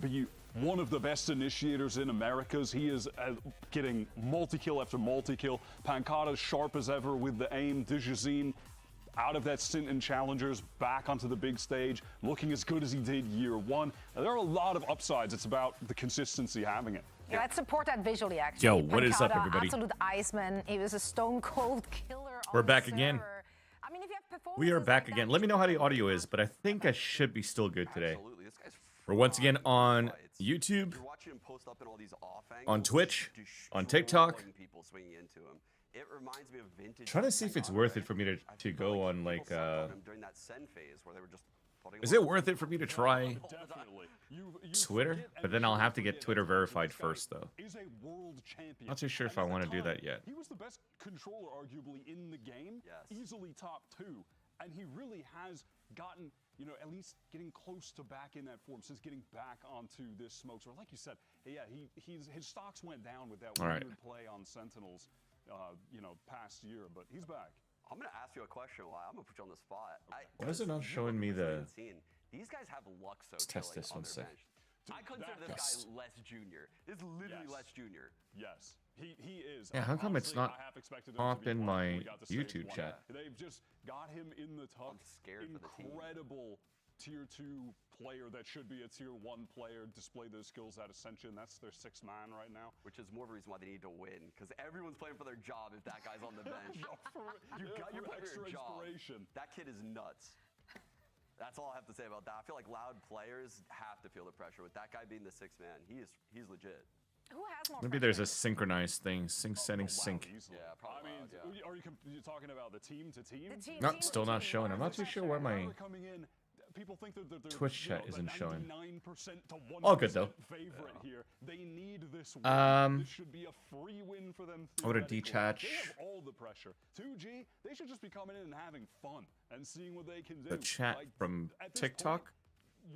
be one of the best initiators in Americas. He is getting multi-kill after multi-kill. Pancada's sharp as ever with the aim. Dijazine out of that stint in Challengers, back onto the big stage, looking as good as he did year one. There are a lot of upsides. It's about the consistency having it. Yeah, let's support that visually, actually. Yo, what is up, Pancada, everybody? Absolute Iceman. He was a stone-cold killer. We're back again. I mean, if you have We are performances back like again. that, Let me know how the audio is, but I think I should be still good today. Absolutely. This guy's We're once again on fights. YouTube, You're watching him post up in all these off on angles, Twitch, on destroying TikTok. people swinging into him. It reminds me of vintage. Trying to see if it's Pancada, worth it right? for me to I feel go on, people like, sucked on him during that send phase where they were just putting Is him it on. worth it for me to try Definitely. You Twitter? forget, But and then I'll you have to get forget Twitter as well, verified this guy first, though. Is a world champion. Not too sure if And I at want to the do that time, yet. He was the best controller, arguably, in the game. Yes. Easily top 2. And he really has gotten, you know, at least getting close to back in that form since getting back onto this smoke. So like you said, yeah, his stocks went down with that All right. weird play on Sentinels, you know, past year, but he's back. I'm gonna ask you a question. Why? I'm gonna put you on the spot. Why is it not showing me the- These guys have Luxo Let's test killing this on one their sec. bench. I Dude, consider that- this Yes. guy less junior. This is literally Yes. less junior. Yes, he is. Yeah, how come it's Honestly, not I half expected him pop to be in playing my when we got to stage YouTube one. chat? They've just got him in the tuck. I'm scared for the team. Incredible tier 2 player that should be a tier 1 player. Display those skills at Ascension. That's their 6th man right now. Which is more of a reason why they need to win, because everyone's playing for their job if that guy's on the bench. You're You're playing for extra your job. inspiration. That kid is nuts. That's all I have to say about that. I feel like loud players have to feel the pressure. With that guy being the 6th man, he's legit. Who has more Maybe there's a synchronized thing. Sync setting sync. Easily. Yeah, probably I mean, Loud, yeah. are you talking about the team to team? The team- Not still not showing. I'm not too sure why my They're coming in. People think that they're Twitch you know, chat the isn't showing. 99% to 1% All good, though. favorite here. They need this win. This should be a free win for them. I would've theoretically. detached They have all the pressure. 2G, they should just be coming in and having fun and seeing what they can do. the chat Like, from at this TikTok.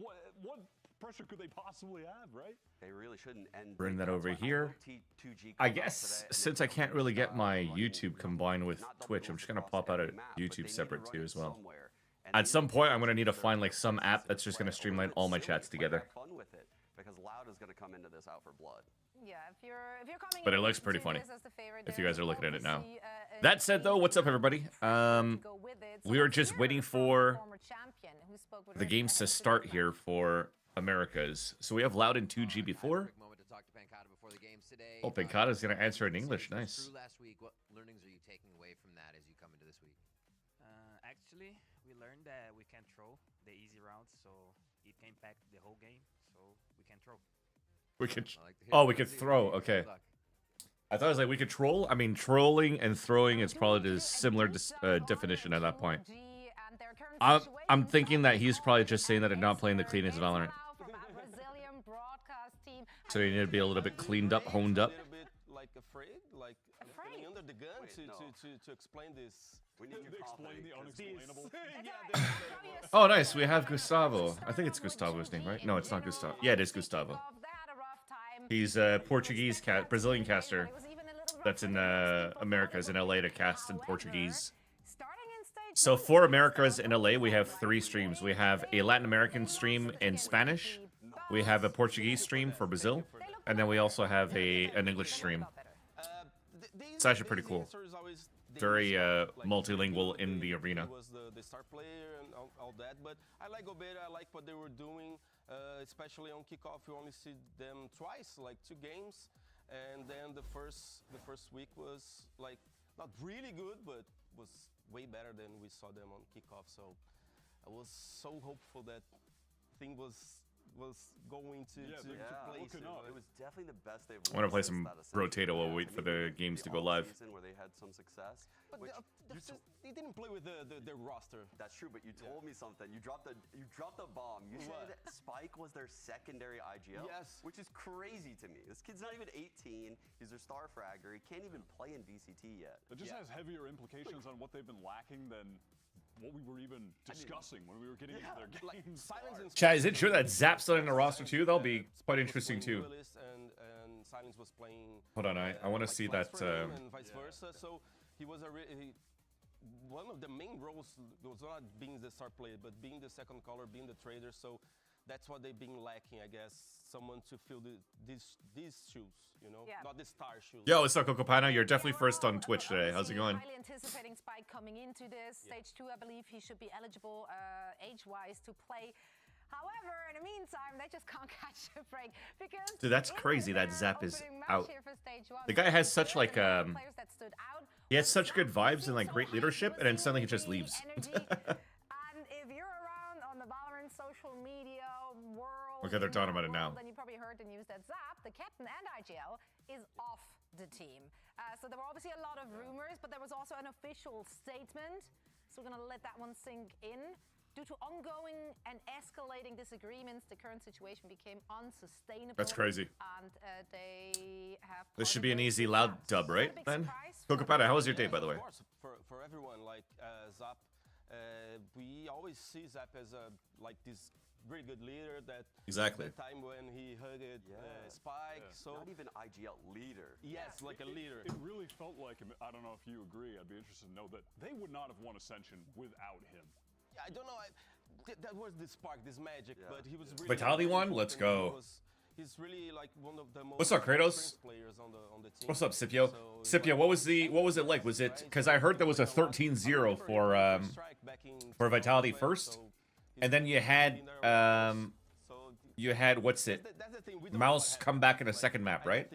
point, what pressure could they possibly have, right? They really shouldn't. And Bring that that's over why I here. hope 2G I comes out guess today and since they I can't really get my running, YouTube combined with not double Twitch, I'm goals just gonna across pop out every a map, but they YouTube need to separate run too it as well. somewhere. And they At some need point, to I'm gonna need to their find like some app consistent that's just gonna play. streamline Or all my it's chats silly, together. have fun with it, because Loud is gonna come into this out for blood. Yeah, if you're coming But it in looks pretty to funny, this as the favorite, if you there's guys are looking at it now. obviously, That said, though, what's up, everybody? to go with it. So We are let's just hear waiting from for the former champion who spoke with the us games ahead to of start today's here match. for Americas. So we have Loud in 2G before. Quick moment to talk to Pancada before the games today. Oh, Pancada's gonna answer in English. Series was Nice. through last week. What learnings are you taking away from that as you come into this week? Actually, we learned that we can throw the easy routes, so it can impact the whole game. So we can throw. We could. I like to hear Oh, it. we could Good throw. luck. Okay. Good luck. I thought it was like we could troll. I mean, trolling and throwing is probably the similar definition at that point. I'm thinking that he's probably just saying that they're not playing the cleanest Valorant. So you need to be a little bit cleaned up, honed up. A little bit like afraid, like Afraid? feeling under the gun Wait, no. to explain this. We need you Explain the unexplainable. Oh, nice. We have Gustavo. I think it's Gustavo's name, right? No, it's not Gustavo. Yeah, it is Gustavo. He's a Portuguese Brazilian caster that's in Americas in LA to cast in Portuguese. So for Americas in LA, we have 3 streams. We have a Latin American stream in Spanish. We have a Portuguese stream for Brazil, and then we also have an English stream. It's actually pretty cool. Very multilingual in the arena. He was the star player and all that, but I like Gobert. I like what they were doing, especially on kickoff. We only see them twice, like 2 games, and then the first week was like not really good, but was way better than we saw them on kickoff. So I was so hopeful that thing was going to place. looking up. It was definitely the best they've. I want to play won some since that Rotato while we wait Ascension for phase. the I mean, games to go all live. season where they had some success. But Which they didn't play with their roster. That's true, but you told me something. You dropped the bomb. You said Spike was their secondary IGL. Yes. Which is crazy to me. This kid's not even 18. He's their star fragger. He can't even play in VCT yet. It just has heavier implications on what they've been lacking than what we were even discussing when we were getting into their Like games. Silence and Chad, is it true that Zap's still in the roster too? That'll be quite interesting too. Willis and Silence was playing. Hold on, I want to like see flex that. for him and vice versa. So he was one of the main roles was not being the star player, but being the second caller, being the trader. So that's what they've been lacking, I guess. someone to fill these shoes, you know, Yeah. not the star shoes. Yo, what's up, Cocopano? You're definitely first on Twitch today. How's it going? Highly anticipating Spike coming into this stage 2. I believe he should be eligible age-wise to play. However, in the meantime, they just can't catch a break because Dude, that's in crazy that their Zap is opening match out. here for stage 1, The guy has such, there like, were no players that stood out. He has such good vibes and like So great hyped, leadership, was and then suddenly he just really leaves. energy. And if you're around on the Valorant social media world, Okay, they're talking about it now. then you probably heard the news that Zap, the captain and IGL, is off the team. So there were obviously a lot of rumors, but there was also an official statement. So we're gonna let that one sink in. Due to ongoing and escalating disagreements, the current situation became unsustainable. That's crazy. And they have. This should be an parted easy ways. loud Zap. dub, So right, it's a big then? surprise for Cocopano, how was your day, Yeah, by the way? Of course, for everyone, like Zap, we always see Zap as a like this very good leader. That Exactly. The time when he hugged Spike, so Not even IGL leader. yes, like a leader. It really felt like him. I don't know if you agree. I'd be interested to know that they would not have won Ascension without him. I don't know. That was the spark, this magic, but he was really Vitality won? Let's and go. He's really like one of the most What's up, Kratos? experienced players on the team. What's up, Scipio? So, Scipio, what was it like? Was it because I heard there was a 13-0 for Vitality first, and then you had what's it? Mouse come back in a second map, right?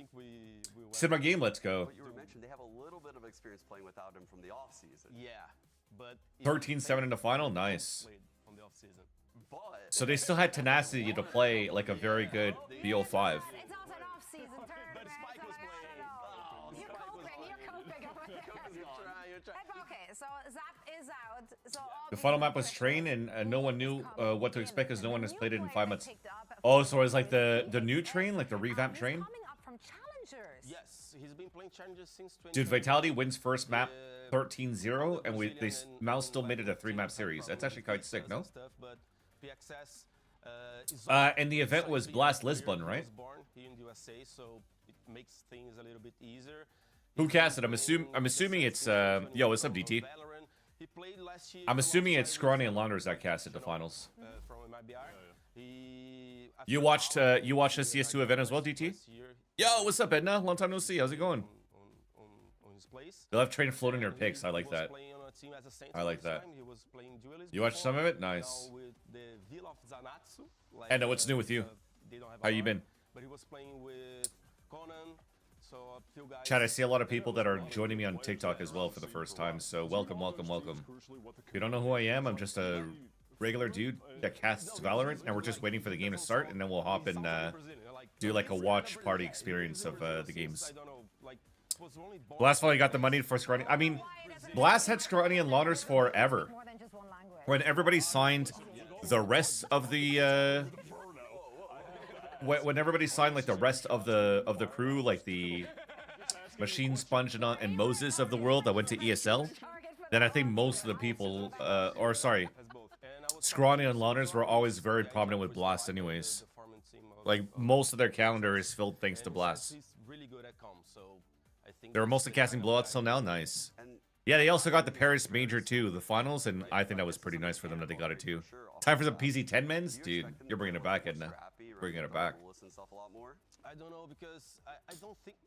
Cinema game, let's go. But you were mentioned they have a little bit of experience playing without him from the off season. Yeah, but 13-7 in the final, nice. played on the off season. But So they still had tenacity to play like a very good BO5. It's also an off-season tournament. Spike was so I playing. don't know. You're coping over there. You're trying. Okay, so Zap is out. So The final map was Train, and no one knew what to expect because no one has played it in 5 months. Oh, so it's like the new Train, like the revamped Train? Coming up from challengers. Yes, he's been playing challenges since 20. Dude, Vitality wins first map 13-0, and they Mouse still made it a 3-map series. That's actually quite sick, no? But PXS, is And the event was Blast Lisbon, right? He was born here in the USA, so it makes things a little bit easier. Who cast it? I'm assuming it's yo, what's up, DT? Valorant. He played last year I'm assuming it's alongside Scrawny with and Launders that casted the finals. from MIBR. I You feel watched proud you watched the of CS2 event as well, DT? this year Yo, what's up, Edna? Long time no see. How's it going? on his place. They'll have Train floating their And picks. he I like was that. playing on a team as a center I like this that. time. He was playing duelist You watched before. some of it? Now Nice. with the Villa of Zanatsu, like, Edna, what's new with you? they don't have How a you lot, been? But he was playing with Conan, so a few guys. Chat, I see a lot of people that are joining me on TikTok as well for the first time, so welcome, welcome, welcome. If you don't know who I am, I'm just a regular dude that casts Valorant, and we're just waiting for the game to start, and then we'll hop and do like a watch party experience of the games. I don't know, like, was only born Blast finally got the money for Scrawny. I mean, Blast had Scrawny and Launders forever. More than just one language. When everybody signed the rest of the when everybody signed like the rest of the crew, like the Machine Sponge and Moses of the world that went to ESL, then I think most of the people or sorry, has both. And I was Scrawny and Launders were always very prominent with Blast anyways. Like most of their calendar is filled thanks to Blast. He's really good at comms, so I think They were mostly casting blowouts till now, nice. and Yeah, they also got the Paris Major too, the finals, and I think that was pretty nice for them that they got it too. Time for some PZ10 men's? Dude, you're bringing it back, Edna. Bringing it back. Listen to stuff a lot more. I don't know because I don't think.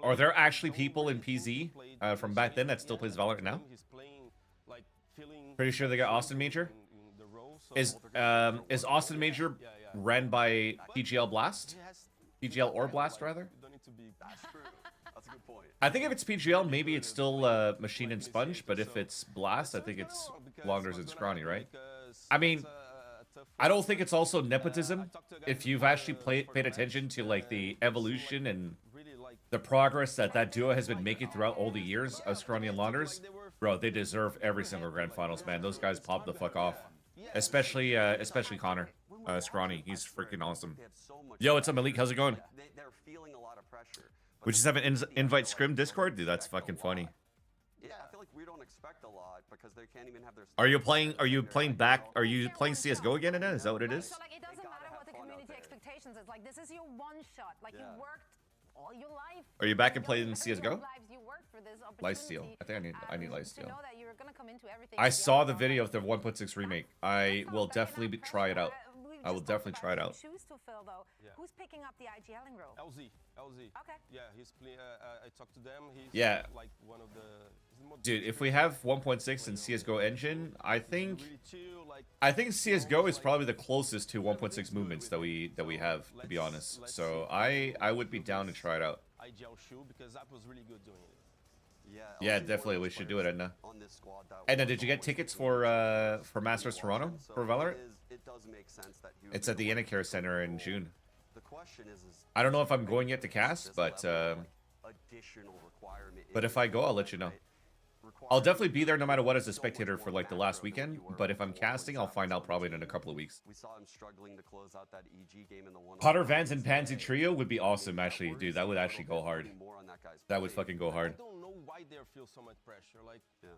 Are there actually people in PZ from back then that still plays Valorant now? He's playing, like, feeling Pretty sure they got Austin Major. in the role, so Is Austin Major ran by PGL Blast? he has- PGL or Blast rather? you don't need to be. That's true. That's a good point. I think if it's PGL, maybe it's still Machine and Sponge, but if it's Blast, I think it's Launders and Scrawny, right? I mean, I don't think it's also nepotism. If you've actually paid attention to like the evolution and the progress that duo has been making throughout all the years of Scrawny and Launders, bro, they deserve every single grand finals, man. Those guys popped the fuck off, especially Connor, Scrawny. He's freaking awesome. They have so much Yo, what's up, Malik? How's it going? they're feeling a lot of pressure. But We just have an invite scrim Discord, dude. That's fucking funny. yeah, I feel like we don't expect a lot because they can't even have their. Are you playing back? Are you playing CS:GO again? Anna? Is that what it is? So like it doesn't matter what the community expectations is. Like this is your one shot. Like you worked all your life. Are you back and Your playing whole CS:GO? lives, you worked for this Lifesteal. opportunity, I think I need to Lifesteal. know that you're gonna come into everything I with saw the other video of guys. the 1.6 remake. I will definitely try it out. you I will just talked definitely about try it some out. shoes to fill, though. Yeah. Who's picking up the IGLing role? LZ. Okay. Yeah, he's playing. I talked to them. He's Yeah. like one of the. He's the most Dude, if we have 1.6 in CS:GO engine, I think really chill, like, CS:GO is probably the closest to 1.6 movements that we have, to be honest. So I would be down to try it out. IGL shoe because Zap was really good doing it. Yeah, definitely we should do it, Edna. On this squad that Edna, was did you get always tickets really for Masters Toronto So for Valorant? it does make sense that he would It's be at the one Anacare Center in role. June. The question is I don't know if I'm going yet to cast, this but level of, additional requirement but is if I go, I'll let you know. right? I'll Requiring definitely be there no matter what as a so much spectator more for like the macro last than weekend. you were But if I'm before when casting, I'll Zap find was out on probably the in a team. couple of weeks. We saw him struggling to close out that EG game in the one. Potter Vans and Pansy Trio would be awesome, actually, dude. That would actually go hard. That would fucking go I hard. don't know why they feel so much pressure. Like, Yeah.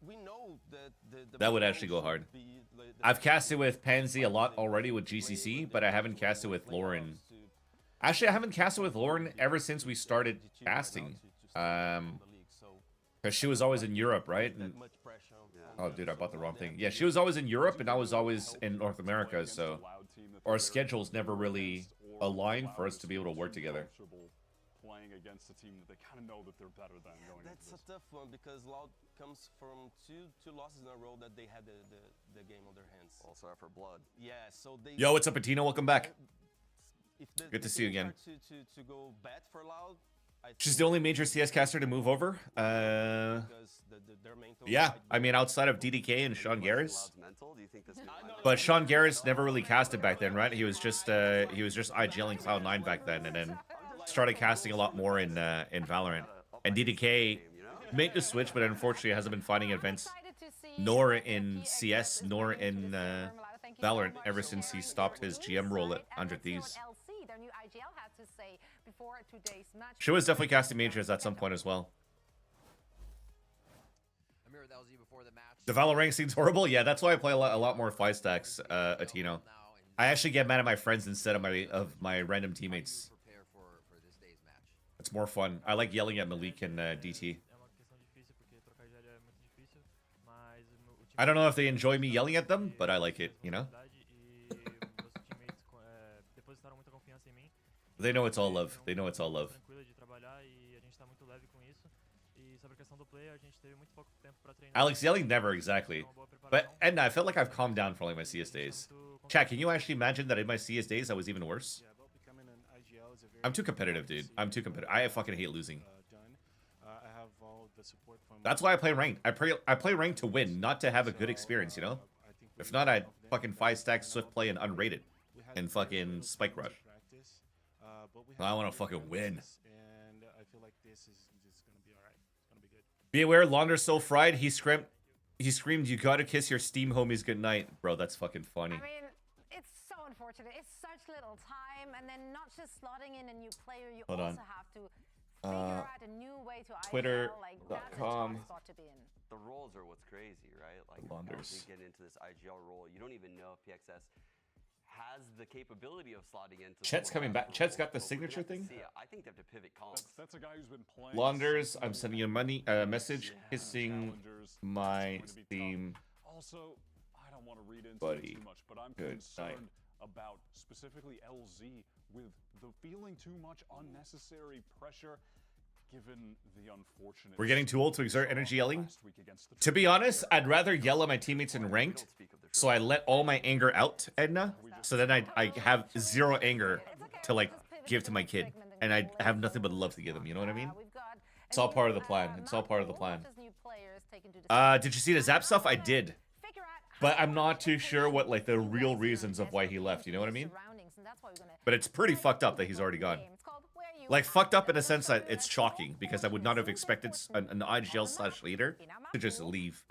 we know that the That would main actually go should hard. be, like, the I've main casted with should Pansy a lot already with GCC, but I haven't casted with Lauren. Actually, I haven't casted with Lauren ever since we started casting. Because she was always in Europe, right? And, oh, dude, I bought the wrong thing. Yeah, she was always in Europe, and I was always in North America, so our schedules never really aligned for us to be able to work together. Playing against a team that they kind of know that they're better than going That's into a tough one because Loud comes from two losses in a row that they had the game on their hands. Also out for blood. Yeah, so they. Yo, what's up, Patino? Welcome back. If Good to see you again. To go bad for Loud. She's the only major CS caster to move over. Because their mental Yeah, side- I mean, outside of DDK and Sean Garris. Loud's mental? Do you think this could But Sean Garris never really casted back then, right? He was just IGLing Cloud9 back then, and then started casting a lot more in Valorant. And DDK made the switch, but unfortunately hasn't been finding events nor in CS nor in Valorant ever since he stopped his GM role at 100 Thieves. She was definitely casting majors at some point as well. Amir, that was you before the match. The Valorant rank seems horrible. Yeah, that's why I play a lot more 5 stacks, Atino. I actually get mad at my friends instead of my random teammates. Prepare for this day's match. It's more fun. I like yelling at Malik and DT. I don't know if they enjoy me yelling at them, but I like it, you know? They know it's all love. They know it's all love. Alex yelling never exactly. But Edna, I felt like I've calmed down for like my CS days. Chat, can you actually imagine that in my CS days I was even worse? I'm too competitive, dude. I'm too competitive. I fucking hate losing. That's why I play ranked. I play ranked to win, not to have a good experience, you know? If not, I'd fucking 5 stack Swift play and unrated. And fucking Spike Rush. I want to fucking win. Be aware, Launder's so fried, he screamed, you gotta kiss your Steam homies goodnight. Bro, that's fucking funny. I mean, it's so unfortunate. It's such little time, and then not just slotting in a new player, you Hold also on. have to figure out a new way to Twitter.com. IGL. Like, that's a tough spot to be in. The roles are what's crazy, right? Like, Launders. as you get into this IGL role, you don't even know if PXS has the capability of slotting into. Chet's someone coming back. else's Chet's role, got the but we signature have to thing. see it. I think they have to pivot comps. That's a guy who's been playing. Launders, I'm sending you a message, kissing Challengers. my It's going to be Steam. tough. Also, I don't want to read into buddy. it too much, but I'm Good concerned about specifically LZ with the feeling too much unnecessary pressure, given the unfortunate. We're getting too old to exert energy yelling. last week against the To be honest, I'd rather yell at my teammates in ranked, so I let all my anger out, Edna. So then I have zero anger to like give to my kid, and I have nothing but love to give them. You know what I mean? It's all part of the plan. It's all part of the plan. Did you see the Zap stuff? I did, but I'm not too sure what like the real reasons of why he left. You know what I mean? But it's pretty fucked up that he's already gone. Like fucked up in a sense that it's shocking because I would not have expected an IGL / leader to just leave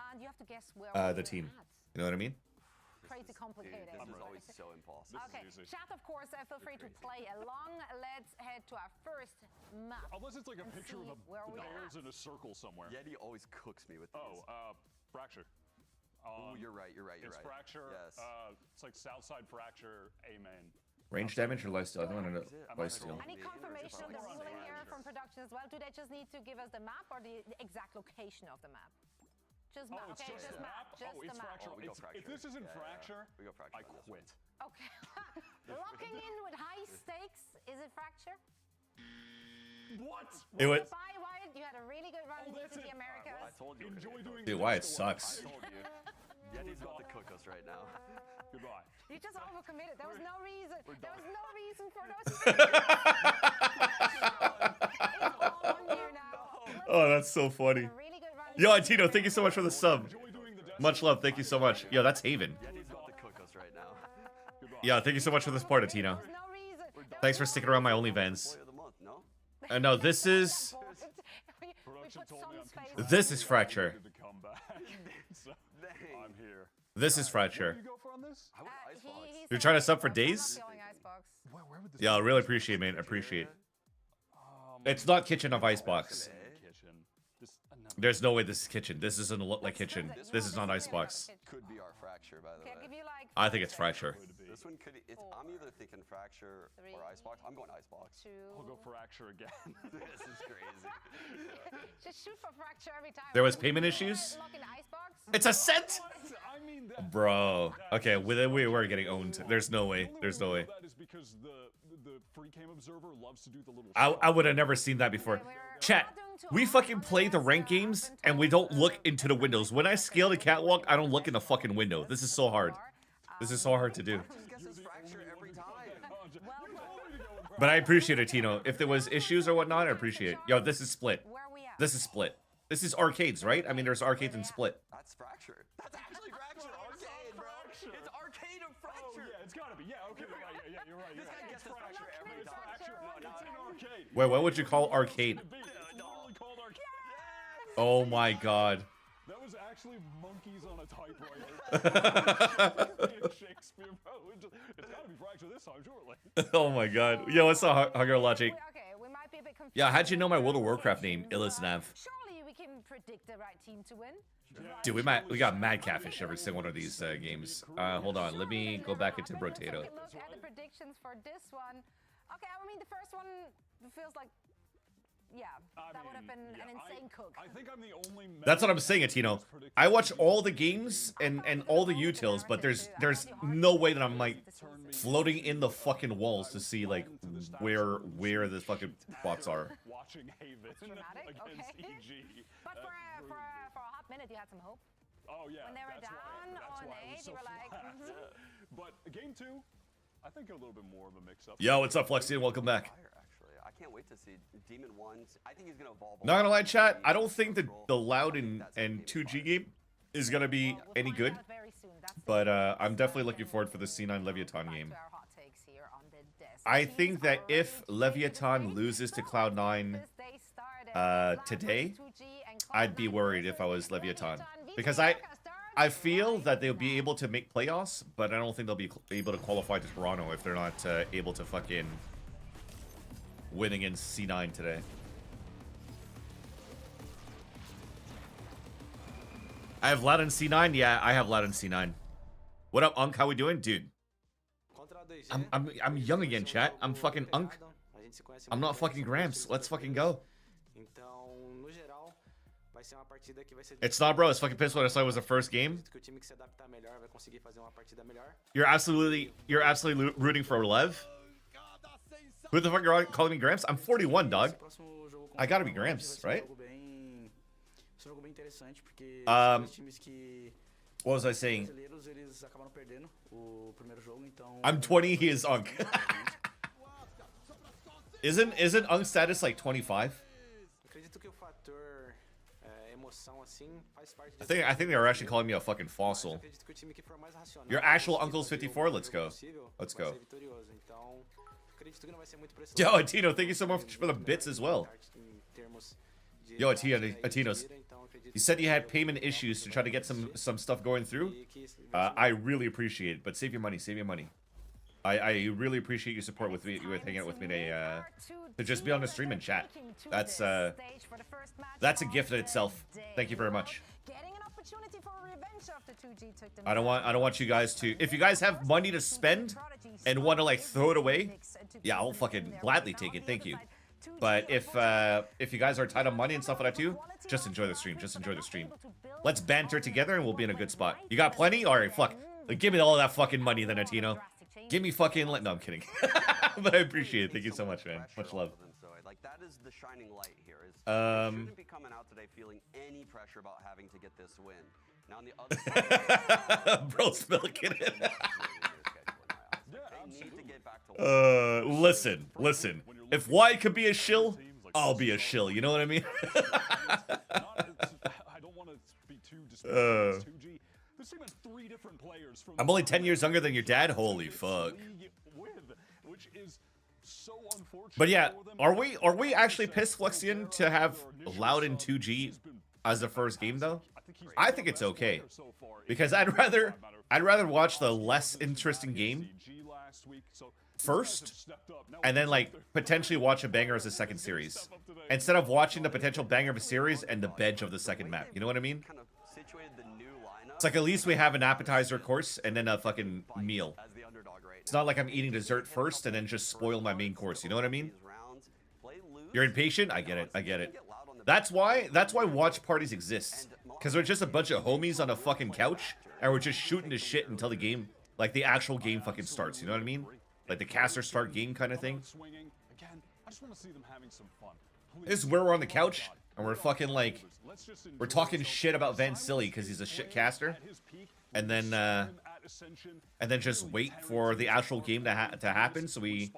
the team. You know what I mean? Crazy complicated. This is always so impossible. Okay, chat, of course, feel free to play along. Let's head to our first map. Unless it's like a picture of see where the we bears at. in a circle somewhere. Yeti always cooks me with these. Oh, Fracture. Ooh, you're right. You're right. It's Fracture. Yes. It's like Southside Fracture, Amen. Range damage or lifesteal? I don't want to know I might lifesteal. Any confirmation of the ruling here from production as well? Do they just need to give us the map or the exact location of the map? Just map. Oh, it's Okay, just just the map. map? Just Oh, the it's map. Fracture. Oh, we go If Fracture. this isn't Yeah, Fracture, we go Fracture I on this quit. Okay. Is it Fracture? What? It was. Bye, Wyatt. You had a really good run that's to the it. Americas. I told you. Enjoy doing Dude, the Wyatt best one. sucks. I told you. Yeti's about to cook us right now. Goodbye. You just overcommitted. There was no reason. There was no reason for those. It's all on you now. Oh, that's so funny. A really good run. Yo, Tino, thank you so much for the sub. Enjoy doing the best Much love. Thank you so much. Yo, that's Haven. Yeti's about to cook us right now. Goodbye. Yeah, thank you so much for the support, Tino. There was no reason. Thanks for sticking around my OnlyFans. Employee of the month, no? No, this is We put some space. this is Fracture. To come back. So, I'm here. This is Where Fracture. do you go for on this? I would Icebox. You're trying to sub for days? Where would this Yeah, I really appreciate, man. Appreciate. It's not Kitchen of Icebox. kitchen? This, no. There's no way this is Kitchen. This doesn't look like Kitchen. This is not Icebox. Could be our Fracture, by the Okay, I'll give way. you like I think it's Fracture. This one could. I'm either thinking Fracture or Icebox. I'm going Icebox. I'll go Fracture again. This is crazy. Just shoot for Fracture every time. There was payment issues? Lock in Icebox. It's a cent? I mean, that, Bro. Okay, we were getting owned. There's no way. There's no way. That is because the free cam observer loves to do the little. I would have never seen that before. Chat, we fucking play the ranked games and we don't look into the windows. When I scale the catwalk, I don't look in the fucking window. This is so hard. This is so hard to do. Just guess it's Fracture every time. But I appreciate it, Tino. If there was issues or whatnot, I appreciate it. Yo, this is Split. Where we at? This is Split. This is arcades, right? I mean, there's arcades and Split. That's Fracture. That's actually Fracture Arcade, bro. It's Arcade of Oh Fracture. yeah, it's gotta be. Yeah, okay, yeah, you're right. This guy gets Fracture every It's time. Fracture. No, It's no, in arcade. Wait, what would you call arcade? It's literally called arcade. Oh my god. That was actually monkeys on a typewriter. Shakespeare, bro. It's gotta be Fracture this time, surely. Oh my god. Yo, what's up, Hunger Logic? Okay, we might be a bit confused. Yeah, how'd you know my World of Warcraft name, Illisnav? Surely we can predict the right team to win. Dude, we got mad catfish every single one of these games. Hold on, let me go back into Brotato. Look at the predictions for this one. Okay, I mean the first one feels like, yeah, that would have been an insane cook. I think I'm the only. That's what I'm saying, Tino. I watch all the games and all the utils, but there's no way that I'm like floating in the fucking walls to see like where the fucking spots are. Watching Haven Dramatic, against okay. EG. But for a hot minute, you had some hope. Oh yeah. When they were that's down why, on that's why it was 8, so you were like, flat. But game 2, I think a little bit more of a mix-up. Yo, what's up, Flexi? Welcome back. Fire, actually. I can't wait to see Demon 1. I think he's gonna evolve. a Not gonna lot. lie, chat. I don't think the Loud and 2G game is gonna be We'll any find good, out very soon. That's but it. I'm definitely looking forward for the C9 Leviathan Back game. to our hot takes here on the desk. I Teams think that are if ready to take the Leviathan lead. loses to So, Cloud9 because they started today, Cloud versus 2G and I'd be Cloud9 worried if I was versus Leviathan. Leviatan. Because VP I starts feel right that they'll be now. able to make playoffs, but I don't think they'll be able to qualify to Toronto if they're not able to fucking win against C9 today. I have Loud and C9? Yeah, I have Loud and C9. What up, Unk? How we doing? Dude, I'm young again, chat. I'm fucking Unk. I'm not fucking Gramps. Let's fucking go. It's not, bro. It's fucking pissed when I saw it was the first game. You're absolutely rooting for Lev. Who the fuck are calling me Gramps? I'm 41, dog. I gotta be Gramps, right? What was I saying? I'm 20. He is Unk. Isn't Unk's status like 25? I think they were actually calling me a fucking fossil. Your actual uncle's 54? Let's go. Let's go. Yo, Atino, thank you so much for the bits as well. Yo, Atinos. You said you had payment issues to try to get some stuff going through. I really appreciate it, but save your money, save your money. I really appreciate your support with me, with hanging out with me to just be on the stream and chat. That's a gift in itself. Thank you very much. I don't want you guys to. If you guys have money to spend and want to like throw it away, yeah, I'll fucking gladly take it. Thank you. But if you guys are tight on money and stuff like that too, just enjoy the stream. Just enjoy the stream. Let's banter together and we'll be in a good spot. You got plenty? All right, fuck. Like, give me all of that fucking money then, Atino. Give me fucking no, I'm kidding. But I appreciate it. Thank you so much, man. Much love. Like that is the shining light here. Is you shouldn't be coming out today feeling any pressure about having to get this win. Now on the other side, Bro's milking it. They need to get back to Listen. If White could be a shill, I'll be a shill. You know what I mean? I don't want to be too dismissive. 2G. This team has 3 different players from I'm only 10 years younger than your dad. Holy fuck. Which is so unfortunate. But yeah, are we actually pissed, Flexion, to have Loud in 2G as the first game though? I think it's okay because I'd rather watch the less interesting game first, and then like potentially watch a banger as a second series, instead of watching the potential banger of a series and the bench of the second map. You know what I mean? It's like at least we have an appetizer course and then a fucking meal. It's not like I'm eating dessert first and then just spoil my main course. You know what I mean? You're impatient? I get it. That's why watch parties exist. Because we're just a bunch of homies on a fucking couch and we're just shooting the shit until the game, like the actual game fucking starts. You know what I mean? Like the caster start game kind of thing. This is where we're on the couch and we're fucking like, we're talking shit about Van Silly because he's a shit caster. And then just wait for the actual game to happen so we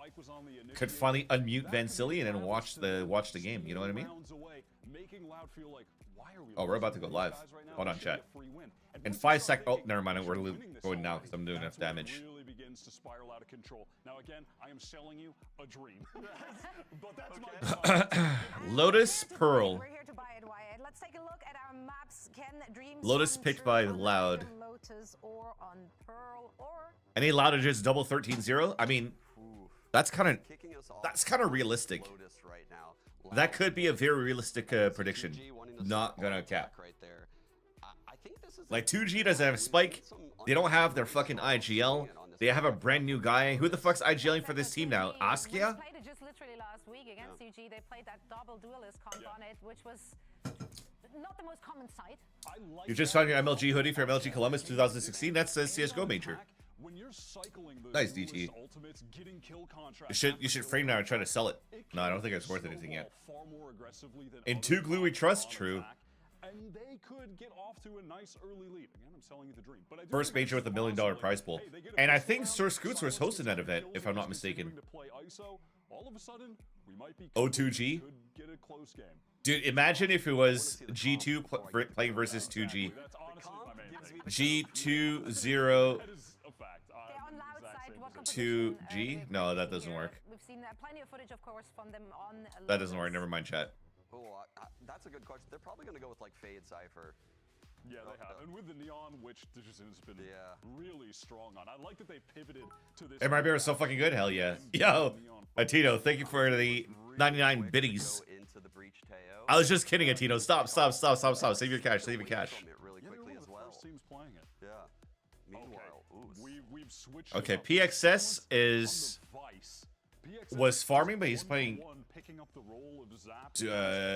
could finally unmute Van Silly and then watch the game. You know what I mean? Oh, we're about to go live. Hold on, chat. In 5 seconds. Oh, never mind. We're going now because I'm doing enough damage. To spiral out of control. Now again, I am selling you a dream. But that's my Lotus Pearl. We're here to buy it, Wyatt. Let's take a look at our maps. Can dreams Lotus come picked true by on Loud. Lotus or on Pearl or Any Loud just double 13-0? I mean, that's kind of realistic. That could be a very realistic prediction. Not gonna cap. Like 2G doesn't have Spike. They don't have their fucking IGL. They have a brand new guy. Who the fuck's IGLing for this team now? Askia? They played it just literally last week against CG. They played that double duelist comp on it, which was not the most common sight. You just found your MLG hoodie for MLG Columbus 2016. That's a CSGO major. Nice, DT. You should frame now and try to sell it. No, I don't think it's worth anything yet. In 2 glue we trust, true. And they could get off to a nice early lead. Again, I'm selling you the dream. But first major with $1 million prize pool. And I think Sir Scoots was hosting that event, if I'm not mistaken. All of a sudden, we might be O2G? get a close game. Dude, imagine if it was G2 playing versus 2G. G2-0 2G? No, that doesn't work. We've seen plenty of footage, of course, from them on. That doesn't work. Never mind, chat. Oh, that's a good question. They're probably going to go with like Fade Cypher. Yeah, they have. And with the Neon, which has been really strong on. I like that they pivoted to this. Hey, my beer is so fucking good. Hell yeah. Yo, Atino, thank you for the 99 biddies. I was just kidding, Atino. Stop. Save your cash. Save your cash. Really quickly as well. Team's playing it. Yeah. Meanwhile, we've switched. Okay, PXS was farming, but he's playing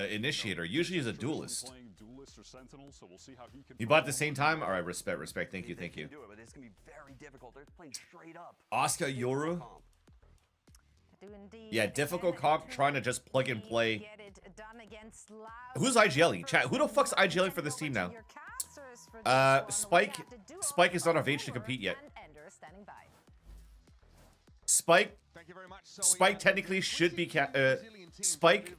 Initiator. Usually he's a duelist. You bought at the same time? Alright, respect. Thank you. Oscar Yoru? Yeah, difficult comp trying to just plug and play. Who's IGLing? Chat, who the fuck's IGLing for this team now? Spike is not of age to compete yet. Spike technically should be Spike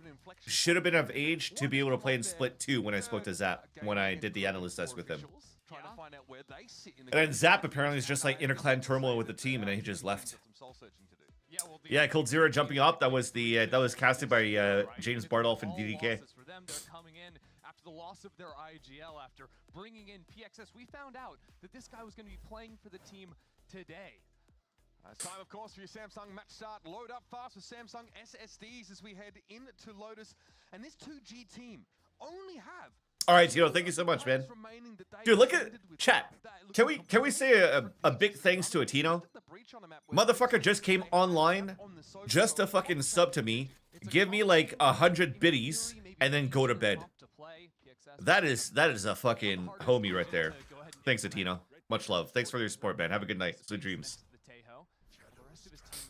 should have been of age to be able to play in Split 2 when I spoke to Zap when I did the analyst test with him. And then Zap apparently is just like interclan turmoil with the team, and then he just left. Yeah, Cold Zero jumping up. That was casted by James Bardolph and DDK. The loss of their IGL after bringing in PXS, we found out that this guy was going to be playing for the team today. It's time, of course, for your Samsung match start. Load up fast with Samsung SSDs as we head into Lotus. And this 2G team only have... All right, Tito, thank you so much, man. Dude, look at chat. Can we say a big thanks to Atino? Motherfucker just came online just to fucking sub to me, give me like 100 biddies, and then go to bed. That is a fucking homie right there. Thanks, Atino. Much love. Thanks for your support, man. Have a good night. Sweet dreams.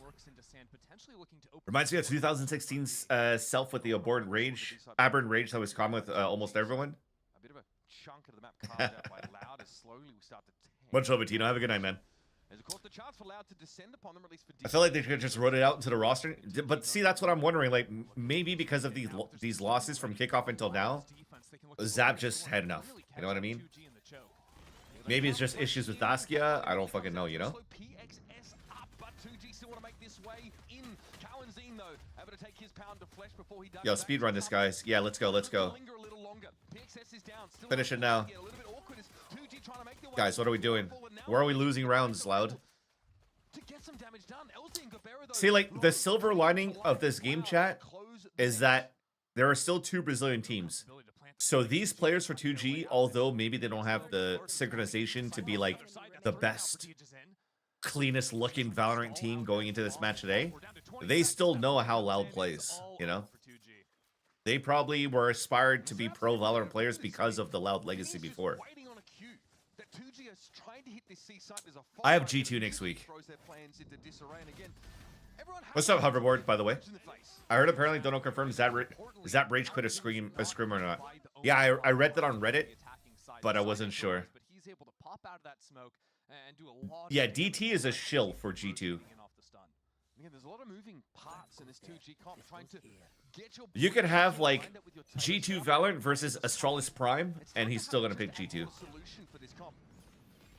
works into sand, potentially looking to open Reminds me of 2016's self with the aberrant rage that was common with almost everyone. a bit of a chunk of the map carved out by Loud as slowly we start to Much love, Tino. Have a good night, man. There's of course the chance for Loud to descend upon them, at least for I feel like they could just wrote it out into the roster. But see, that's what I'm wondering. Like, maybe because of these losses from kickoff until now, Zap just had enough. You know what I mean? Maybe it's just issues with Daskia. I don't fucking know, you know? PXS up, but 2G still want to make this way in. Kawanzine, though, able to take his pound of flesh before he does. Yo, speedrun this, guys. Yeah, let's go, let's go. Finish it now. Guys, what are we doing? Where are we losing rounds, Loud? See, like, the silver lining of this game chat is that there are still 2 Brazilian teams. So these players for 2G, although maybe they don't have the synchronization to be like the best, cleanest looking Valorant team going into this match today, they still know how Loud plays, you know? They probably were aspired to be pro Valorant players because of the Loud legacy before. I have G2 next week. What's up, Hoverboard, by the way? I heard apparently Dono confirms Zap Rage quit a scream or not. Yeah, I read that on Reddit, but I wasn't sure. Yeah, DT is a shill for G2. You could have, like, G2 Valorant versus Astralis Prime, and he's still going to pick G2.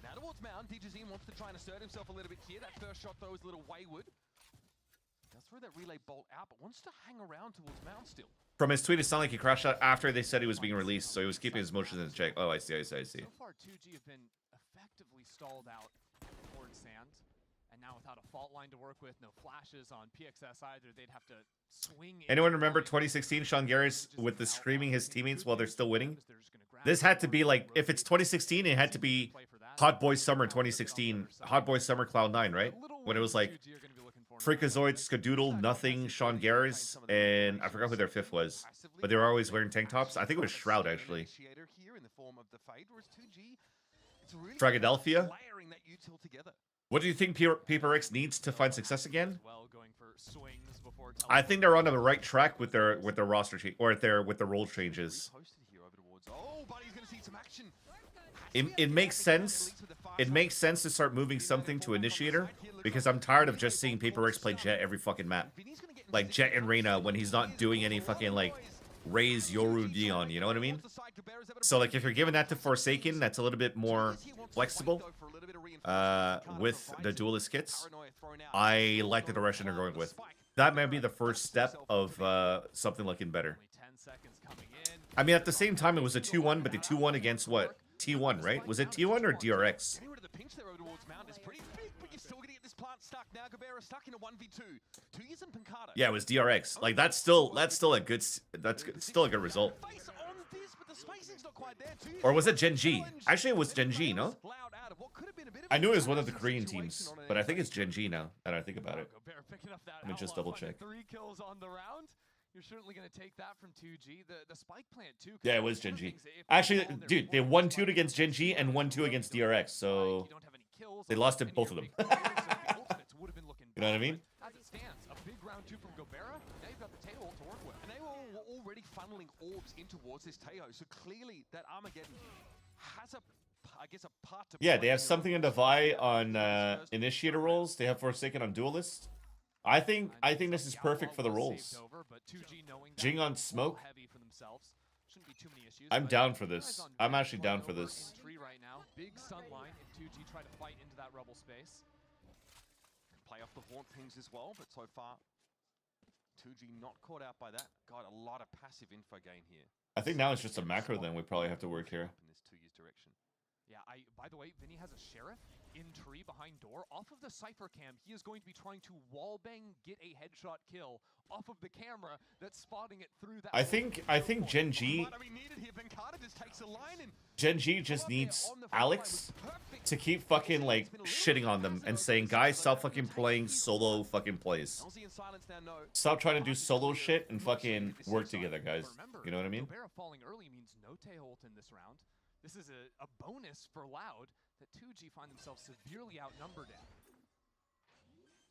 Now towards Mound, DJZ wants to try and assert himself a little bit here. That first shot, though, is a little wayward. Does throw that relay bolt out, but wants to hang around towards Mound still. From his tweet, it sounded like he crashed out after they said he was being released, so he was keeping his motions in check. Oh, I see. So far, 2G have been effectively stalled out towards Sand. And now without a fault line to work with, no flashes on PXS either, they'd have to swing. Anyone remember 2016 Sean Garris with the screaming his teammates while they're still winning? This had to be like, if it's 2016, it had to be Hot Boy Summer 2016, Hot Boy Summer Cloud9, right? When it was like Freakazoid, Skadoodle, Nothing, Sean Garris, and I forgot who their 5th was. But they were always wearing tank tops. I think it was Shroud, actually. Fragadelphia? What do you think Paper X needs to find success again? I think they're on the right track with their roster change, or with the role changes. It makes sense. It makes sense to start moving something to Initiator, because I'm tired of just seeing Paper X play Jet every fucking map. Like Jet and Reyna when he's not doing any fucking like Raze, Yoru, Dion, you know what I mean? So like if you're giving that to Forsaken, that's a little bit more flexible with the duelist kits. I like the direction they're going with. That might be the first step of something looking better. I mean, at the same time, it was a 2-1, but the 2-1 against what? T1, right? Was it T1 or DRX? Yeah, it was DRX. Like that's still a good result. Or was it Gen G? Actually, it was Gen G, no? I knew it was one of the Korean teams, but I think it's Gen G now that I think about it. Let me just double check. 3 kills on the round. You're certainly going to take that from 2G. The spike plant too. Yeah, it was Gen G. Actually, dude, they won 2 against Gen G and 1-2 against DRX, so they lost to both of them. You know what I mean? As it stands, a big round 2 from Gobera. Now you've got the Tail to work with. And they were already funneling orbs in towards this Tail, so clearly that Armageddon has a part to play. Yeah, they have something in the Vi on Initiator roles. They have Forsaken on Duelist. I think this is perfect for the roles. Jing on Smoke. I'm down for this. I'm actually down for this. Right now. Big Sunline if 2G try to fight into that rebel space. Play off the haunt things as well, but so far 2G not caught out by that. Got a lot of passive info gain here. I think now it's just a macro then we probably have to work here. In this 2 years direction. Yeah, by the way, Vinny has a Sheriff in tree behind door. Off of the Cypher cam, he is going to be trying to wallbang, get a headshot kill off of the camera that's spotting it through that. I think Gen G just needs Alex to keep fucking like shitting on them and saying, guys, stop fucking playing solo fucking plays. Stop trying to do solo shit and fucking work together, guys. You know what I mean? Gobera falling early means no Tail in this round. This is a bonus for Loud that 2G find themselves severely outnumbered in.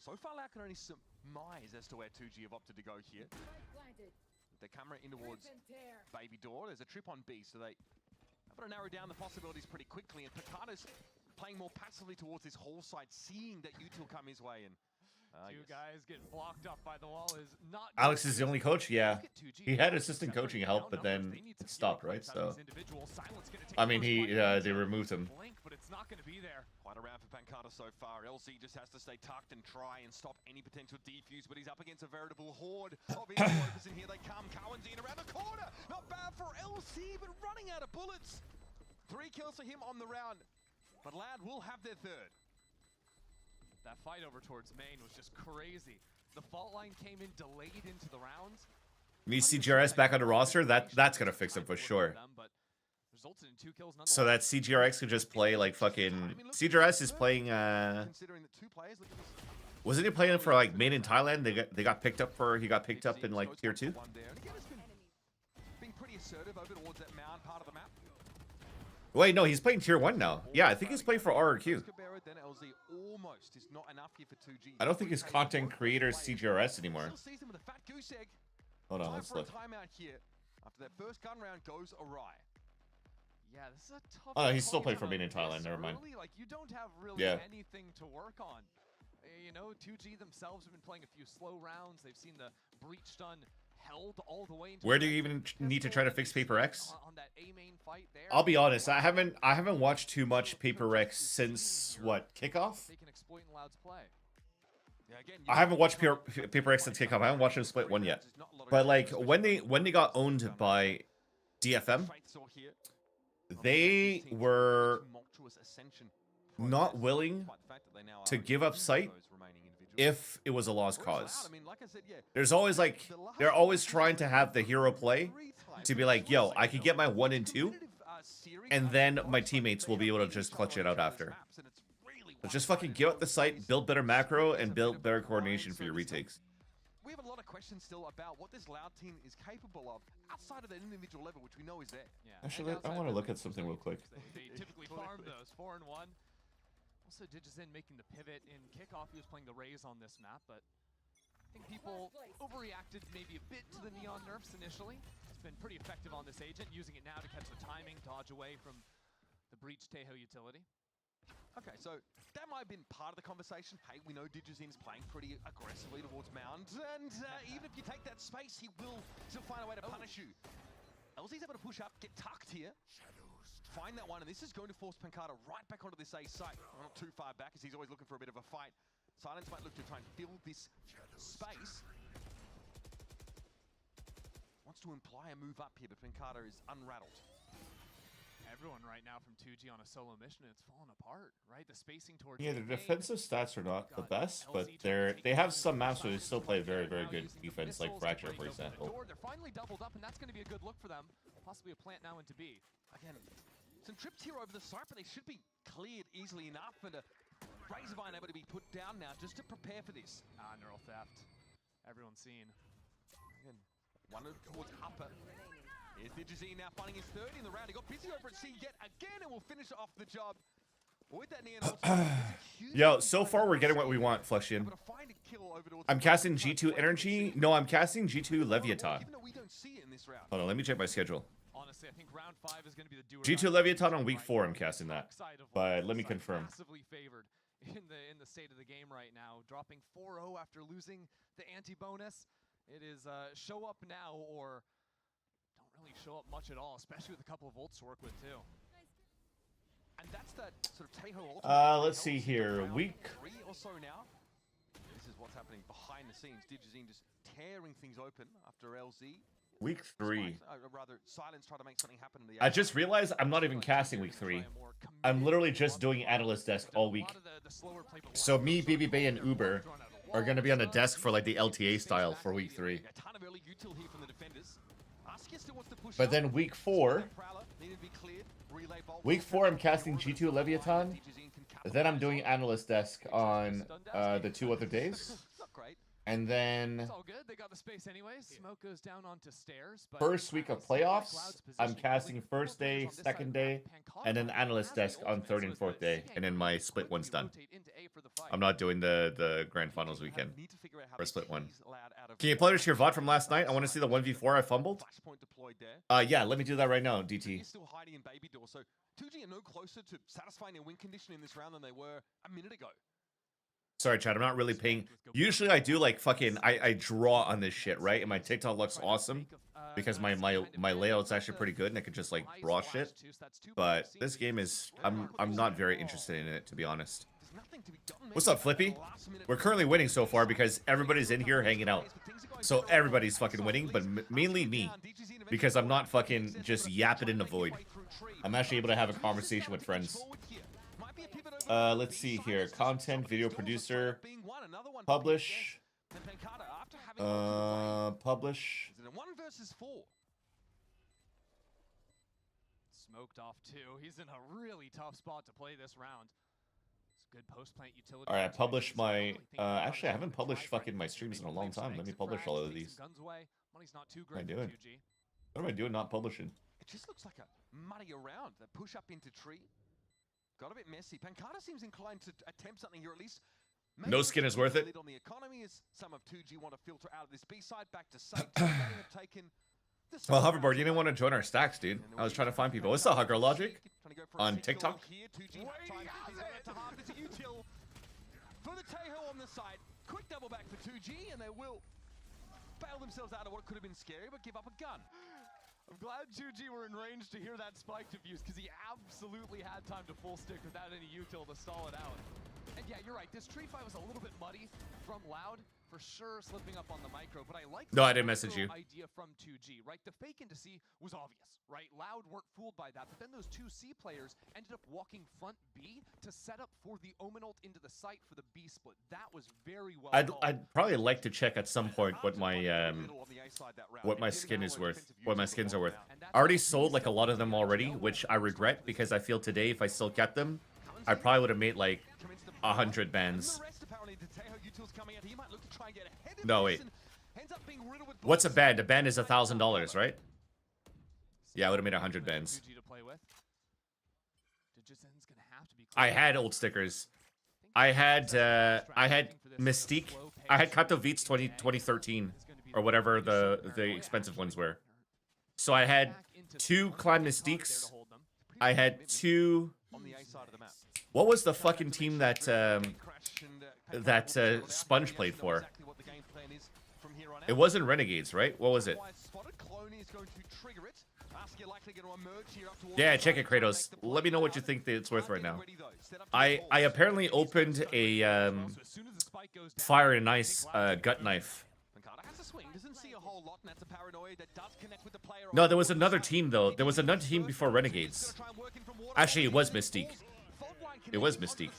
So far, I can only surmise as to where 2G have opted to go here. With the camera in towards Baby Door, there's a trip on B, so they have to narrow down the possibilities pretty quickly. And Picard's playing more passively towards this whole side, seeing that util come his way. And Two guys getting blocked off by the wall is not. Alex is the only coach. Yeah, he had assistant coaching help, but then it stopped, right? So, I mean, they removed him. But it's not going to be there. Quite a round for Pancada so far. LC just has to stay tucked and try and stop any potential defuse, but he's up against a veritable horde of interlopers, and here they come. Cowan's in around the corner. Not bad for LC, but running out of bullets. 3 kills for him on the round, but Lad will have their third. That fight over towards main was just crazy. The fault line came in delayed into the rounds. Me CGRS back on the roster, that's gonna fix him for sure. Resulted in 2 kills So that CGRX could just play like fucking. CGRS is playing. Wasn't he playing for like main in Thailand? They got picked up for. He got picked up in like tier 2. Being pretty assertive over towards that mound part of the map. Wait, no, he's playing tier 1 now. Yeah, I think he's playing for RRQ. Then LZ almost is not enough here for 2G. I don't think he's content creator CGRS anymore. Hold on, let's look. Timeout here after that first gun round goes awry. Yeah, this is a tough. Oh, no, he's still playing for main in Thailand. Never mind. Like you don't have really anything to work on. You know, 2G themselves have been playing a few slow rounds. They've seen the breach stun held all the way into. Where do you even need to try to fix Paper X? On that A main fight there. I'll be honest, I haven't watched too much Paper X since what, kickoff? They can exploit in Loud's play. Yeah, again, I haven't watched Paper X since kickoff. I haven't watched him split one yet. But like when they got owned by DFM, they were not willing to give up site if it was a lost cause. There's always like, they're always trying to have the hero play to be like, yo, I could get my 1 and 2, and then my teammates will be able to just clutch it out after. But just fucking give up the site, build better macro, and build better coordination for your retakes. We have a lot of questions still about what this Loud team is capable of outside of that individual level, which we know is there. Yeah, actually, I want to look at something real quick. They typically farm those 4 and 1. Also, Digizin making the pivot in kickoff. He was playing the Rays on this map, but I think people overreacted maybe a bit to the Neon nerfs initially. It's been pretty effective on this agent, using it now to catch the timing, dodge away from the breach Teho utility. Okay, so that might have been part of the conversation. Hey, we know Digizin's playing pretty aggressively towards Mound, and even if you take that space, he will still find a way to punish you. LZ's able to push up, get tucked here. Find that one, and this is going to force Pancada right back onto this A site. Well, not too far back, as he's always looking for a bit of a fight. Silence might look to try and fill this space. Wants to imply a move up here, but Pancada is unrattled. Everyone right now from 2G on a solo mission, it's falling apart, right? The spacing towards Yeah, their defensive stats are not the best, but they have some maps where they still play very, very good defense, like Fracture, for example. They're finally doubled up, and that's going to be a good look for them. Possibly a plant now into B. Again, some trips here over the site, but they should be cleared easily enough, and Razorvine able to be put down now just to prepare for this. Neural theft. Everyone's seen. Again, one towards upper. Here's Digizine now finding his third in the round. He got busy over at C yet again, and will finish off the job with that near. Yo, so far we're getting what we want, Flushin. I'm casting G2 Energy. No, I'm casting G2 Leviatan. Hold on, let me check my schedule. Honestly, I think round 5 is going to be the do or G2 Leviatan on week 4. I'm casting that, but let me confirm. Massively favored in the state of the game right now, dropping 4-0 after losing the anti-bonus. It is show up now or don't really show up much at all, especially with a couple of ults to work with too. And that's that sort of Teho. Let's see here. Week 3 or so now. This is what's happening behind the scenes. Digizine just tearing things open after LZ. Week 3. Rather, Silence try to make something happen in the I just realized I'm not even casting week 3. I'm literally just doing analyst desk all week. So me, BBB, and Uber are going to be on the desk for like the LTA style for week 3. But then week 4, I'm casting G2 Leviatan. Then I'm doing analyst desk on the 2 other days. And then It's all good. They got the space anyways. Smoke goes down onto stairs. But first week of playoffs, I'm casting first day, second day, and then analyst desk on third and fourth day, and then my split one's done. I'm not doing the grand finals weekend or split one. Can you play your VOD from last night? I want to see the 1v4 I fumbled. Yeah, let me do that right now, DT. Still hiding in baby door, so 2G are no closer to satisfying their win condition in this round than they were a minute ago. Sorry, Chad, I'm not really paying. Usually I do like fucking, I draw on this shit, right? And my TikTok looks awesome because my layout's actually pretty good and I could just like draw shit. But this game is, I'm not very interested in it, to be honest. What's up, Flippy? We're currently winning so far because everybody's in here hanging out. So everybody's fucking winning, but mainly me. Because I'm not fucking just yapping in the void. I'm actually able to have a conversation with friends. Let's see here. Content, video producer, publish. Publish. Smoked off too. He's in a really tough spot to play this round. It's good post plant utility. All right, I published my. Actually, I haven't published fucking my streams in a long time. Let me publish all of these. What am I doing? What am I doing? Not publishing. It just looks like a muddy around. That push up into tree. Got a bit messy. Pancada seems inclined to attempt something here at least. No skin is worth it. On the economy as some of 2G want to filter out of this B side back to safe. Have taken well, Hoverboard, you didn't want to join our stacks, dude. I was trying to find people. What's up, Hugger Logic? On TikTok? For the Tejo on the side, quick double back for 2G, and they will bail themselves out of what could have been scary, but give up a gun. I'm glad 2G were in range to hear that spike defuse, because he absolutely had time to full stick without any util to stall it out. And yeah, you're right, this tree fight was a little bit muddy from Loud, for sure slipping up on the micro, but I like no, I didn't message you. Idea from 2G, right? The fake into C was obvious, right? Loud weren't fooled by that, but then those two C players ended up walking front B to set up for the Omen ult into the site for the B split. That was very well I'd probably like to check at some point what my skin is worth, what my skins are worth. I already sold like a lot of them already, which I regret because I feel today if I still kept them, I probably would have made like 100 bands. No, wait. What's a band? A band is $1,000, right? Yeah, I would have made 100 bands. I had old stickers. I had Mystique. I had Katowice 2013 or whatever the expensive ones were. So I had 2 Clan Mystiques. I had 2. What was the fucking team that Sponge played for? It wasn't Renegades, right? What was it? Yeah, check it, Kratos. Let me know what you think that it's worth right now. I apparently opened a Fire and Ice gut knife. No, there was another team though. There was another team before Renegades. Actually, it was Mystique. It was Mystique.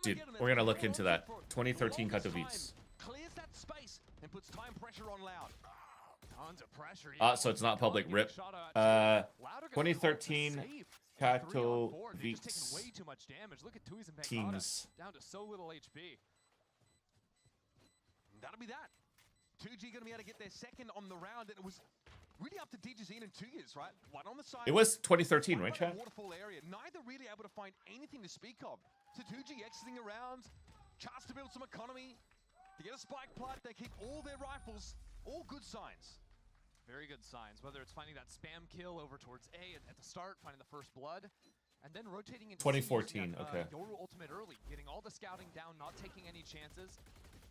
Dude, we're gonna look into that. 2013 Katowice. So it's not public. RIP. 2013 Katowice teams. Down to so little HP. That'll be that. 2G gonna be able to get their second on the round, and it was really up to DJZ in 2 years, right? One on the side. It was 2013, right, Chad? Waterfall area. Neither really able to find anything to speak of. So 2G exiting around, chance to build some economy. To get a spike plant, they keep all their rifles. All good signs. Very good signs. Whether it's finding that spam kill over towards A at the start, finding the first blood, and then rotating into 2014. Okay. Yoru ultimate early, getting all the scouting down, not taking any chances.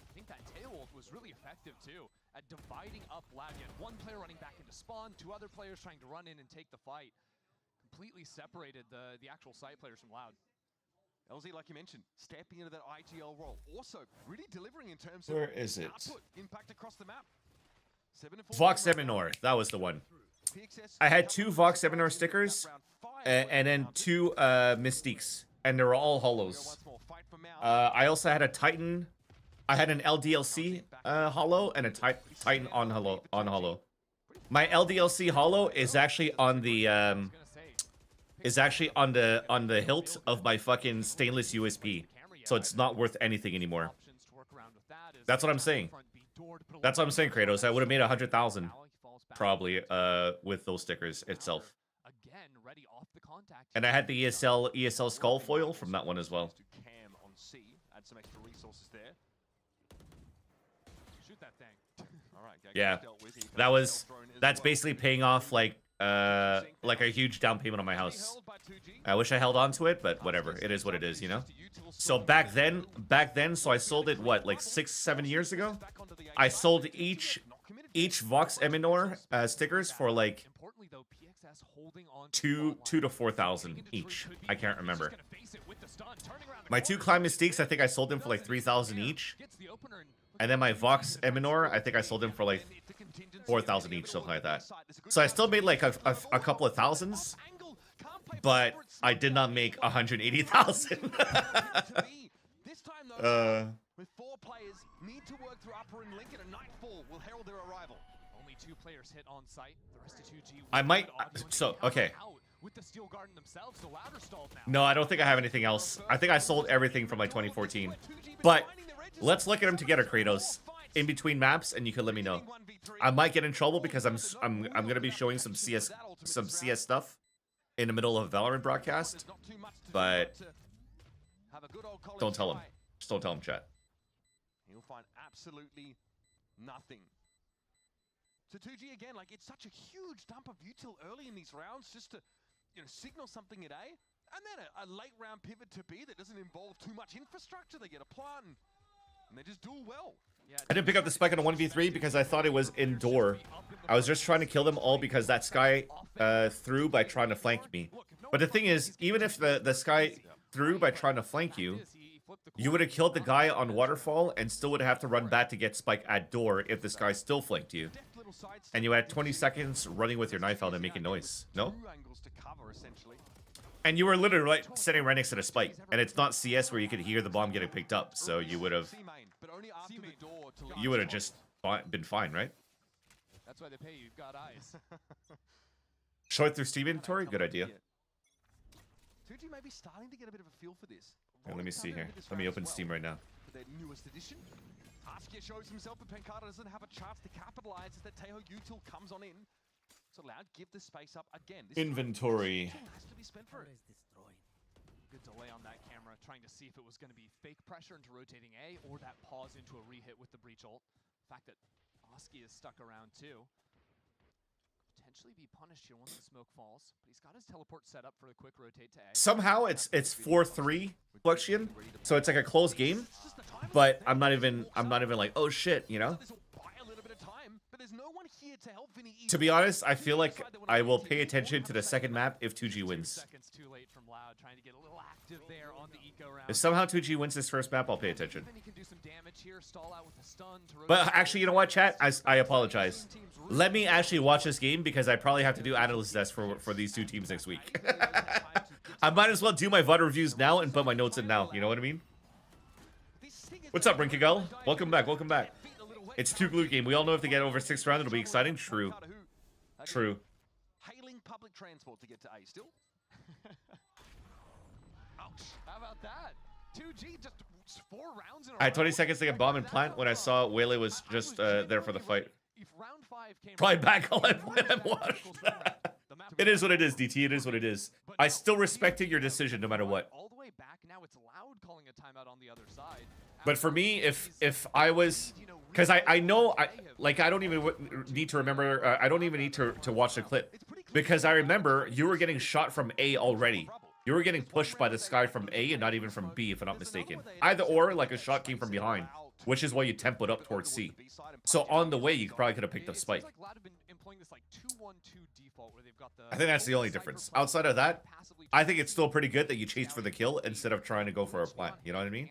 I think that tail ult was really effective too at dividing up Loud. You had one player running back into spawn, 2 other players trying to run in and take the fight. Completely separated the actual side players from Loud. LZ, like you mentioned, stepping into that IGL role. Also, really delivering in terms Where of is it? output, impact across the map. Vox Seminor, that was the one. I had 2 Vox Seminor stickers and then 2 Mystiques, and they were all holos. I also had a Titan. I had an LDLC holo and a Titan on holo. My LDLC holo is actually on the hilt of my fucking stainless USP, so it's not worth anything anymore. That's what I'm saying. That's what I'm saying, Kratos. I would have made 100,000 probably with those stickers itself. And I had the ESL skull foil from that one as well. Yeah, that's basically paying off like a huge down payment on my house. I wish I held on to it, but whatever. It is what it is, you know? So back then, so I sold it, what, like 6-7 years ago? I sold each Vox Eminor stickers for like 2 to 4,000 each. I can't remember. My 2 Climb Mystiques, I think I sold them for like 3,000 each. And then my Vox Eminor, I think I sold them for like 4,000 each, something like that. So I still made like a couple of thousands, but I did not make 180,000. With 4 players need to work through upper and Lincoln, and nightfall will herald their arrival. Only 2 players hit on site. The rest of 2G. I might. So okay. With the Steel Garden themselves, the louder stalled now. No, I don't think I have anything else. I think I sold everything from like 2014. But let's look at them together, Kratos, in between maps, and you can let me know. I might get in trouble because I'm gonna be showing some CS stuff in the middle of a Valorant broadcast, but don't tell him. Just don't tell him, chat. He'll find absolutely nothing. So 2G again, like it's such a huge dump of util early in these rounds just to, you know, signal something at A, and then a late round pivot to B that doesn't involve too much infrastructure. They get a plant, and they just do well. I didn't pick up the spike on a 1v3 because I thought it was indoor. I was just trying to kill them all because that Sky threw by trying to flank me. But the thing is, even if the Sky threw by trying to flank you, you would have killed the guy on Waterfall and still would have to run back to get spike at door if this guy still flanked you. And you had 20 seconds running with your knife out and making noise. No? And you were literally like sitting right next to the spike. And it's not CS where you could hear the bomb getting picked up. So you would have just been fine, right? That's why they pay you. You've got eyes. Show it through Steam inventory? Good idea. 2G may be starting to get a bit of a feel for this. Let me see here. Let me open Steam right now. Their newest edition. Askia shows himself, but Pancada doesn't have a chance to capitalize as that Teho util comes on in. It's allowed, give the space up again. This Inventory. Has to be spent for it. Good delay on that camera, trying to see if it was going to be fake pressure into rotating A or that pause into a rehit with the breach ult. The fact that Oski is stuck around too. Potentially be punished here once the smoke falls, but he's got his teleport set up for a quick rotate to A. Somehow it's 4-3 Fluxion, so it's like a close game. But I'm not even like, oh shit, you know? To be honest, I feel like I will pay attention to the second map if 2G wins. If somehow 2G wins this first map, I'll pay attention. But actually, you know what, chat? I apologize. Let me actually watch this game because I probably have to do analyst tests for these 2 teams next week. I might as well do my VOD reviews now and put my notes in now. You know what I mean? What's up, Rinkagull? Welcome back, welcome back. It's 2 glue game. We all know if they get over 6th round, it'll be exciting. True. True. Hailing public transport to get to A still. Ouch. How about that? 2G just 4 rounds in a row. I had 20 seconds to get bomb and plant when I saw Wele was just there for the fight. If round 5 came Probably back all I'm washed. It is what it is, DT. It is what it is. I still respected your decision no matter what. All the way back, now it's loud calling a timeout on the other side. But for me, if I was, because I know, I don't even need to remember, I don't even need to watch the clip. Because I remember you were getting shot from A already. You were getting pushed by the Sky from A and not even from B, if I'm not mistaken. Either or, like a shot came from behind, which is why you tempoed up towards C. So on the way, you probably could have picked up Spike. I think that's the only difference. Outside of that, I think it's still pretty good that you chased for the kill instead of trying to go for a plant. You know what I mean?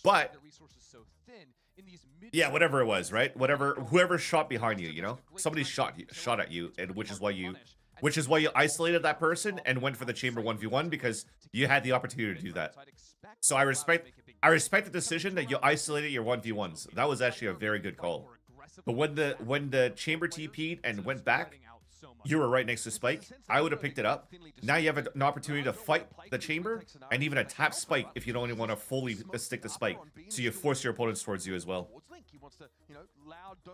But yeah, whatever it was, right? Whoever shot behind you, you know, somebody shot at you, and which is why you isolated that person and went for the chamber 1v1 because you had the opportunity to do that. So I respect the decision that you isolated your 1v1s. That was actually a very good call. But when the chamber TP'd and went back, you were right next to Spike, I would have picked it up. Now you have an opportunity to fight the chamber and even a tap Spike if you don't even want to fully stick the Spike. So you force your opponents towards you as well.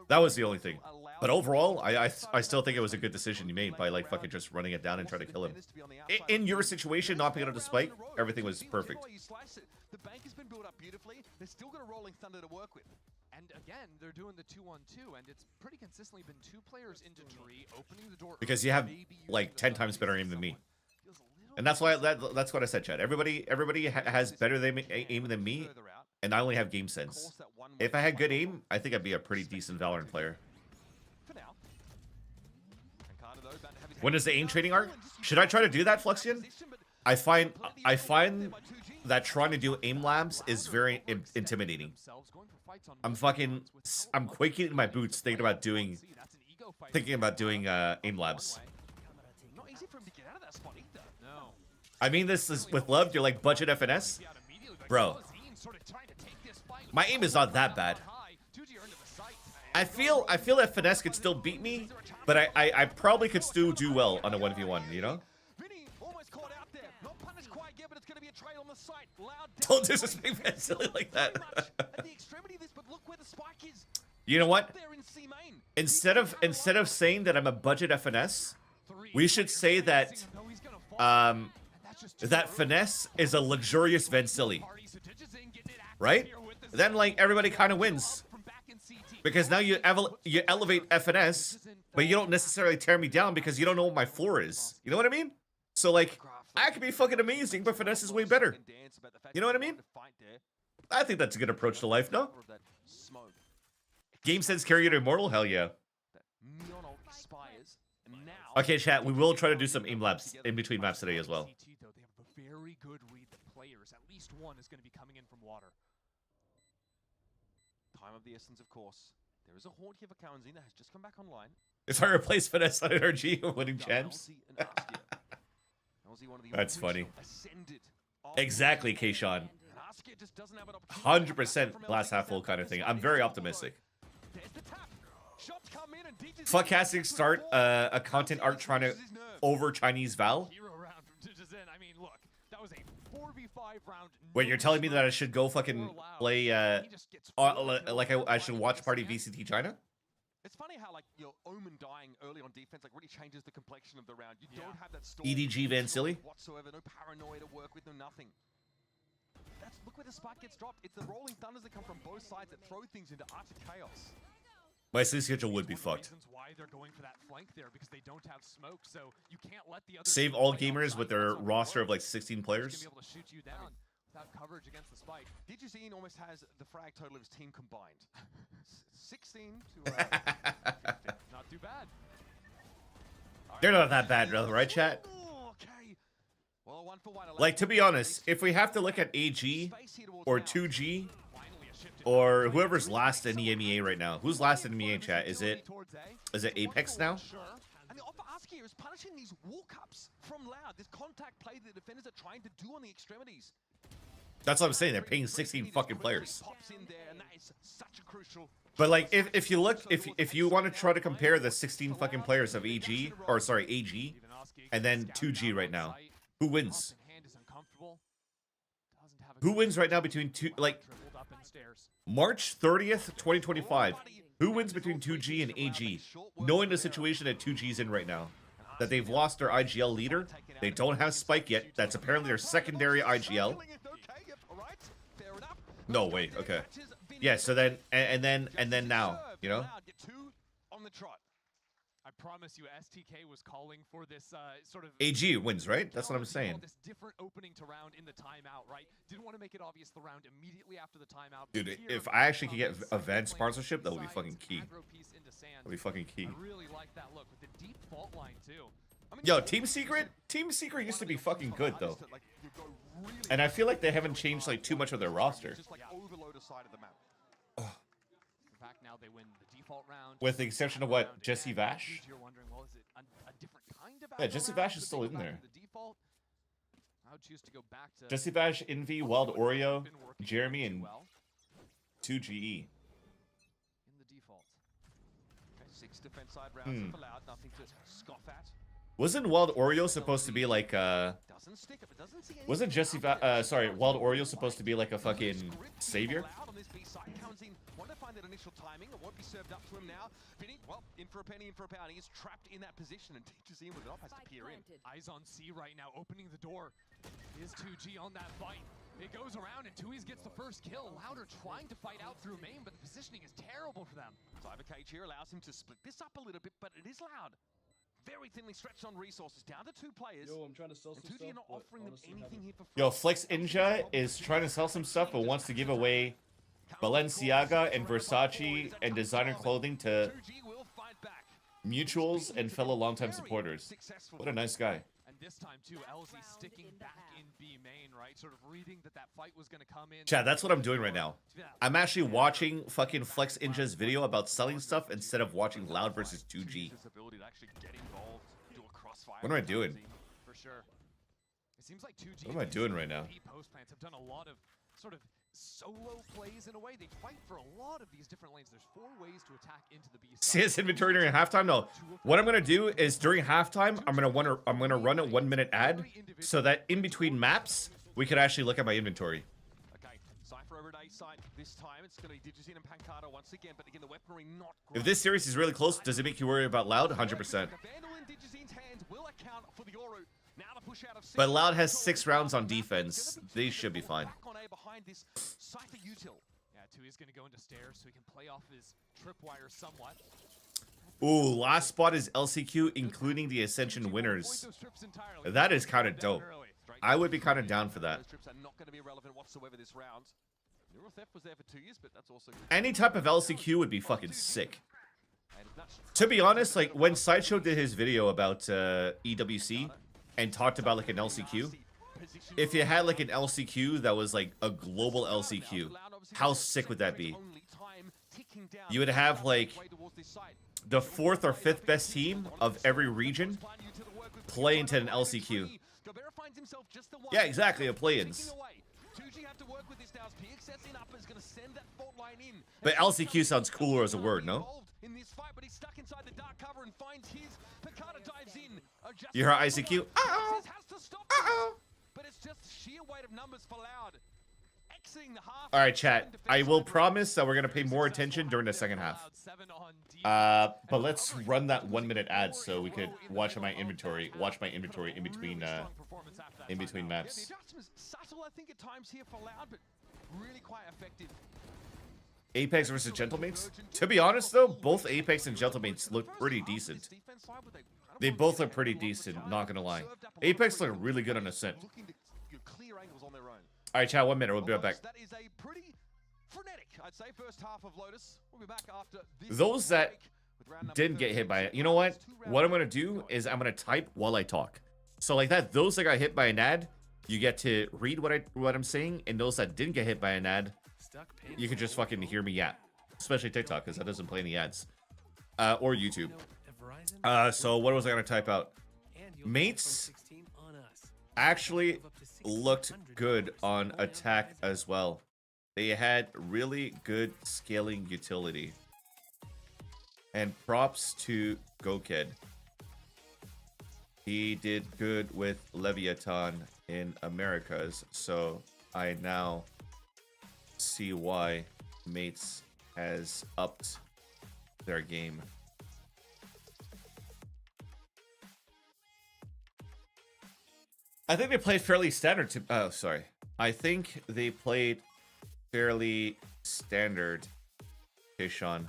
That was the only thing. But overall, I still think it was a good decision you made by like fucking just running it down and trying to kill him. In your situation, not picking up the Spike, everything was perfect. The bank has been built up beautifully. They're still got a Rolling Thunder to work with. And again, they're doing the 2-1-2, and it's pretty consistently been 2 players into tree, opening the door. Because you have like 10 times better aim than me. And that's why that's what I said, Chad. Everybody has better aim than me, and I only have game sense. If I had good aim, I think I'd be a pretty decent Valorant player. When is the aim training arc? Should I try to do that, Fluxion? I find that trying to do aim labs is very intimidating. I'm quaking in my boots thinking about doing aim labs. I mean, this is with love. You're like budget FNS, bro. My aim is not that bad. I feel that finesse could still beat me, but I probably could still do well on a 1v1. You know. Don't disrespect Van Silly like that. You know what? Instead of saying that I'm a budget FNS, we should say that that finesse is a luxurious Van Silly, right? Then like everybody kind of wins because now you elevate FNS, but you don't necessarily tear me down because you don't know what my floor is. You know what I mean? So like. I could be fucking amazing, but finesse is way better. You know what I mean? I think that's a good approach to life, no? Game sense carry you to immortal? Hell yeah. Okay, chat, we will try to do some aim labs in between maps today as well. Very good read the players. At least one is going to be coming in from water. Time of the essence, of course. There is a haunt here for Karanzin that has just come back online. If I replace finesse on NRG, winning champs. That's funny. Exactly, Kayshawn. 100% glass half full kind of thing. I'm very optimistic. Fuck casting start a content arc trying to over Chinese Val. Wait, you're telling me that I should go fucking play like I should watch Party VCT China? It's funny how like your Omen dying early on defense like really changes the complexion of the round. You don't have that storm EDG Van Silly whatsoever, no paranoia to work with, no nothing. Look where the spike gets dropped. It's the rolling thunders that come from both sides that throw things into utter chaos. My sleep schedule would be fucked. Why they're going for that flank there because they don't have smoke, so you can't let the other save all gamers with their roster of like 16 players. Be able to shoot you down without coverage against the spike. DGZ almost has the frag total of his team combined. 16 to 15. Not too bad. They're not that bad, right, chat? Okay. Well, 1 for 1. Like, to be honest, if we have to look at AG or 2G or whoever's last in EMEA right now, who's last in EMEA, chat? Is it Apex now? And the offer ask here is punishing these walk-ups from Loud. This contact play that the defenders are trying to do on the extremities. That's what I'm saying. They're paying 16 fucking players. But like, if you look, if you want to try to compare the 16 fucking players of AG, and then 2G right now, who wins? Who wins right now between March 30th, 2025? Who wins between 2G and AG? Knowing the situation that 2G's in right now, that they've lost their IGL leader, they don't have Spike yet. That's apparently their secondary IGL. No, wait, okay. Yeah, so then, and then now, you know? I promise you, STK was calling for this sort of AG wins, right? That's what I'm saying. This different opening to round in the timeout, right? Didn't want to make it obvious the round immediately after the timeout. Dude, if I actually could get a Van sponsorship, that would be fucking key. That would be fucking key. I really like that look with the deep fault line too. Yo, Team Secret used to be fucking good though, and I feel like they haven't changed like too much of their roster. Now they win the default round. With the exception of what, Jesse Vash? You're wondering, well, is it a different kind of yeah, Jesse Vash is still in there. I would choose to go back to Jesse Vash, Envy, Wild Oreo, Jeremy, and 2GE. In the default. 6 defense side rounds for Loud, nothing to scoff at. Wasn't Wild Oreo supposed to be like Doesn't stick if it doesn't see wasn't Jesse sorry, Wild Oreo supposed to be like a fucking savior? Loud on this B side comes in, want to find that initial timing. It won't be served up to him now. Vinny, well, in for a penny, in for a pound. He is trapped in that position and teaches in with it off, has to peer in. Eyes on C right now, opening the door. Is 2G on that fight? It goes around and Tui's gets the first kill. Louder trying to fight out through main, but the positioning is terrible for them. Cyber Cage here allows him to split this up a little bit, but it is Loud. Very thinly stretched on resources, down to 2 players. Yo, I'm trying to sell some and 2G stuff, not but offering them honestly anything here for free. Yo, Flex Ninja is trying to sell some stuff, but wants to give away Balenciaga and Versace and designer clothing to 2G will fight back. mutuals and fellow longtime supporters. What a nice guy. And this time too, LZ sticking back in B main, right? Sort of reading that fight was going to come in. Chad, that's what I'm doing right now. I'm actually watching fucking Flex Ninja's video about selling stuff instead of watching Loud versus 2G. What am I doing? For sure. It seems like 2G. What am I doing right now? Post plants have done a lot of sort of solo plays in a way. They fight for a lot of these different lanes. There's 4 ways to attack into the B side. CS inventory during halftime? No. What I'm gonna do is during halftime, I'm gonna run a 1-minute ad so that in between maps we could actually look at my inventory. Okay, Cypher over at A side. This time it's gonna be Digizin and Pancata once again, but again the weaponry not great. If this series is really close, does it make you worry about Loud? 100%. The Vandal in Digizin's hands will account for the Oru. Now to push out of But Loud has 6 rounds on defense. They should be fine. Back on A behind this Cypher util. Yeah, Tui's going to go into stairs so he can play off his tripwire somewhat. Ooh, last spot is LCQ, including the Ascension winners. That is kind of dope. I would be kind of down for that. Those trips are not going to be relevant whatsoever this round. Neural Theft was there for 2 years, but that's also good. Any type of LCQ would be fucking sick. To be honest, like when Sideshow did his video about EWC and talked about like an LCQ, if you had like an LCQ that was like a global LCQ, how sick would that be? You would have like the 4th or 5th best team of every region play into an LCQ. Yeah, exactly, a play-ins. But LCQ sounds cooler as a word, no? You heard ICQ? Uh-oh. Uh-oh. But it's just sheer weight of numbers for Loud. All right, chat. I will promise that we're gonna pay more attention during the second half. But let's run that 1-minute ad so we could watch my inventory. Watch my inventory in between maps. Subtle, I think, at times here for Loud, but really quite effective. Apex versus Gentlemates? To be honest, though, both Apex and Gentlemates look pretty decent. They both look pretty decent, not gonna lie. Apex look really good on Ascent. Alright, chat, 1 minute. We'll be right back. That is a pretty frenetic, I'd say, first half of Lotus. We'll be back after this. Those that didn't get hit by it, you know what? What I'm gonna do is I'm gonna type while I talk. So like that, those that got hit by an ad, you get to read what I'm saying, and those that didn't get hit by an ad, you can just fucking hear me yap. Especially TikTok, because that doesn't play any ads. Or YouTube. So what was I gonna type out? Mates actually looked good on attack as well. They had really good scaling utility. And props to Goked. He did good with Leviatan in Americas, so I now see why Mates has upped their game. I think they played fairly standard to... Oh, sorry. I think they played fairly standard, Kishan.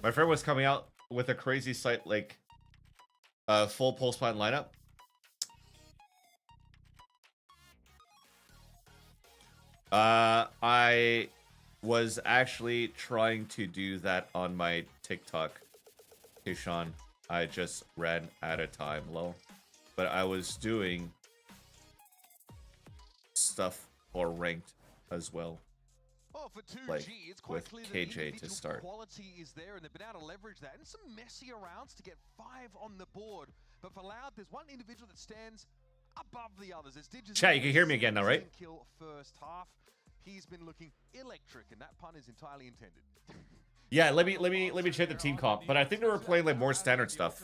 My friend was coming out with a crazy site like full pulse plant lineup. I was actually trying to do that on my TikTok, Kishan. I just ran out of time, lol. But I was doing stuff for ranked as well. Oh, for 2G, like it's quite with clear that KJ to individual start. Quality is there, and they've been able to leverage that. And some messier rounds to get 5 on the board. But for Loud, there's one individual that stands above the others. It's Digis. Chat, you can hear me again now, right? Kill first half. He's been looking electric, and that pun is entirely intended. Yeah, let me check the team comp, but I think they were playing like more standard stuff.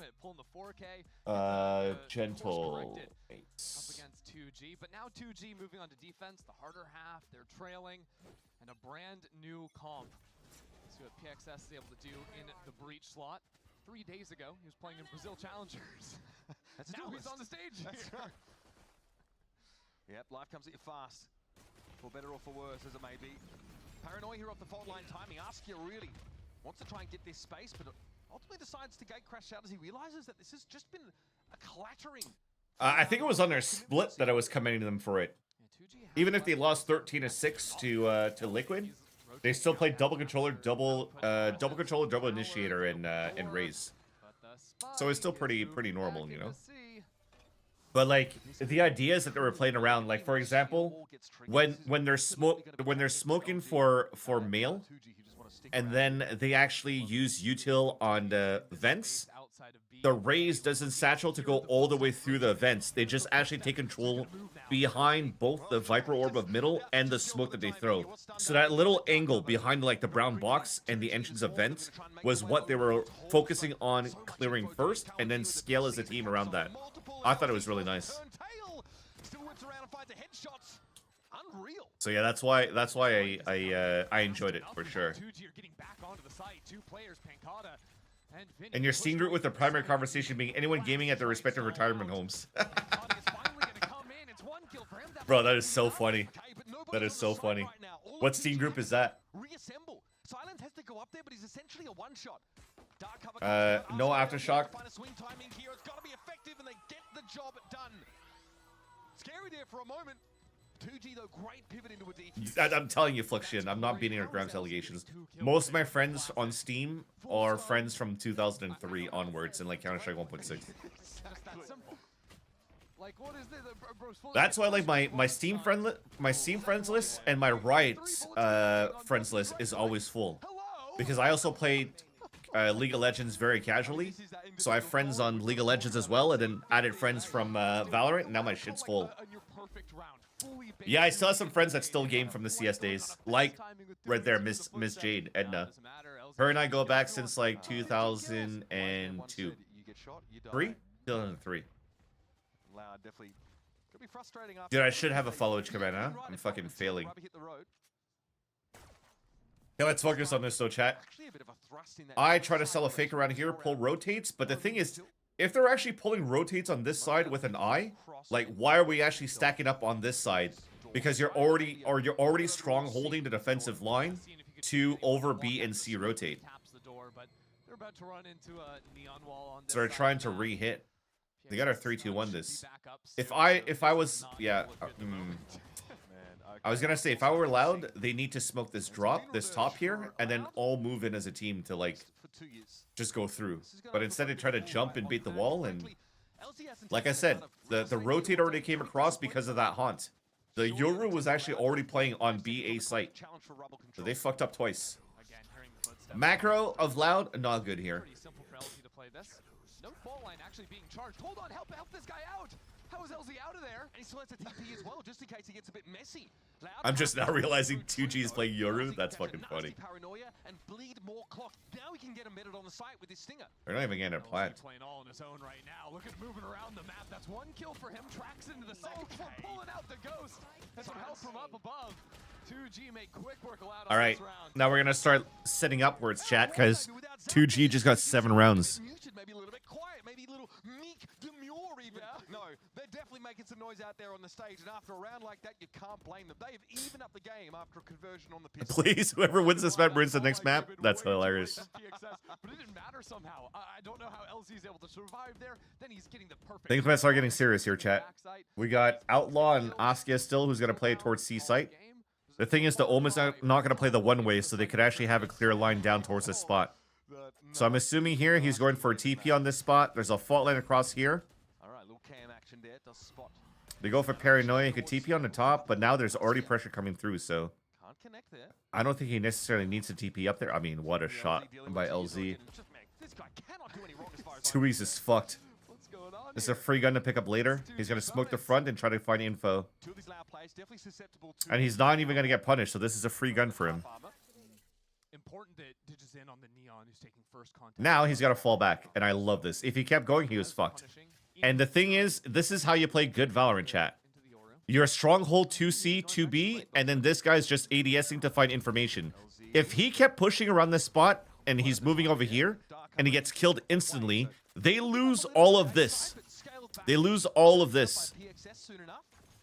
Gentle Up against 2G, but now 2G moving on to defense, the harder half, they're trailing, and a brand new comp. Let's see what PXS is able to do in the breach slot. 3 days ago, he was playing in Brazil Challengers. Now he's on the stage here. Yep, life comes at you fast. For better or for worse, as it may be. Paranoia here off the fault line timing. Askia really wants to try and get this space, but ultimately decides to gate crash out as he realizes that this has just been a clattering. I think it was on their split that I was commending them for it. Even if they lost 13-6 to Liquid, they still played double controller, double initiator, and Raze. So it's still pretty normal, you know. But like the ideas that they were playing around, like for example, when they're smoking for male, and then they actually use util on the vents, the Raze doesn't satchel to go all the way through the vents. They just actually take control behind both the Viper Orb of middle and the smoke that they throw. So that little angle behind like the brown box and the entrance of vents was what they were focusing on clearing first, and then scale as a team around that. I thought it was really nice. So yeah, that's why I enjoyed it for sure. And your Steam group with the primary conversation being anyone gaming at their respective retirement homes. Bro, that is so funny. That is so funny. What Steam group is that? Silence has to go up there, but he's essentially a one-shot. No aftershock. It's got to be effective, and they get the job done. Scary there for a moment. 2G though, great pivot into a defense. I'm telling you, Fluxion, I'm not beating her grounds allegations. Most of my friends on Steam are friends from 2003 onwards in like Counter-Strike 1.6. That's why like my Steam friends list and my Riot friends list is always full, because I also played League of Legends very casually, so I have friends on League of Legends as well, and then added friends from Valorant, and now my shit's full. Yeah, I still have some friends that still game from the CS days, like right there, Miss Jade, Edna. Her and I go back since like 2002. 2003. Dude, I should have a follow command, huh? I'm fucking failing. Okay, let's focus on this though, chat. I try to sell a fake around here, pull rotates, but the thing is, if they're actually pulling rotates on this side with an eye, like why are we actually stacking up on this side? Because you're already strong holding the defensive line to over B and C rotate. So they're trying to re-hit. They got our 3-2-1 this. If I was, yeah, I was gonna say if I were Loud, they need to smoke this drop, this top here, and then all move in as a team to like just go through. But instead they try to jump and beat the wall, and like I said, the rotate already came across because of that haunt. The Yoru was actually already playing on BA site, so they fucked up twice. Macro of Loud, not good here. No ball line actually being charged. Hold on, help this guy out. How is LZ out of there? And he still has a TP as well, just in case he gets a bit messy. I'm just now realizing 2G is playing Yoru. That's fucking funny. Paranoia and bleed more clock. Now we can get embedded on the site with his stinger. They're not even getting a plant. Playing all on his own right now. Look at moving around the map. That's one kill for him. Tracks into the second floor, pulling out the ghost. That's some help from up above. 2G made quick work allowed. All right, now we're gonna start setting upwards, chat, because 2G just got 7 rounds. Maybe a little bit quiet, maybe a little meek, demure even. No, they're definitely making some noise out there on the stage, and after a round like that, you can't blame them. They've evened up the game after a conversion on the pistol. Please, whoever wins this map wins the next map. That's hilarious. But it didn't matter somehow. I don't know how LZ is able to survive there. Then he's getting the perfect. Things might start getting serious here, chat. We got Outlaw and Askia still, who's gonna play towards C site. The thing is, the Omen's not going to play the one-way, so they could actually have a clear line down towards this spot. So I'm assuming here he's going for a TP on this spot. There's a fault line across here. They go for Paranoia. He could TP on the top, but now there's already pressure coming through, so I don't think he necessarily needs to TP up there. I mean, what a shot by LZ. 2E's is fucked. This is a free gun to pick up later. He's going to smoke the front and try to find info. And he's not even going to get punished, so this is a free gun for him. Important that Digizin on the Neon who's taking first contact. Now he's got to fall back, and I love this. If he kept going, he was fucked. And the thing is, this is how you play good Valorant, chat. You're a stronghold 2C, 2B, and then this guy's just ADSing to find information. If he kept pushing around this spot, and he's moving over here, and he gets killed instantly, they lose all of this. They lose all of this.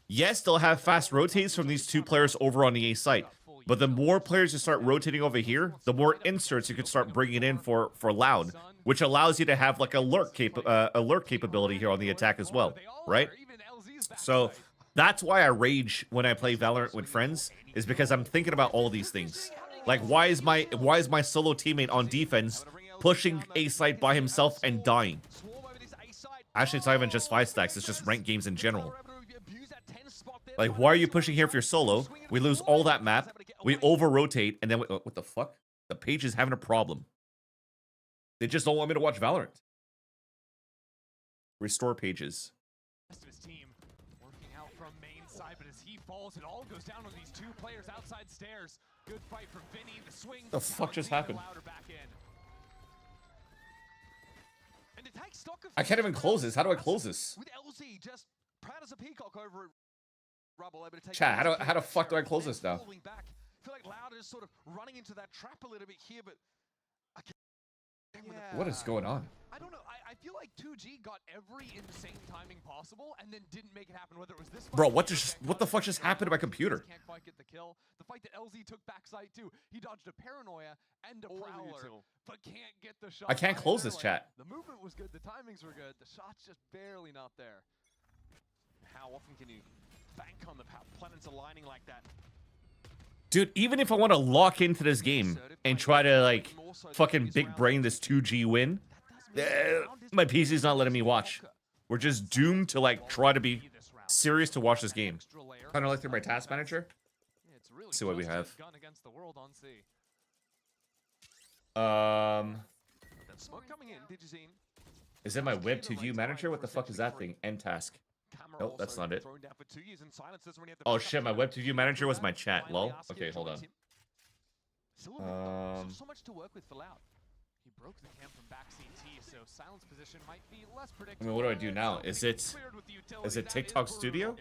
Yes, they'll have fast rotates from these two players over on the A site. But the more players you start rotating over here, the more inserts you can start bringing in for Loud, which allows you to have like a lurk capability here on the attack as well, right? So that's why I rage when I play Valorant with friends, is because I'm thinking about all these things. Like, why is my solo teammate on defense pushing A site by himself and dying? Actually, it's not even just 5 stacks, it's just ranked games in general. Like, why are you pushing here if you're solo? We lose all that map, we over-rotate, and then what the fuck? The page is having a problem. They just don't want me to watch Valorant. Restore pages. Rest of his team working out from main side, but as he falls, it all goes down on these two players outside stairs. Good fight from Vinny, the swing. The fuck just happened? I can't even close this. How do I close this? With LZ just proud as a peacock over Rubble, able to take Chat, how the fuck do I close this now? I feel like Loud is sort of running into that trap a little bit here, but What is going on? I don't know. I feel like 2G got every insane timing possible and then didn't make it happen. Whether it was this, Bro, what the fuck just happened to my computer? Can't quite get the kill. The fight that LZ took backside too. He dodged a paranoia and a prowler, but can't get the shot. I can't close this, chat. The movement was good. The timings were good. The shot's just barely not there. How often can you bank on the planets aligning like that? Dude, even if I want to lock into this game and try to, like, fucking big brain this 2G win, my PC's not letting me watch. We're just doomed to, like, try to be serious to watch this game. Kind of like through my task manager. Let's see what we have. Is it my web to view manager? What the fuck is that thing? End task. Nope, that's not it. Oh shit, my web to view manager was my chat. Lol. Okay, hold on. So much to work with for Loud. He broke the camp from back CT, so silence position might be less predictable. I mean, what do I do now? Is it TikTok Studio?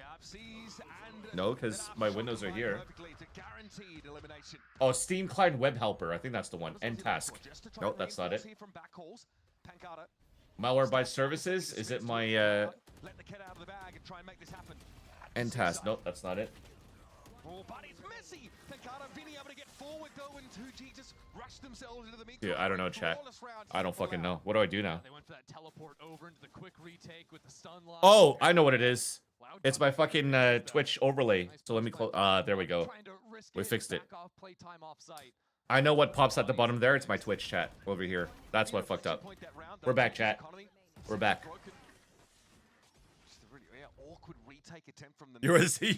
No, because my windows are here. Oh, Steam Client Web Helper. I think that's the one. End task. Nope, that's not it. Malwarebytes services. Is it my end task? Nope, that's not it. Dude, I don't know, chat. I don't fucking know. What do I do now? Oh, I know what it is. It's my fucking Twitch overlay. So let me close. There we go. We fixed it. I know what pops at the bottom there. It's my Twitch chat over here. That's what fucked up. We're back, chat. We're back. You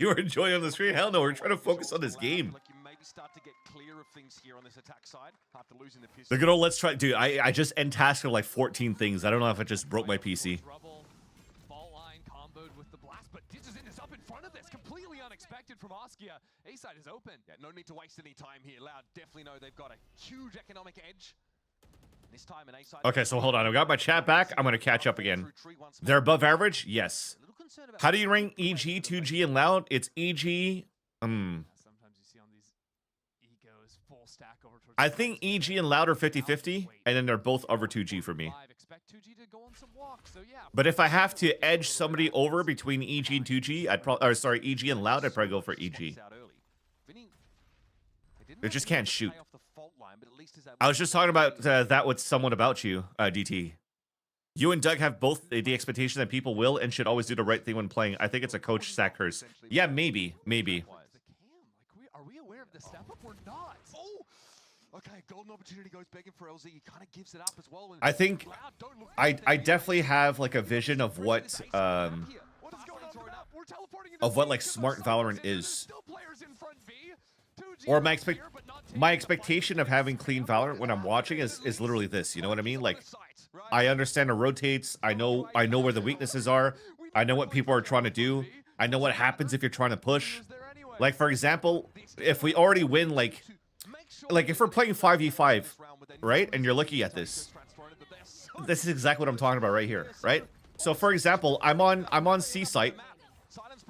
were enjoying the stream? Hell no, we're trying to focus on this game. The good old let's try. Dude, I just end tasked with like 14 things. I don't know if I just broke my PC. Unexpected from Oskia. A side is open. Yeah, no need to waste any time here. Loud definitely know they've got a huge economic edge. This time an A side. Okay, so hold on. I got my chat back. I'm gonna catch up again. They're above average? Yes. How do you rank EG, 2G, and Loud? It's EG. Sometimes you see on these egos full stack over towards I think EG and Loud are 50-50, and then they're both over 2G for me. But if I have to edge somebody over between EG and 2G, EG and Loud, I'd probably go for EG. They just can't shoot. I was just talking about that with someone about you, DT. You and Doug have both the expectation that people will and should always do the right thing when playing. I think it's a coach sack curse. Yeah, maybe. Are we aware of the step up or not? Oh! Okay, golden opportunity goes begging for LZ. He kind of gives it up as well. I think I definitely have like a vision of what like smart Valorant is. Or my expectation of having clean Valorant when I'm watching is literally this. You know what I mean? Like, I understand it rotates. I know where the weaknesses are. I know what people are trying to do. I know what happens if you're trying to push. Like, for example, if we already win, like if we're playing 5v5, right? And you're looking at this is exactly what I'm talking about right here, right? So, for example, I'm on C site.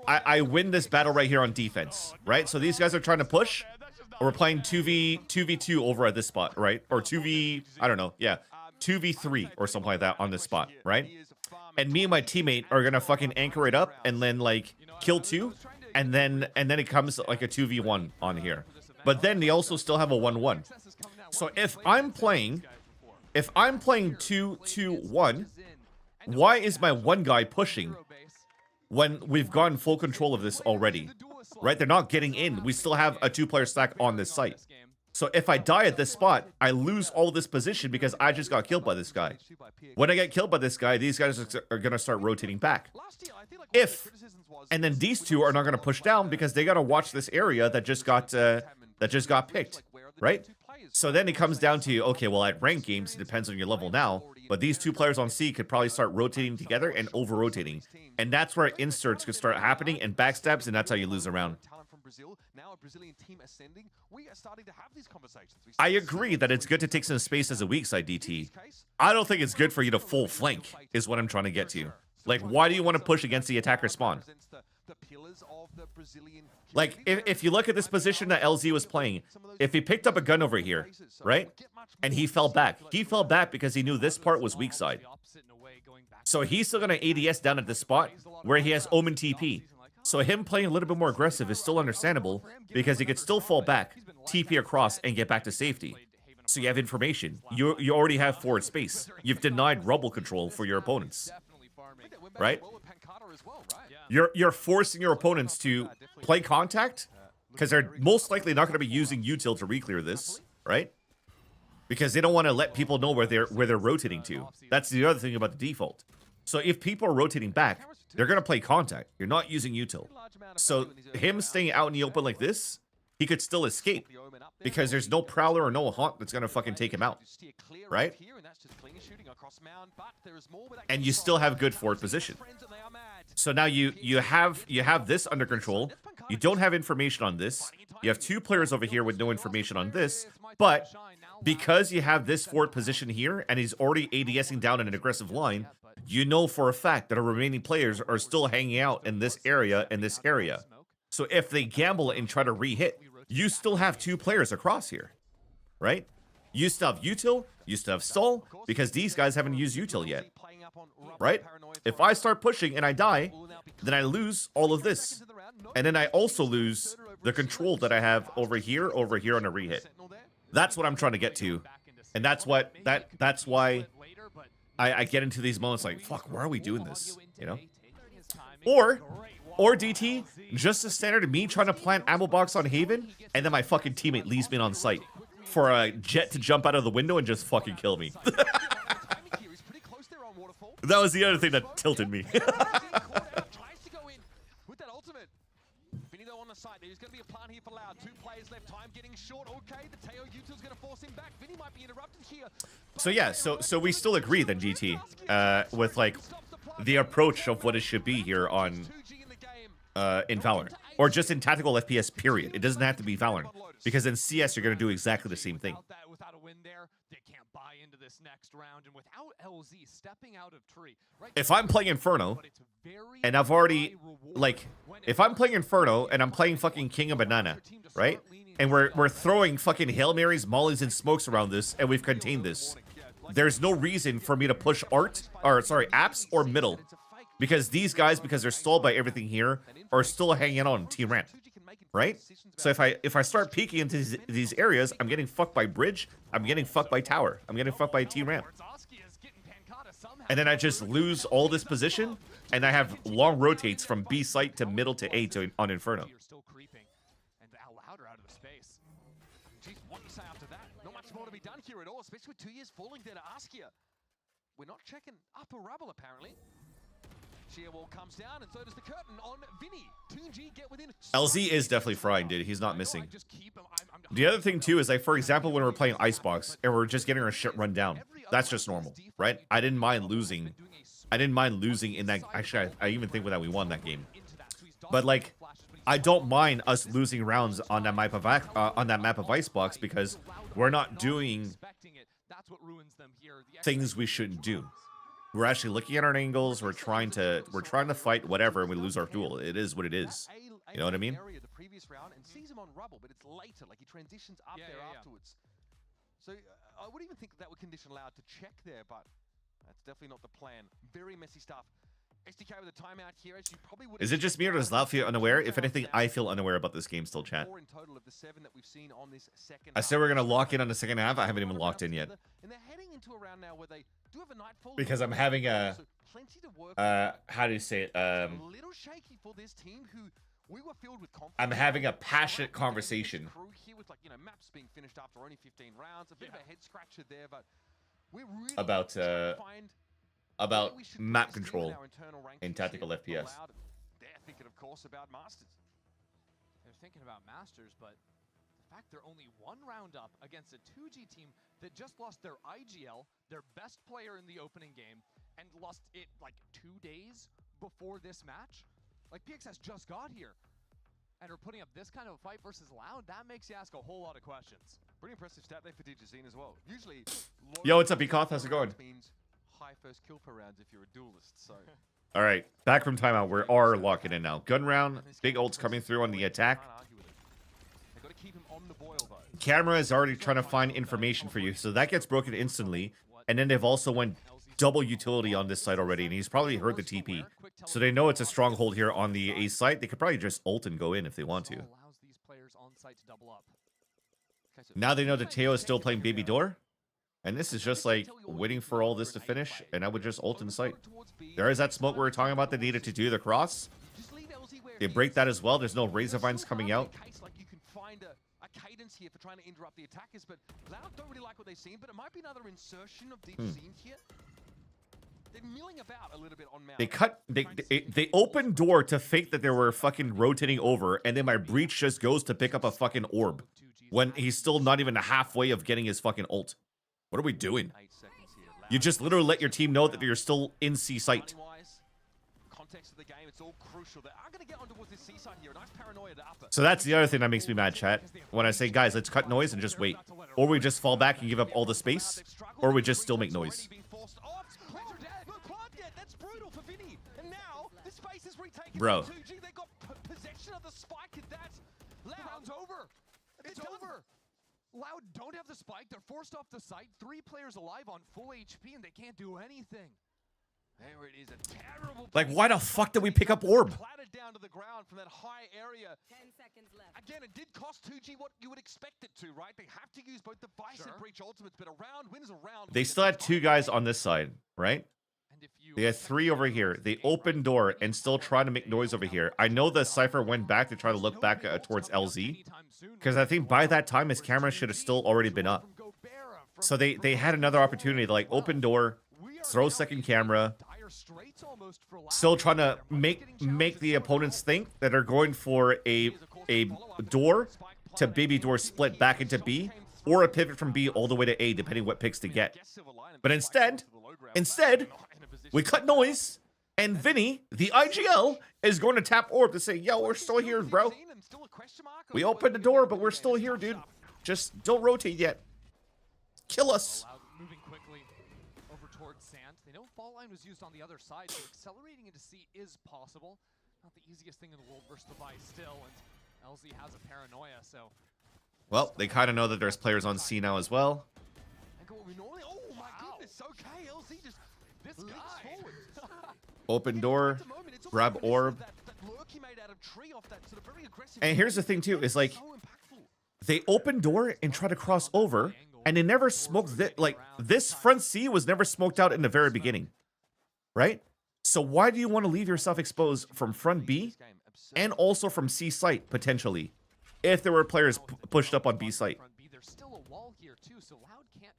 I win this battle right here on defense, right? So these guys are trying to push. We're playing 2v2 over at this spot, right? Or 2v, I don't know, yeah, 2v3 or something like that on this spot, right? And me and my teammate are gonna fucking anchor it up and then like kill 2, and then it comes like a 2v1 on here. But then they also still have a 1-1. So if I'm playing 2-2-1, why is my one guy pushing when we've gotten full control of this already? Right? They're not getting in. We still have a 2-player stack on this site. So if I die at this spot, I lose all this position because I just got killed by this guy. When I get killed by this guy, these guys are going to start rotating back. And then these two are not going to push down because they got to watch this area that just got picked, right? So then it comes down to, okay, well, at ranked games, it depends on your level now, but these 2 players on C could probably start rotating together and over-rotating. And that's where inserts could start happening and backstabs, and that's how you lose a round. I agree that it's good to take some space as a weak side, DT. I don't think it's good for you to full flank, is what I'm trying to get to. Like, why do you want to push against the attacker spawn? Like, if you look at this position that LZ was playing, if he picked up a gun over here, right, and he fell back because he knew this part was weak side. So he's still going to ADS down at this spot where he has Omen TP. So him playing a little bit more aggressive is still understandable because he could still fall back, TP across, and get back to safety. So you have information. You already have forward space. You've denied rubble control for your opponents, right? You're forcing your opponents to play contact because they're most likely not going to be using util to reclear this, right? Because they don't want to let people know where they're rotating to. That's the other thing about the default. So if people are rotating back, they're going to play contact. You're not using util. So him staying out in the open like this, he could still escape because there's no prowler or no haunt that's going to fucking take him out, right? And you still have good forward position. So now you have this under control. You don't have information on this. You have 2 players over here with no information on this, but because you have this forward position here and he's already ADSing down in an aggressive line, you know for a fact that our remaining players are still hanging out in this area and this area. So if they gamble and try to re-hit, you still have 2 players across here, right? You still have util, you still have stall, because these guys haven't used util yet, right? If I start pushing and I die, then I lose all of this. And then I also lose the control that I have over here on a re-hit. That's what I'm trying to get to. And that's why I get into these moments like, fuck, why are we doing this? You know? Or DT, just the standard me trying to plant ammo box on Haven, and then my fucking teammate leaves me on site for a jet to jump out of the window and just fucking kill me. That was the other thing that tilted me. There's going to be a plan here for Loud. 2 players left. Time getting short. Okay, the Teo util's going to force him back. Vinny might be interrupted here. So yeah, so we still agree then, GT, with like the approach of what it should be here on in Valorant, or just in tactical FPS. Period. It doesn't have to be Valorant, because in CS you're going to do exactly the same thing. Without a win there, they can't buy into this next round, and without LZ stepping out of tree. If I'm playing Inferno, and I've already, like, if I'm playing Inferno and I'm playing fucking King of Banana, right? And we're throwing fucking Hail Marys, mollies, and smokes around this, and we've contained this. There's no reason for me to push apps or middle. Because these guys, because they're stalled by everything here, are still hanging on T ramp, right? So if I start peeking into these areas, I'm getting fucked by bridge, I'm getting fucked by tower, I'm getting fucked by T ramp. And then I just lose all this position, and I have long rotates from B site to middle to A on Inferno. Here at all, especially with 2 years falling there to Askia. We're not checking upper rubble apparently. sheer wall comes down, and so does the curtain on Vinny. 2G get within. LZ is definitely frying, dude. He's not missing. Just keep him. The other thing too is like, for example, when we're playing Icebox and we're just getting our shit run down, that's just normal, right? I didn't mind losing. I didn't mind losing in that. Actually, I even think that we won that game. But like, I don't mind us losing rounds on that map of Icebox because we're not doing things we shouldn't do. We're actually looking at our angles. We're trying to fight whatever, and we lose our duel. It is what it is. You know what I mean? The previous round and sees him on rubble, but it's later. Like he transitions up there afterwards. So I would even think that would condition Loud to check there, but that's definitely not the plan. Very messy stuff. SDK with a timeout here, as you probably would. Is it just me or does Loud feel unaware? If anything, I feel unaware about this game still, chat. I said we're gonna lock in on the second half. I haven't even locked in yet. And they're heading into a round now where they do have a nightfall. Because I'm having a how do you say it? A little shaky for this team who we were filled with confidence. I'm having a passionate conversation Here with, like, you know, maps being finished after only 15 rounds. A bit of a head scratcher there, but we're really about map control in tactical FPS. They're thinking, of course, about Masters. They're thinking about Masters, but the fact they're only one round up against a 2G team that just lost their IGL, their best player in the opening game, and lost it like 2 days before this match. Like, PXS just got here and are putting up this kind of a fight versus Loud. That makes you ask a whole lot of questions. Pretty impressive stat there for DJZine as well. Usually, yo, what's up, Bekoth? How's it going? Means high first kill per rounds if you're a duelist. So, all right, back from timeout. We are locking in now. Gun round, big ults coming through on the attack. Camera is already trying to find information for you, so that gets broken instantly. And then they've also went double utility on this side already, and he's probably heard the TP. So they know it's a stronghold here on the A site. They could probably just ult and go in if they want to. Now they know that Teo is still playing Baby Door. And this is just like waiting for all this to finish, and I would just ult in sight. There is that smoke we were talking about that needed to do the cross. They break that as well. There's no Razor Vines coming out. You can find a cadence here for trying to interrupt the attackers, but Loud don't really like what they've seen, but it might be another insertion of DJZine here. They're milling about a little bit on Mount. They open door to fake that they were fucking rotating over, and then my breach just goes to pick up a fucking orb when he's still not even halfway of getting his fucking ult. What are we doing? You just literally let your team know that you're still in C site. So that's the other thing that makes me mad, chat. When I say, guys, let's cut noise and just wait. Or we just fall back and give up all the space, or we just still make noise. Bro. It's over. Loud don't have the spike. They're forced off the site. 3 players alive on full HP, and they can't do anything. There it is, a terrible. Like, why the fuck did we pick up orb? Clattered down to the ground from that high area. 10 seconds left. Again, it did cost 2G what you would expect it to, right? They have to use both the Vice and Breach ultimates, but a round wins a round. They still had 2 guys on this side, right? They had 3 over here. They opened door and still trying to make noise over here. I know the Cypher went back to try to look back towards LZ, because I think by that time his camera should have still already been up. So they had another opportunity to like open door, throw second camera, still trying to make the opponents think that they're going for a door to Baby Door split back into B, or a pivot from B all the way to A, depending what picks to get. But instead, we cut noise, and Vinny, the IGL, is going to tap orb to say, yo, we're still here, bro. We opened the door, but we're still here, dude. Just don't rotate yet. Kill us. Moving quickly over towards Sand. They know fall line was used on the other side, so accelerating into C is possible. Not the easiest thing in the world versus the Vice still, and LZ has a paranoia, so... Well, they kind of know that there's players on C now as well. Oh my goodness, okay, LZ just... This guy. Open door, grab orb. And here's the thing too, is like, they open door and try to cross over, and they never smoked like this front C was never smoked out in the very beginning, right? So why do you want to leave yourself exposed from front B and also from C site potentially, if there were players pushed up on B site?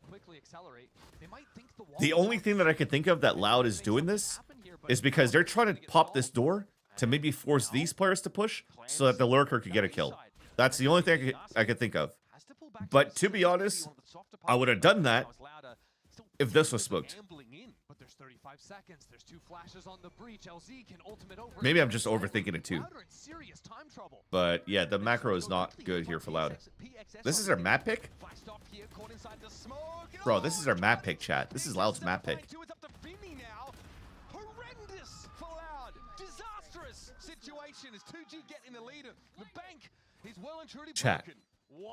Quickly accelerate. They might think the only thing that I could think of that Loud is doing this is because they're trying to pop this door to maybe force these players to push so that the lurker could get a kill. That's the only thing I could think of. But to be honest, I would have done that if this was smoked. But there's 35 seconds. There's 2 flashes on the breach. LZ can ultimate over. Maybe I'm just overthinking it too. But yeah, the macro is not good here for Loud. This is our map pick? Bro, this is our map pick, chat. This is Loud's map pick. Horrendous for Loud. Disastrous situation as 2G get in the lead. The bank is well and truly Chat. broken.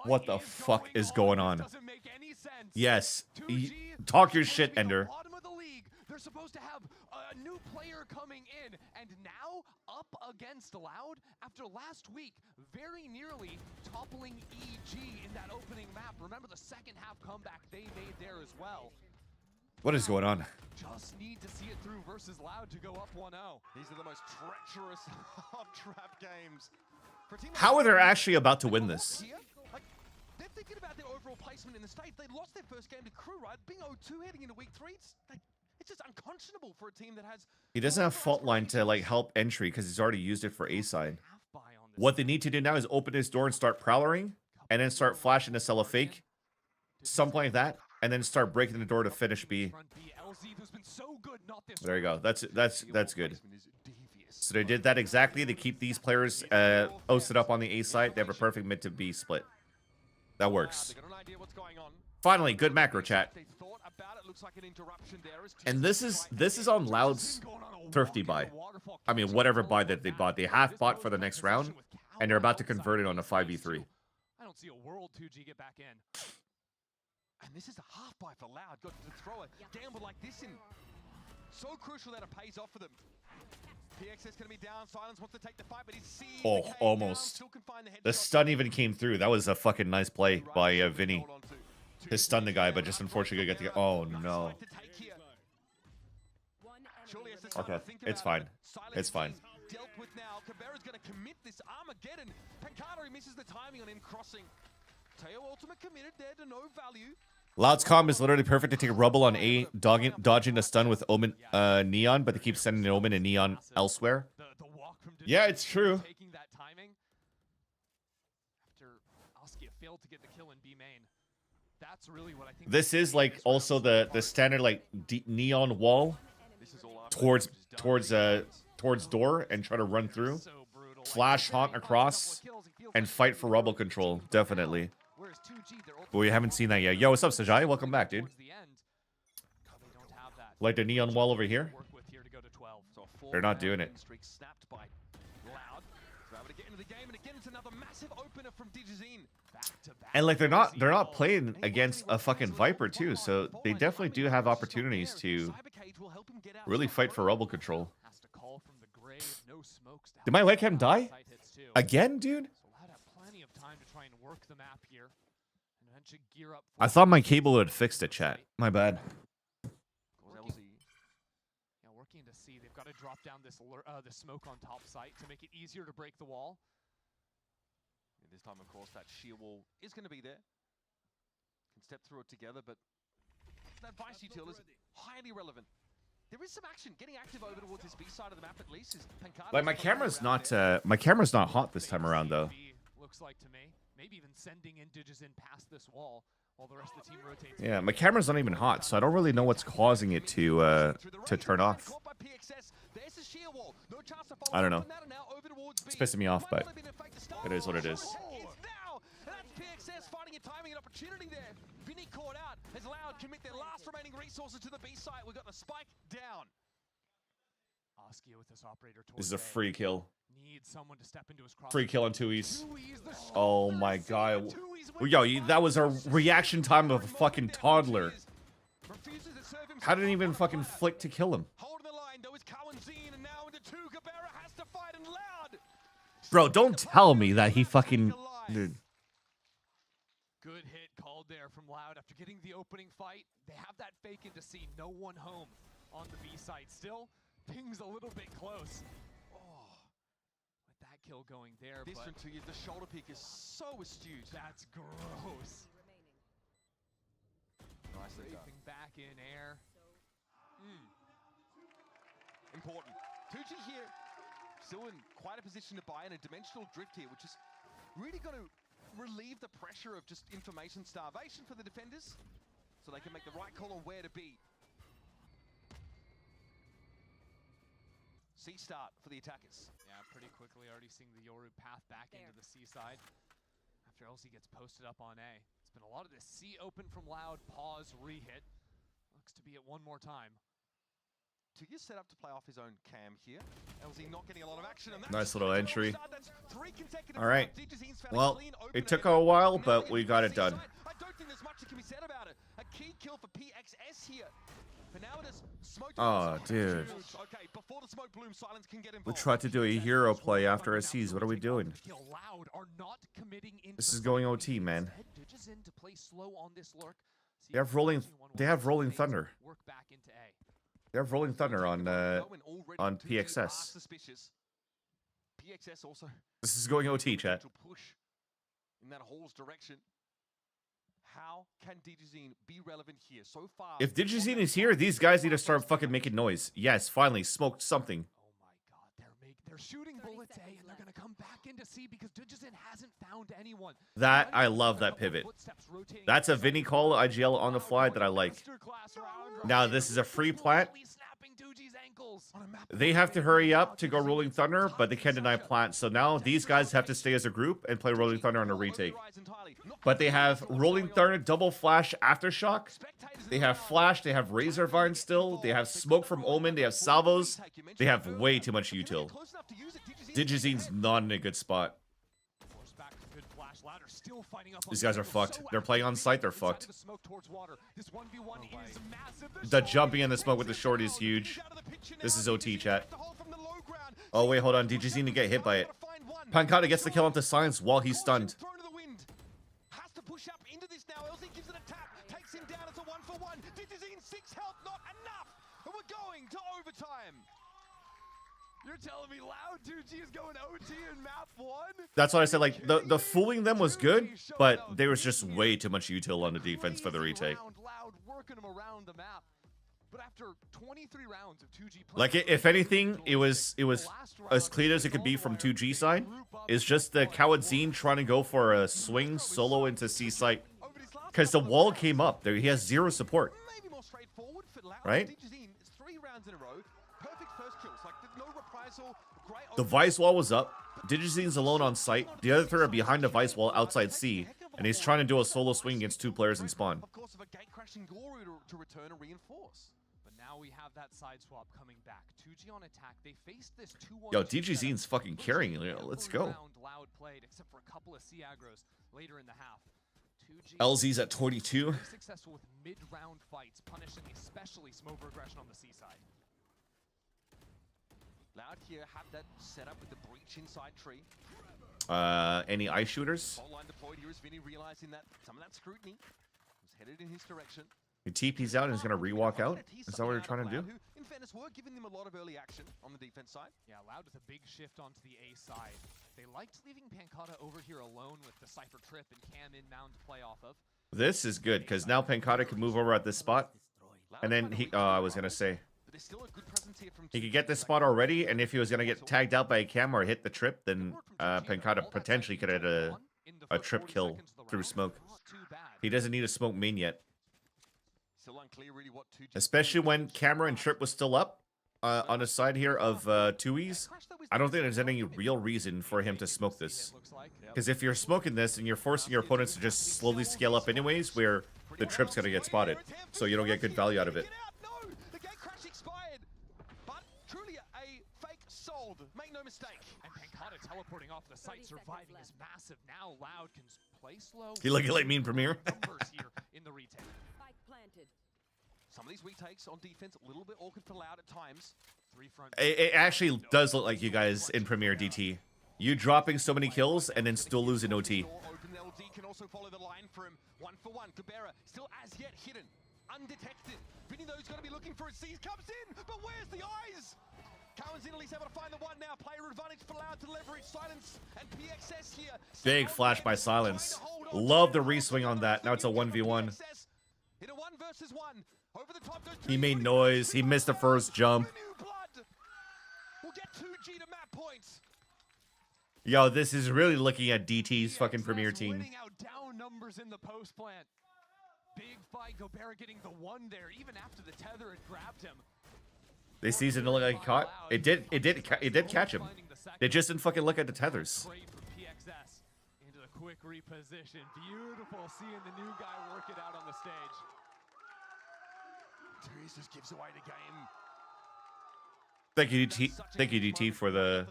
What the fuck is going on? Doesn't make any sense. Yes. 2G Talk your supposed to shit, be the Ender. bottom of the league. They're supposed to have a new player coming in, and now up against Loud after last week, very nearly toppling EG in that opening map. Remember the second half comeback they made there as well. What is going on? Just need to see it through versus Loud to go up 1-0. These are the most treacherous trap games. For a team like How are they Loud, actually about to win this? here, like, they're thinking about their overall placement in the States. They lost their first game to Crew, right? Being 0-2 heading into week 3, it's just unconscionable for a team that has... He doesn't have fault line to like help entry because he's already used it for A side. What they need to do now is open his door and start prowlering, and then start flashing to sell a fake, something like that, and then start breaking the door to finish B. There you go. That's good. So they did that exactly. They keep these players posted up on the A side. They have a perfect mid to B split. That works. Finally, good macro chat. And this is on Loud's thrifty buy. I mean, whatever buy that they bought. They half bought for the next round, and they're about to convert it on a 5v3. I don't see a world 2G get back in. And this is a half buy for Loud. Got to throw a gamble like this in. So crucial that it pays off for them. PXS gonna be down. Silence wants to take the fight, but he's seen. Oh, almost. The stun even came through. That was a fucking nice play by Vinny. To stun the guy, but just unfortunately get the. Oh no. Okay, it's fine. It's fine. Dealt with now. Cabrera's gonna commit this Armageddon. Pancada, he misses the timing on him crossing. Teo ultimate committed there to no value. Loud's comp is literally perfect to take a rubble on A, dodging the stun with Omen Neon, but they keep sending Omen and Neon elsewhere. Yeah, it's true. Taking that timing after Askia failed to get the kill in B main. That's really what I think. This is like also the standard like neon wall towards door and try to run through, flash haunt across, and fight for rubble control. Definitely. But we haven't seen that yet. Yo, what's up, Sajai? Welcome back, dude. Like the neon wall over here? They're not doing it. And like they're not playing against a fucking Viper too, so they definitely do have opportunities to really fight for rubble control. Did my leg cam die? Again, dude? I thought my cable had fixed it, chat. My bad. Working to see they've got to drop down this the smoke on top site to make it easier to break the wall. And this time, of course, that sheer wall is going to be there. Can step through it together, but that vice util is highly relevant. There is some action getting active over towards this B side of the map at least. Like my camera's not hot this time around though. Looks like to me. Maybe even sending in Digizin past this wall while the rest of the team rotates. Yeah, my camera's not even hot, so I don't really know what's causing it to turn off. I don't know. It's pissing me off, but it is what it is. Finding a timing and opportunity there. Vinny caught out as Loud commit their last remaining resources to the B site. We've got the spike down. Askia with this operator. This is a free kill. Needs someone to step into his cross. Free kill on 2Es. Oh my god. Yo, that was a reaction time of a fucking toddler. How did he even fucking flick to kill him? Bro, don't tell me that he fucking... Dude. Good hit called there from Loud after getting the opening fight. They have that fake in to see no one home on the B site. Still, ping's a little bit close. Oh, with that kill going there. This from 2 years, the shoulder peek is so astute. That's gross. Nicely done. Back in air. important. 2G here, still in quite a position to buy in a dimensional drift here, which is really going to relieve the pressure of just information starvation for the defenders, so they can make the right call on where to be. C start for the attackers. Yeah, pretty quickly already seeing the Yoru path back into the C side. After LZ gets posted up on A. It's been a lot of this C open from Loud, pause, re-hit. Looks to be it one more time. Tugia set up to play off his own cam here. LZ not getting a lot of action. And Nice little entry. All All right. Well, it took a while, but we got it done. I don't think there's much that can be said about it. A key kill for PXS here. But now it is smoke. Oh, dude. Okay, before the smoke bloom, Silence can get We involved. tried to do a hero play after SCs. What are we doing? Loud are not committing into This is going OT, man. Digizin to play slow on this lurk. They have rolling. They have rolling thunder. Work back into A. They have rolling thunder on PXS. Suspicious. PXS also This is going OT, chat. to push in that Hall's direction. How can Digizine be relevant here? So far, If Digizine is here, these guys need to start fucking making noise. Yes, finally, smoked something. Oh my god, they're shooting bullets A, and they're gonna come back into C because Digizin hasn't found anyone. That, I love that pivot. That's a Vinny call IGL on the fly that I like. Now, this is a free plant. They have to hurry up to go Rolling Thunder, but they can't deny plant. So now these guys have to stay as a group and play Rolling Thunder on a retake. But they have Rolling Thunder, double flash, Aftershock. They have flash, they have Razor Vine still. They have smoke from Omen, they have salvos. They have way too much util. Digizine's not in a good spot. These guys are fucked. They're playing on site, they're fucked. The jumping in the smoke with the short is huge. This is OT, chat. Oh, wait, hold on. Digizine to get hit by it. Pancata gets the kill onto Silence while he's stunned. Has to push up into this now. LZ gives it a tap, takes him down. It's a 1-for-1. Digizine 6 health, not enough. And we're going to overtime. You're telling me Loud 2G is going OT in map 1? That's what I said. Like, the fooling them was good, but there was just way too much util on the defense for the retake. Loud working them around the map. But after 23 rounds of 2G play, Like, if anything, it was as clean as it could be from 2G side. It's just the Kawadzine trying to go for a swing solo into C site. Because the wall came up. There, he has zero support. maybe more straightforward for Loud. Right? Digizine, it's 3 rounds in a row. Perfect first kills. Like, no reprisal. Great The Vice wall was up. Digizine's alone on site. The other three are behind the Vice wall outside C. And he's trying to do a solo swing against 2 players in spawn. Of course, of a gate crashing Guru to return and reinforce. But now we have that side swap coming back. 2G on attack. They faced this 2-1. Yo, DGZine's fucking carrying. Let's go. Loud played, except for a couple of C aggros later in the half. 2G LZ's at 22. very successful with mid-round fights, punishing especially smoke regression on the C side. Loud here have that set up with the breach inside tree. Any ice shooters? Whole line deployed here as Vinny realizing that some of that scrutiny was headed in his direction. He TP's out and he's gonna re-walk out? Is that what you're trying to do? Who, in fairness, were giving them a lot of early action on the defense side. Yeah, Loud with a big shift onto the A side. They liked leaving Pancata over here alone with the Cypher Trip and Cam inbound to play off of. This is good, because now Pancata can move over at this spot. And then he, I was gonna say, But there's still a good presence here from he could get this spot already, and if he was gonna get tagged out by a cam or hit the trip, then Pancata potentially could have a trip kill through smoke. He doesn't need a smoke main yet. Still unclear really what 2G Especially when camera and trip was still up on the side here of 2Es. I don't think there's any real reason for him to smoke this. Because if you're smoking this and you're forcing your opponents to just slowly scale up anyways, where the trip's gonna get spotted, so you don't get good value out of it. No, the gate crash expired. But truly a fake sold. Make no mistake. And Pancata teleporting off the site, surviving is massive. Now Loud can play slow. You looking like me in Premiere? Numbers here in the retake. Some of these retakes on defense a little bit awkward for Loud at times. Three front. It actually does look like you guys in Premiere, DT. You dropping so many kills and then still losing OT. Open LD can also follow the line for him. 1-for-1. Cabrera still as yet hidden, undetected. Vinny though is going to be looking for a seize. Comes in, but where's the eyes? Cowan's in, at least able to find the one now. Player advantage for Loud to leverage. Silence and PXS here. Big flash by Silence. Love the re-swing on that. Now it's a 1v1. In a 1 versus 1. Over the top goes He made noise. He missed the first jump. Yo, this is really looking at DT's fucking premier PXS team. winning out down numbers in the post plant. Big fight, Gobert getting the one there, even after the tether had grabbed him. They seasoned it look like he caught. It did catch him. They just didn't fucking look at the tethers. Great for PXS into the quick reposition. Beautiful seeing the new guy work it out on the stage. Therese just gives away the game. Thank you, DT. Thank you, DT, for the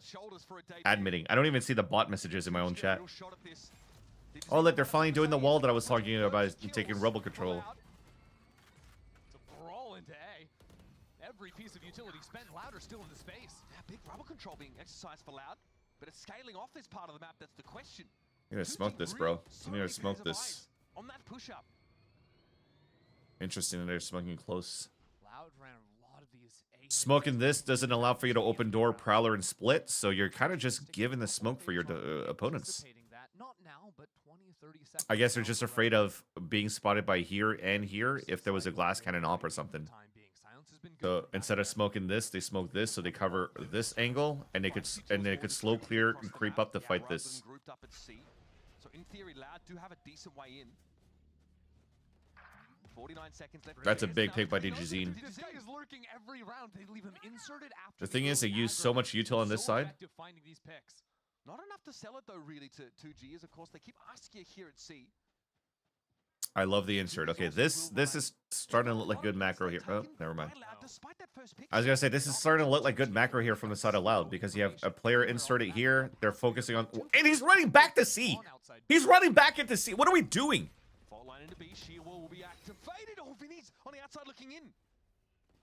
admitting. I don't even see the bot messages in my own chat. Oh, look, they're finally doing the wall that I was talking about, taking rebel control. It's a brawl into A. Every piece of utility spent. Louder still in the space. Yeah, big rubber control being exercised for Loud, but it's scaling off this part of the map. That's the question. You gotta smoke this, bro. You gotta smoke this. On that push-up. Interesting that they're smoking close. Loud ran a lot of these A. Smoking this doesn't allow for you to open door, prowler, and split, so you're kind of just giving the smoke for your opponents. That. Not now, but 20, 30 seconds. I guess they're just afraid of being spotted by here and here if there was a glass cannon op or something. So instead of smoking this, they smoke this, so they cover this angle, and they could slow clear and creep up to fight this. Grouped up at C. So in theory, Loud do have a decent way in. 49 seconds left. That's a big pick by DJZine. This guy is lurking every round. They leave him inserted after The thing is, they use so much util on this side. Finding these picks. Not enough to sell it though, really, to 2G, as of course they keep asking you here at C. I love the insert. Okay, this is starting to look like good macro here. Oh, never mind. I was gonna say this is starting to look like good macro here from the side of Loud because you have a player inserted here. They're focusing on, and he's running back to C. He's running back into C. What are we doing? Fault line into B. Sheer wall will be activated. Oh, Vinny's on the outside looking in.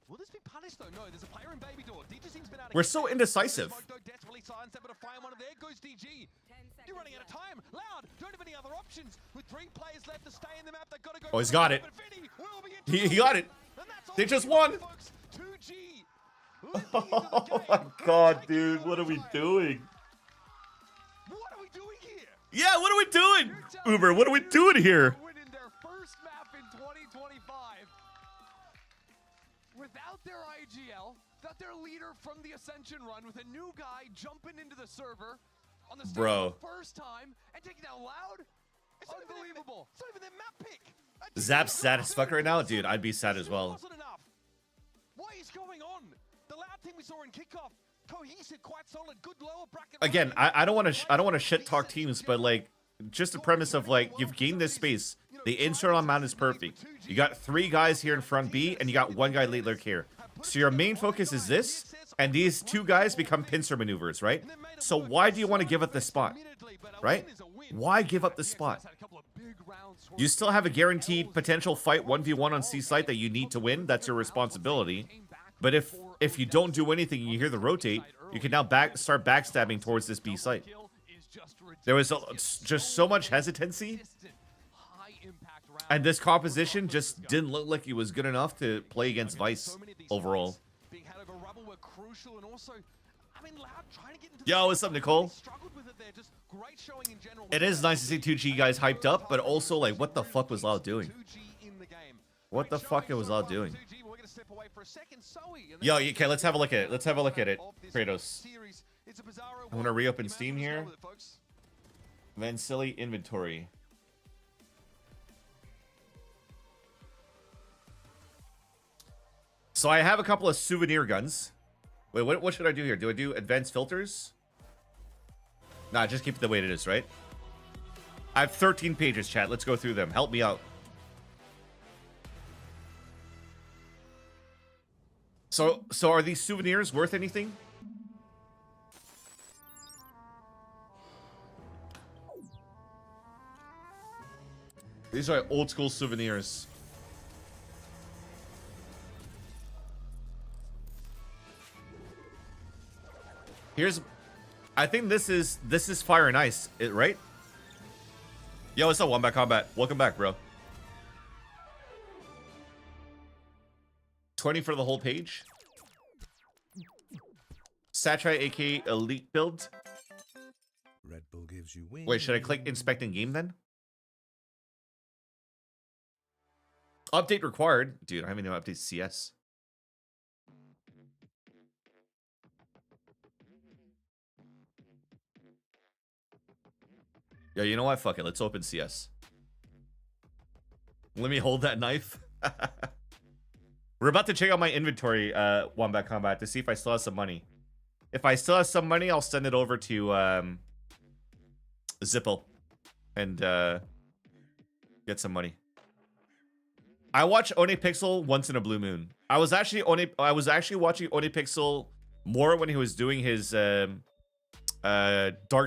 Will this be punished though? No, there's a player in baby door. DJZine's been out of We're so indecisive. Desperately signs that, but a fire one of there goes DG. You're running out of time. Loud, don't have any other options. With 3 players left to stay in the map, they've got to go. Oh, he's got it. He got it. They just won. 2G. Oh my god, dude. What are we doing? What are we doing here? Yeah, what are we doing? Uber, what are we doing here? Winning their first map in 2025. Without their IGL, without their leader from the Ascension run, with a new guy jumping into the server on the stage for the first time and taking down Loud. It's unbelievable. It's not even their map pick. Zap's sad as fuck right now? Dude, I'd be sad as well. Wasn't enough. What is going on? The Loud team we saw in kickoff, cohesive, quite solid, good lower bracket. Again, I don't want to shit talk teams, but like just the premise of like you've gained this space. The insert on mount is perfect. You got 3 guys here in front B, and you got 1 guy late lurk here. So your main focus is this, and these 2 guys become pincer maneuvers, right? So why do you want to give up the spot, right? Why give up the spot? You still have a guaranteed potential fight 1v1 on C site that you need to win. That's your responsibility. But if you don't do anything and you hear the rotate, you can now start backstabbing towards this B site. There was just so much hesitancy. And this composition just didn't look like it was good enough to play against Vice overall. Yo, what's up, Nicole? It is nice to see 2G guys hyped up, but also, like, what the fuck was Loud doing? What the fuck was Loud doing? Yo, okay, let's have a look at it. Let's have a look at it, Kratos. I'm gonna reopen Steam here. Vansili inventory. So I have a couple of souvenir guns. Wait, what should I do here? Do I do advanced filters? Nah, just keep it the way it is, right? I have 13 pages, chat. Let's go through them. Help me out. So are these souvenirs worth anything? These are old school souvenirs. I think this is Fire and Ice, right? Yo, what's up, Wombat Combat? Welcome back, bro. 20 for the whole page. Satchai, aka Elite build. Red Bull gives you wings. Wait, should I click inspect in game then? Update required. Dude, I haven't even updated CS. Yeah, you know what? Fuck it. Let's open CS. Let me hold that knife. We're about to check out my inventory, Wombat Combat, to see if I still have some money. If I still have some money, I'll send it over to Zipple and get some money. I watch Onipixel once in a blue moon. I was actually watching Onipixel more when he was doing his Dark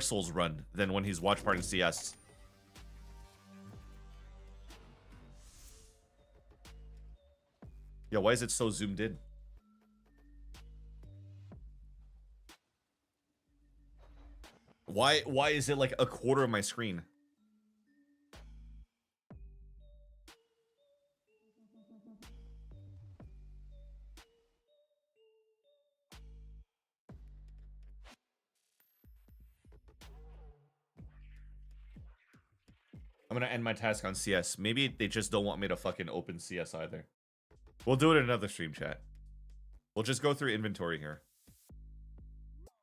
Souls run than when he's watch part in CS. Yo, why is it so zoomed in? Why is it like a quarter of my screen? I'm gonna end my task on CS. Maybe they just don't want me to fucking open CS either. We'll do it in another stream, chat. We'll just go through inventory here.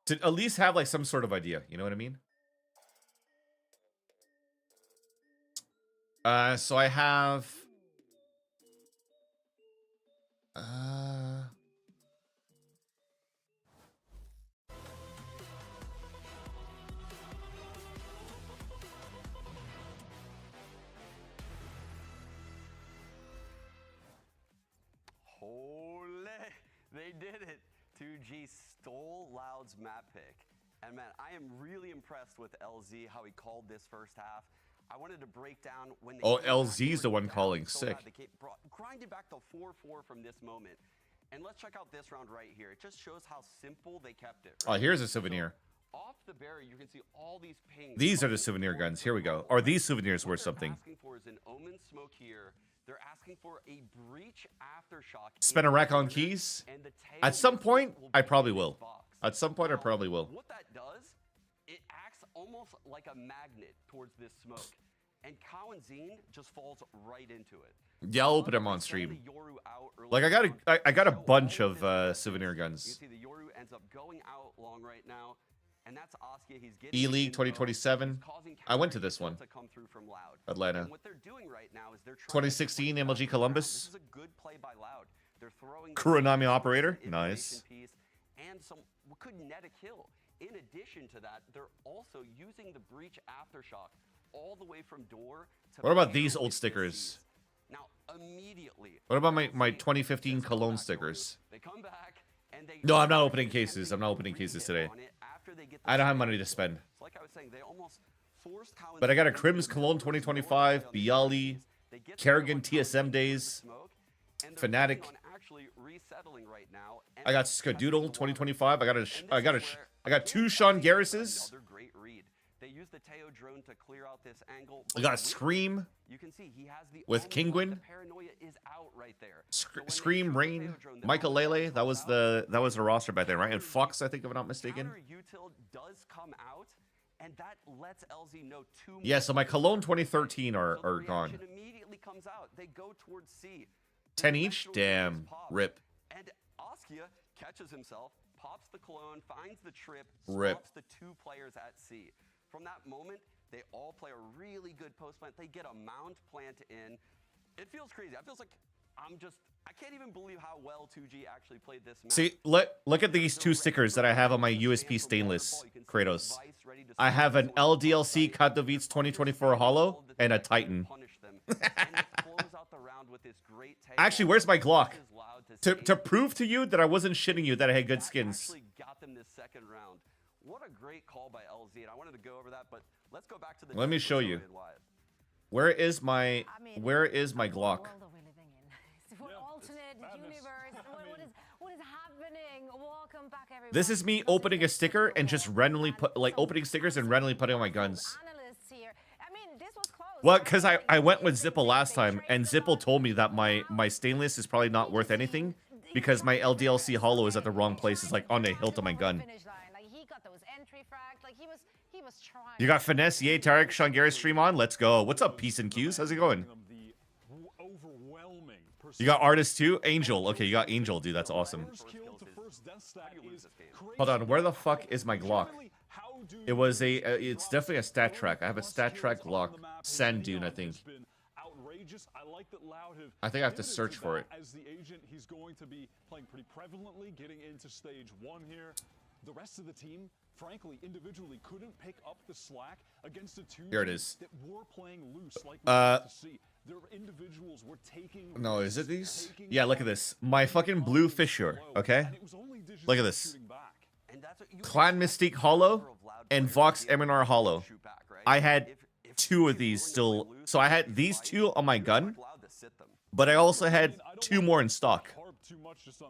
To at least have like some sort of idea, you know what I mean? So I have They did it. 2G stole Loud's map pick. And man, I am really impressed with LZ, how he called this first half. I wanted to break down when they LZ's the one calling sick. Grinded back to 4-4 from this moment. And let's check out this round right here. It just shows how simple they kept it. Right? Oh, here's a souvenir. So, off the barrier, you can see all these pings. These are the souvenir guns. Here we go. Are these souvenirs worth something? Asking for is an Omen smoke here. They're asking for a breach aftershock. Spend a rack on keys? At some point, I probably will. At some point, I probably will. What that does, it acts almost like a magnet towards this smoke. And Cow and Zine just falls right into it. Yeah, I'll open them on stream. Like I got a bunch of souvenir guns. You see the Yoru ends up going out long right now. And that's Askia. He's getting E-League 2027. I went to this one. Atlanta. What they're doing right now is they're 2016 MLG Columbus. This is a good play by Loud. They're throwing Kuronami operator. Nice. And some could net a kill. In addition to that, they're also using the breach aftershock all the way from door to. What about these old stickers? Now immediately. What about my 2015 Cologne stickers? They come back and they. No, I'm not opening cases. I'm not opening cases today. I don't have money to spend. Like I was saying, they almost forced but I got a Crims Cologne 2025, Bialy, Kerrigan TSM days, Fnatic. I got Skadoodle 2025. I got two Sean Garrises. I got Scream with Kingwin. Scream, Rain, Michael Lele. That was the roster back then, right? And Fox, I think, if I'm not mistaken. Yeah, so my Cologne 2013 are gone. 10 each? Damn. Rip. And Askia catches himself, pops the Cologne, finds the trip, Rip. stops the two players at C. From that moment, they all play a really good post plant. They get a mount plant in. It feels crazy. It feels like I can't even believe how well 2G actually played this match. See, look at these two stickers that I have on my USP stainless Kratos. I have an LDLC Katowice 2024 Holo and a Titan. Actually, where's my Glock? To prove to you that I wasn't shitting you that I had good skins. Got them this second round. What a great call by LZ, and I wanted to go over that, but let's go back to the. Let me show you. Where is my Glock? What is happening? Welcome back, everyone. This is me opening a sticker and just randomly opening stickers and randomly putting on my guns. Well, because I went with Zipple last time, and Zipple told me that my stainless is probably not worth anything because my LDLC Holo is at the wrong place. It's like on the hilt of my gun. You got Finesse, yay, Tarek, Sean Garrett stream on? Let's go. What's up, Peace and Q's? How's it going? You got Artist too? Angel. Okay, you got Angel, dude. That's awesome. first death stat is crazy. Hold on, where the fuck is my Glock? Generally, how do It was a, you it's definitely a stat track. I have a stat track kills on Glock. the map? His Sand Dune, I Neon think. has been outrageous. I like that Loud have I think I have to pivoted search for that. it. As the agent, he's going to be playing pretty prevalently, getting into stage 1 here. The rest of the team, frankly, individually, couldn't pick up the slack against a 2 Here it is. that were playing loose, like we like to see. Their individuals were taking. No, is it risks, these? taking Yeah, look at this. My fucking blue fissure, okay? and it was only Digis Look at this. shooting back. And that's what you Clan Mystique Hollow and Vox MNR Hollow. I had 2 of these still. So I had these 2 on my gun, but I also had 2 more in stock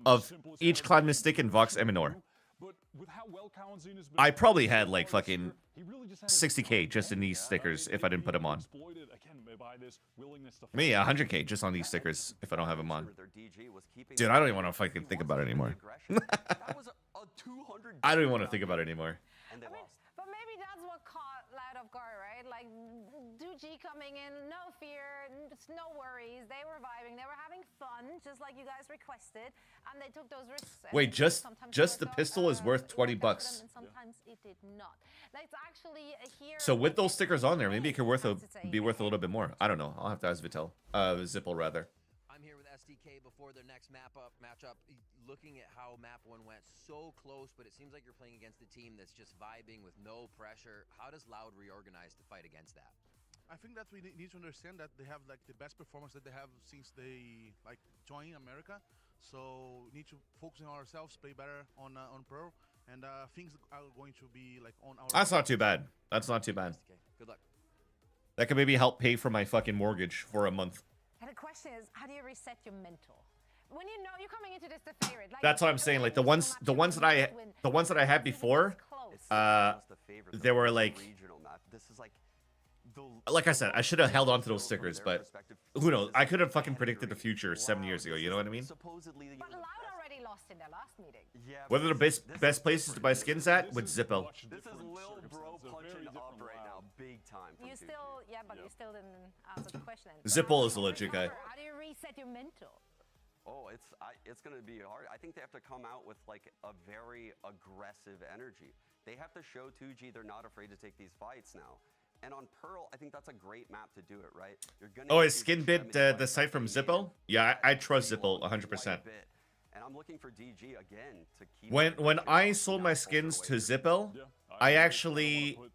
of each Clan Mystique and Vox MNR. But with how well Kalanzin has been I probably had like this fucking year, he really just had 60k just in these stickers if I didn't put them on. exploited, again, by this willingness to I mean, yeah, 100k just on these stickers if I don't have them on. Dude, I don't even want to fucking think about it anymore. I don't even want to think about it anymore. And they I mean, lost. but maybe that's what caught Loud off guard, right? Like, Duji coming in, no fear, just no worries. They were vibing, they were having fun, just like you guys requested, and they took those risks. And Wait, sometimes just it the worked pistol out, is worth it 20 worked out for bucks. them, and sometimes it did not. That's actually here. So with those stickers on there, maybe it could be worth a little bit more. I don't know. I'll have to ask Vitel. Zippel rather. I'm here with SDK before their next matchup. Looking at how map 1 went so close, but it seems like you're playing against a team that's just vibing with no pressure. How does Loud reorganize to fight against that? I think that we need to understand that they have like the best performance that they have since they like joined America. So we need to focus on ourselves, play better on Pearl, and things are going to be like on our. That's not too bad. That's not too bad. Okay, good luck. That could maybe help pay for my fucking mortgage for a month. And the question is, how do you reset your mental? When you know you're coming into this the favorite. Like, That's what I'm saying. Like the ones that I had before, they were like, This is like I said, I should have held on to those stickers, but who knows? I could have fucking predicted the future 7 years ago. You know what I mean? supposedly But Loud already lost in their last meeting. Yeah, Whether the best places to buy skins at with Zippel. this is Lil Bro punching up right now, big time. from You 2G. still, yeah, but you still didn't answer the question. Zippel is a legit guy. How do you reset your mental? Oh, it's going to be hard. I think they have to come out with like a very aggressive energy. They have to show 2G they're not afraid to take these fights now. And on Pearl, I think that's a great map to do it, right? You're gonna Oh, get is these Skin Bit extremists the like site from DG Zippel? Yeah, I trust Zippel quite a 100%. bit. And I'm looking for DG again to keep. When I sold my skins to Zippel,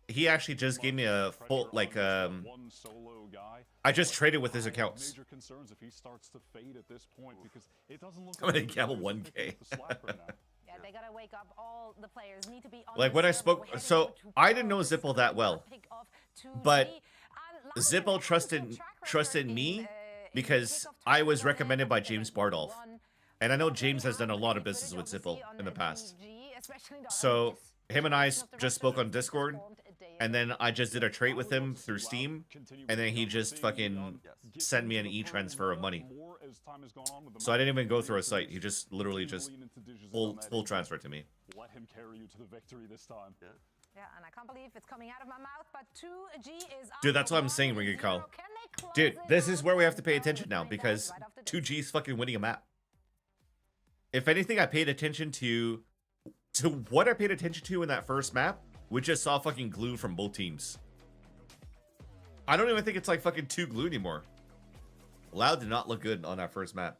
he actually just gave me a full like one solo guy. I just traded with his accounts. Major concerns if he starts to fade at this point because it doesn't look I'm gonna like gamble he's 1K. picking up the slack right now. Yeah, they gotta wake up. All the players need to be on. Like the when I server. spoke, We're heading so over to I didn't know Pearl. This Zippel is that the well, pick of 2G. but And Loud Zippel has a good trusted track trusted record me in because kickoff I was tournament, recommended by they James won. Bardolph, and I know James has done a lot of business with Zippel in the past. So him and I just spoke on Discord, and then I just did a trade with him through Steam, and then he just fucking sent me an e-transfer of money. So I didn't even go through a site. He just literally just full transfer to me. Let him carry you to the victory this time. Yeah, and I can't believe it's coming out of my mouth, but 2G is up. Dude, that's what I'm saying, Ringy Kyle. Can they close Dude, it this out? is where we have to pay attention now Find out because right after this. 2G's fucking winning a map. If anything, I paid attention to what I paid attention to in that first map, we just saw fucking glue from both teams. I don't even think it's like fucking 2 glue anymore. Loud did not look good on that first map.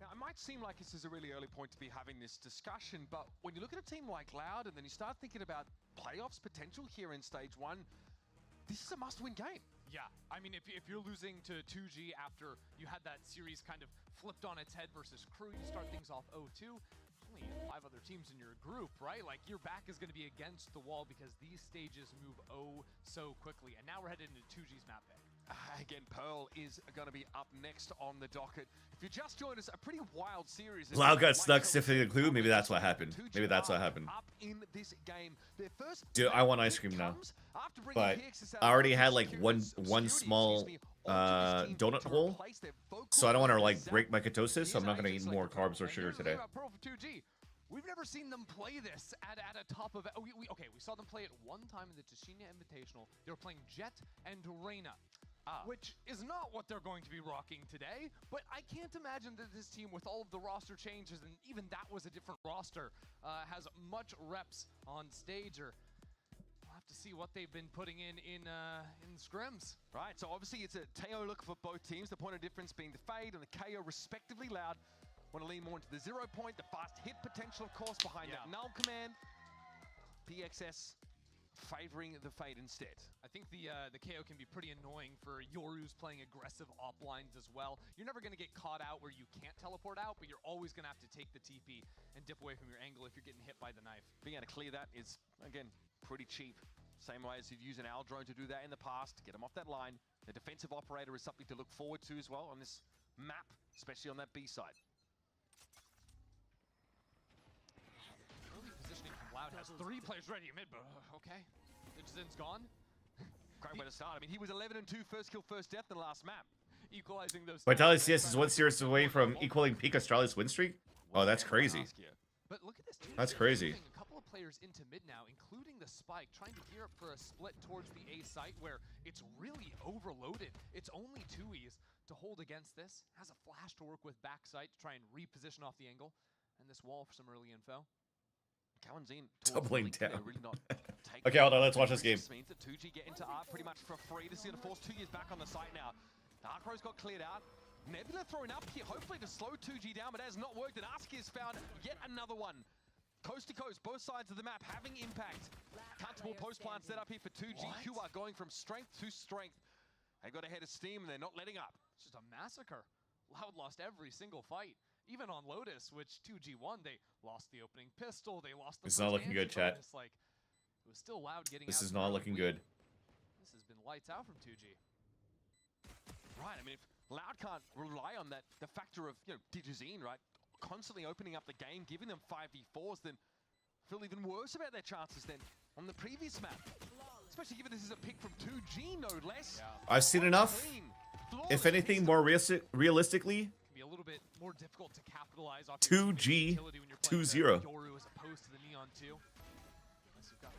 Now, it might seem like this is a really early point to be having this discussion, but when you look at a team like Loud and then you start thinking about playoffs potential here in stage 1, this is a must-win game. Yeah, I mean, if you're losing to 2G after you had that series kind of flipped on its head versus Crew, you start things off 0-2. only 5 other teams in your group, right? Like, your back is going to be against the wall because these stages move oh so quickly. And now we're headed into 2G's map pick. Again, Pearl is going to be up next on the docket. If you just joined us, a pretty wild series. Loud got stuck sniffing a clue. Maybe that's what happened. Maybe that's what happened. Up in this game. Their first Dude, I want ice cream now. But I already had like one small donut hole, so I don't want to like break my ketosis. So I'm not gonna eat more carbs or sugar today. We've never seen them play this at a top of. Okay, we saw them play it one time in the Tashina Invitational. They were playing Jet and Reina. Which is not what they're going to be rocking today, but I can't imagine that this team, with all of the roster changes, and even that was a different roster, has much reps on stage. Or we'll have to see what they've been putting in scrims. Right, so obviously it's a Teo look for both teams. The point of difference being the Fade and the KO respectively. Loud want to lean more into the 0 point, the fast hit potential, of course, behind that null command. PXS favoring the Fade instead. I think the KO can be pretty annoying for Yoru's playing aggressive op lines as well. You're never going to get caught out where you can't teleport out, but you're always going to have to take the TP and dip away from your angle if you're getting hit by the knife. Being able to clear that is, again, pretty cheap. Same way as you'd use an Owl drone to do that in the past, get them off that line. The defensive operator is something to look forward to as well on this map, especially on that B side. Early positioning from Loud has 3 players ready mid, but okay. Zin's gone. Great way to start. I mean, he was 11-2, first kill, first death in the last map. Equalizing those. Vitality CS is 1 series away from equaling peak Australia's win streak. Oh, that's crazy. But look at this team. That's crazy. A couple of players into mid now, including the Spike, trying to gear up for a split towards the A site where it's really overloaded. It's only 2Es to hold against this. Has a flash to work with backside to try and reposition off the angle. And this wall for some early info. Doubling down. Really not okay, hold on, let's watch this game. This means that 2G get into Arc pretty much for free. This is going to force 2 years back on the site now. Dark Rose got cleared out. Nebula thrown up here, hopefully to slow 2G down, but it has not worked. And Aski has found yet another one. Coast to coast, both sides of the map having impact. Comfortable post plant set up here for 2G. QR going from strength to strength. They got ahead of steam and they're not letting up. It's just a massacre. Loud lost every single fight. Even on Lotus, which 2G won, they lost the opening pistol, they lost the It's not looking good, chat. Just like, it was still Loud getting This out is not looking good. This has been lights out from 2G. Right, I mean, if Loud can't rely on that, the factor of, you know, Digizine, right, constantly opening up the game, giving them 5v4s, then feel even worse about their chances than on the previous map. Especially given this is a pick from 2G, no less. Yeah. I've seen enough. If anything, more realistically, be a little bit more difficult to capitalize off 2G 2-0. Yoru as opposed to the Neon 2.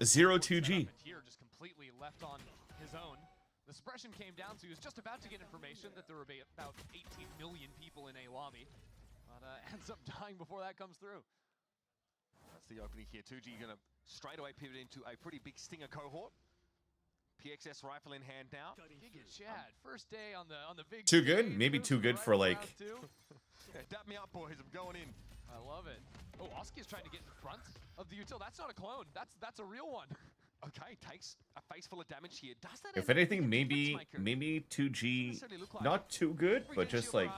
0-2G. Here just completely left on his own. The suppression came down, so he was just about to get information that there were about 18 million people in a lobby, but ends up dying before that comes through. That's the opening here. 2G gonna straight away pivot into a pretty big Stinger cohort. PXS rifle in hand now. Giga Chad, first day on the big. Too good? Maybe too good for like. Yeah, dap me up, boys. I'm going in. I love it. Oh, Oski is trying to get in front of the util. That's not a clone. That's a real one. Okay, takes a face full of damage here. Does that? If anything, maybe 2G not too good, but just like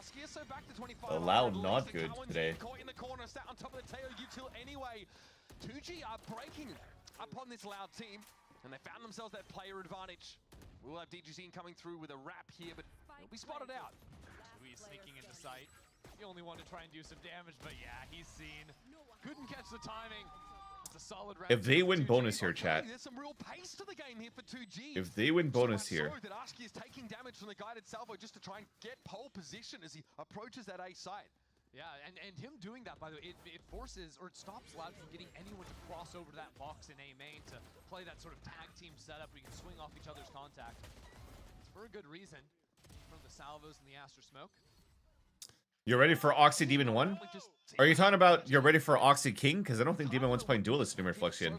a Loud not good today. Caught in the corner, sat on top of the Teo util anyway. 2G are breaking upon this Loud team. And they found themselves that player advantage. We'll have DGZ coming through with a wrap here, but he'll be spotted out. He's sneaking into sight. He only wanted to try and do some damage, but yeah, he's seen. Couldn't catch the timing. It's a solid round. If they win bonus here, chat. There's some real pace to the game here for 2G. If they win bonus here. That Aski is taking damage from the guided salvo just to try and get pole position as he approaches that A site. Yeah, and him doing that, by the way, it forces, or it stops Loud from getting anyone to cross over to that box in A main to play that sort of tag team setup where you can swing off each other's contact. It's for a good reason, from the salvos and the Aster Smoke. You're ready for Oxy Demon 1? Are you talking about you're ready for Oxy King? Because I don't think Demon 1's playing Duelist in Reflection.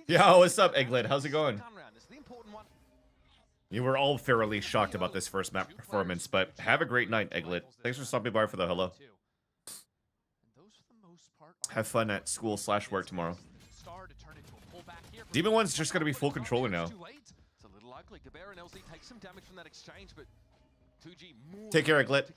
Yeah, what's up, Egglet? How's it going? You were all thoroughly shocked about this first map performance, but have a great night, Egglet. Thanks for stopping by for the hello. Have fun at school/work tomorrow. Demon 1's just going to be full controller now. Take care, Egglet.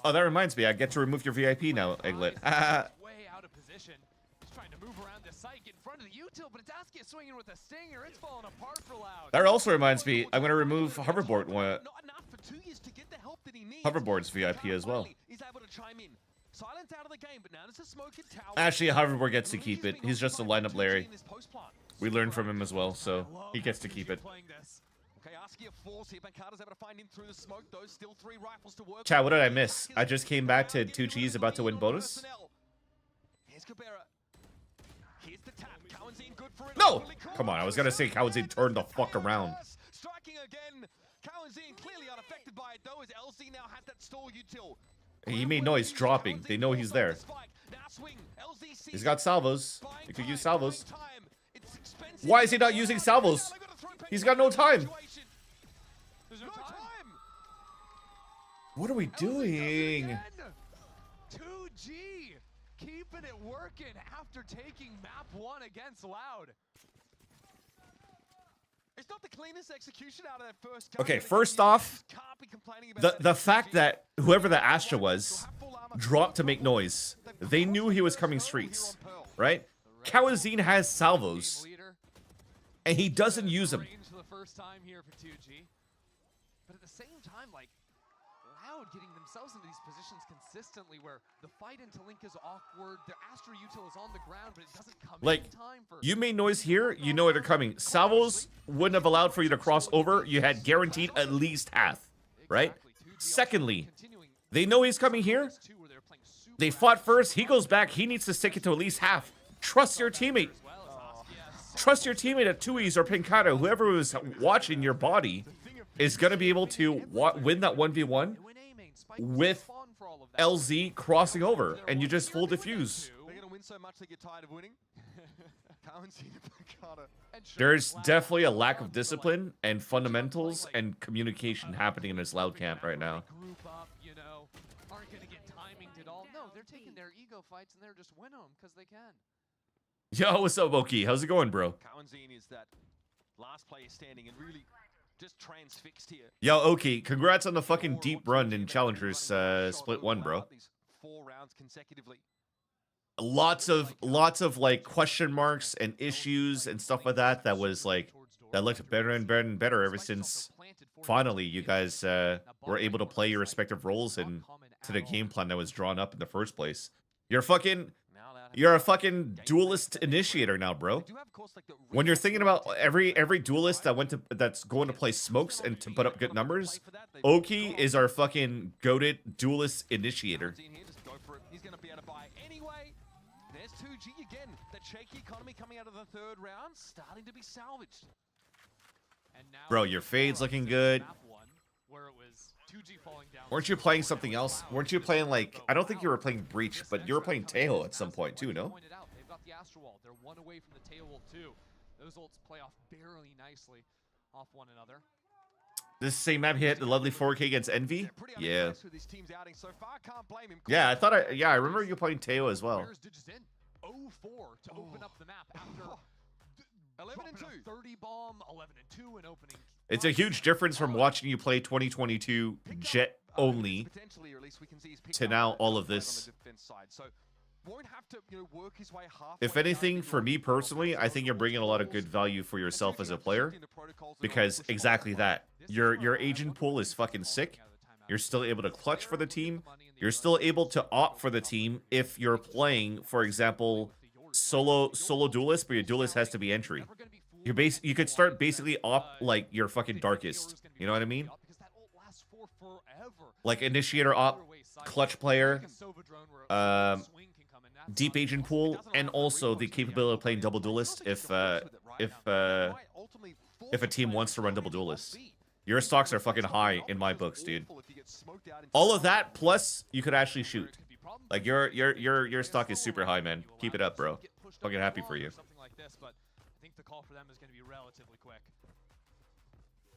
Oh, that reminds me. I get to remove your VIP now, Egglet. Way out of position. He's trying to move around the site, get in front of the util, but it's Askia swinging with a stinger. It's falling apart for Loud. That also reminds me. I'm gonna remove Hoverboard. Not enough for 2 years to get the help that he needs. Hoverboard's VIP as well. He's able to chime in. Silence out of the game, but now there's a smoke in tower. Actually, Hoverboard gets to keep it. He's just a lineup Larry. We learned from him as well, so he gets to keep it. Okay, Askia falls here. Bankata's able to find him through the smoke. Those still 3 rifles to work. Chat, what did I miss? I just came back to 2G's about to win bonus. Here's Cabrera. Here's the tap. Cowanzine good for it. No! Come on, I was gonna say Cowanzine turned the fuck around. Striking again. Cowanzine clearly unaffected by it though, as LZ now has that stall util. He made noise dropping. They know he's there. He's got salvos. He could use salvos. Why is he not using salvos? He's got no time. There's no time. What are we doing? 2G keeping it working after taking map 1 against Loud. It's not the cleanest execution out of that first game. Okay, first off, the fact that whoever the Astra was dropped to make noise. They knew he was coming streets, right? Kawazine has salvos, and he doesn't use them. For the first time here for 2G. But at the same time, like, Loud getting themselves into these positions consistently where the fight into Link is awkward, the Astra util is on the ground, but it doesn't come Like, in time for... you made noise here, you know they're coming. Salvos wouldn't have allowed for you to cross over. You had guaranteed at least half, right? Secondly, they know he's coming here. They fought first. He goes back. He needs to stick it to at least half. Trust your teammate. Trust your teammate at 2Es or Pinkata. Whoever was watching your body is going to be able to win that 1v1 with LZ crossing over. And you just full diffuse. They're going to win so much they get tired of winning. There's definitely a lack of discipline and fundamentals and communication happening in this Loud camp right now. Group up, you know, aren't going to get timing at all. No, they're taking their ego fights and they're just win them because they can. Yo, what's up, Oki? How's it going, bro? Cowanzine is that last player standing and really just transfixed here. Yo, Oki, congrats on the fucking deep run in Challengers Split 1, bro. 4 rounds consecutively. Lots of like question marks and issues and stuff like that was like that looked better and better and better ever since finally you guys were able to play your respective roles and to the game plan that was drawn up in the first place. You're a fucking duelist initiator now, bro. When you're thinking about every duelist that's going to play smokes and to put up good numbers, Oki is our fucking goated duelist initiator. He's going to be able to buy anyway. There's 2G again. That shaky economy coming out of the 3rd round starting to be salvaged. And now Bro, your fade's looking good. Where it was 2G falling down. Weren't you playing something else? Weren't you playing like, I don't think you were playing Breach, but you were playing Tejo at some point too, no? They've got the Astral Wall. They're 1 away from the Tejo Wall too. Those ults play off barely nicely off one another. This same map hit the lovely 4K against Envy? Yeah. Yeah, I remember you playing Tejo as well. 0-4 to open up the map after 11 and 2. 30 bomb, 11 and 2 in opening. It's a huge difference from watching you play 2022 Jet only to now all of this. If anything, for me personally, I think you're bringing a lot of good value for yourself as a player, because exactly that. Your agent pool is fucking sick. You're still able to clutch for the team. You're still able to opt for the team if you're playing, for example, solo duelist, but your duelist has to be entry. You could start basically opt like your fucking darkest. You know what I mean? Like initiator op, clutch player, deep agent pool, and also the capability of playing double duelist if a team wants to run double duelist. Your stocks are fucking high in my books, dude. All of that plus you could actually shoot. Like your stock is super high, man. Keep it up, bro. Fucking happy for you. Something like this, but I think the call for them is going to be relatively quick.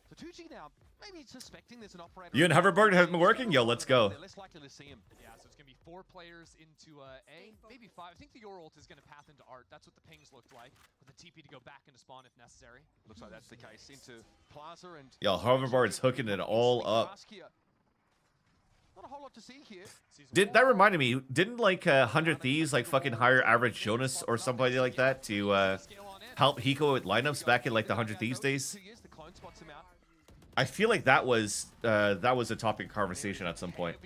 So 2G now, maybe suspecting there's an operator. You and Hoverboard have been working? Yo, let's go. Less likely to see him. Yeah, so it's going to be 4 players into A, maybe 5. I think the Your ult is going to path into Art. That's what the pings looked like, with the TP to go back into spawn if necessary. Looks like that's the case into Plaza and... Yo, Hoverboard's hooking it all up. Not a whole lot to see here. That reminded me, didn't like 100 Thieves like fucking hire Average Jonas or somebody like that to help Hiko with lineups back in like the 100 Thieves days? I feel like that was a topic of conversation at some point.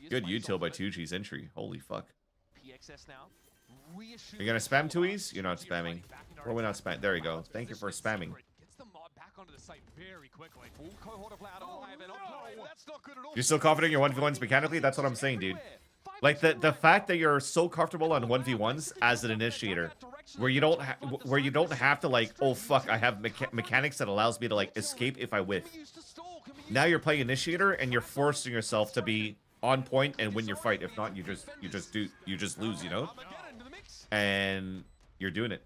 Good util by 2G's entry. Holy fuck. You're gonna spam 2Es? You're not spamming. Or we're not spamming. There you go. Thank you for spamming. You're still confident in your 1v1s mechanically? That's what I'm saying, dude. Like the fact that you're so comfortable on 1v1s as an initiator, where you don't have to like, oh fuck, I have mechanics that allows me to like escape if I whiff. Now you're playing initiator and you're forcing yourself to be on point and win your fight. If not, you just lose, you know? And you're doing it.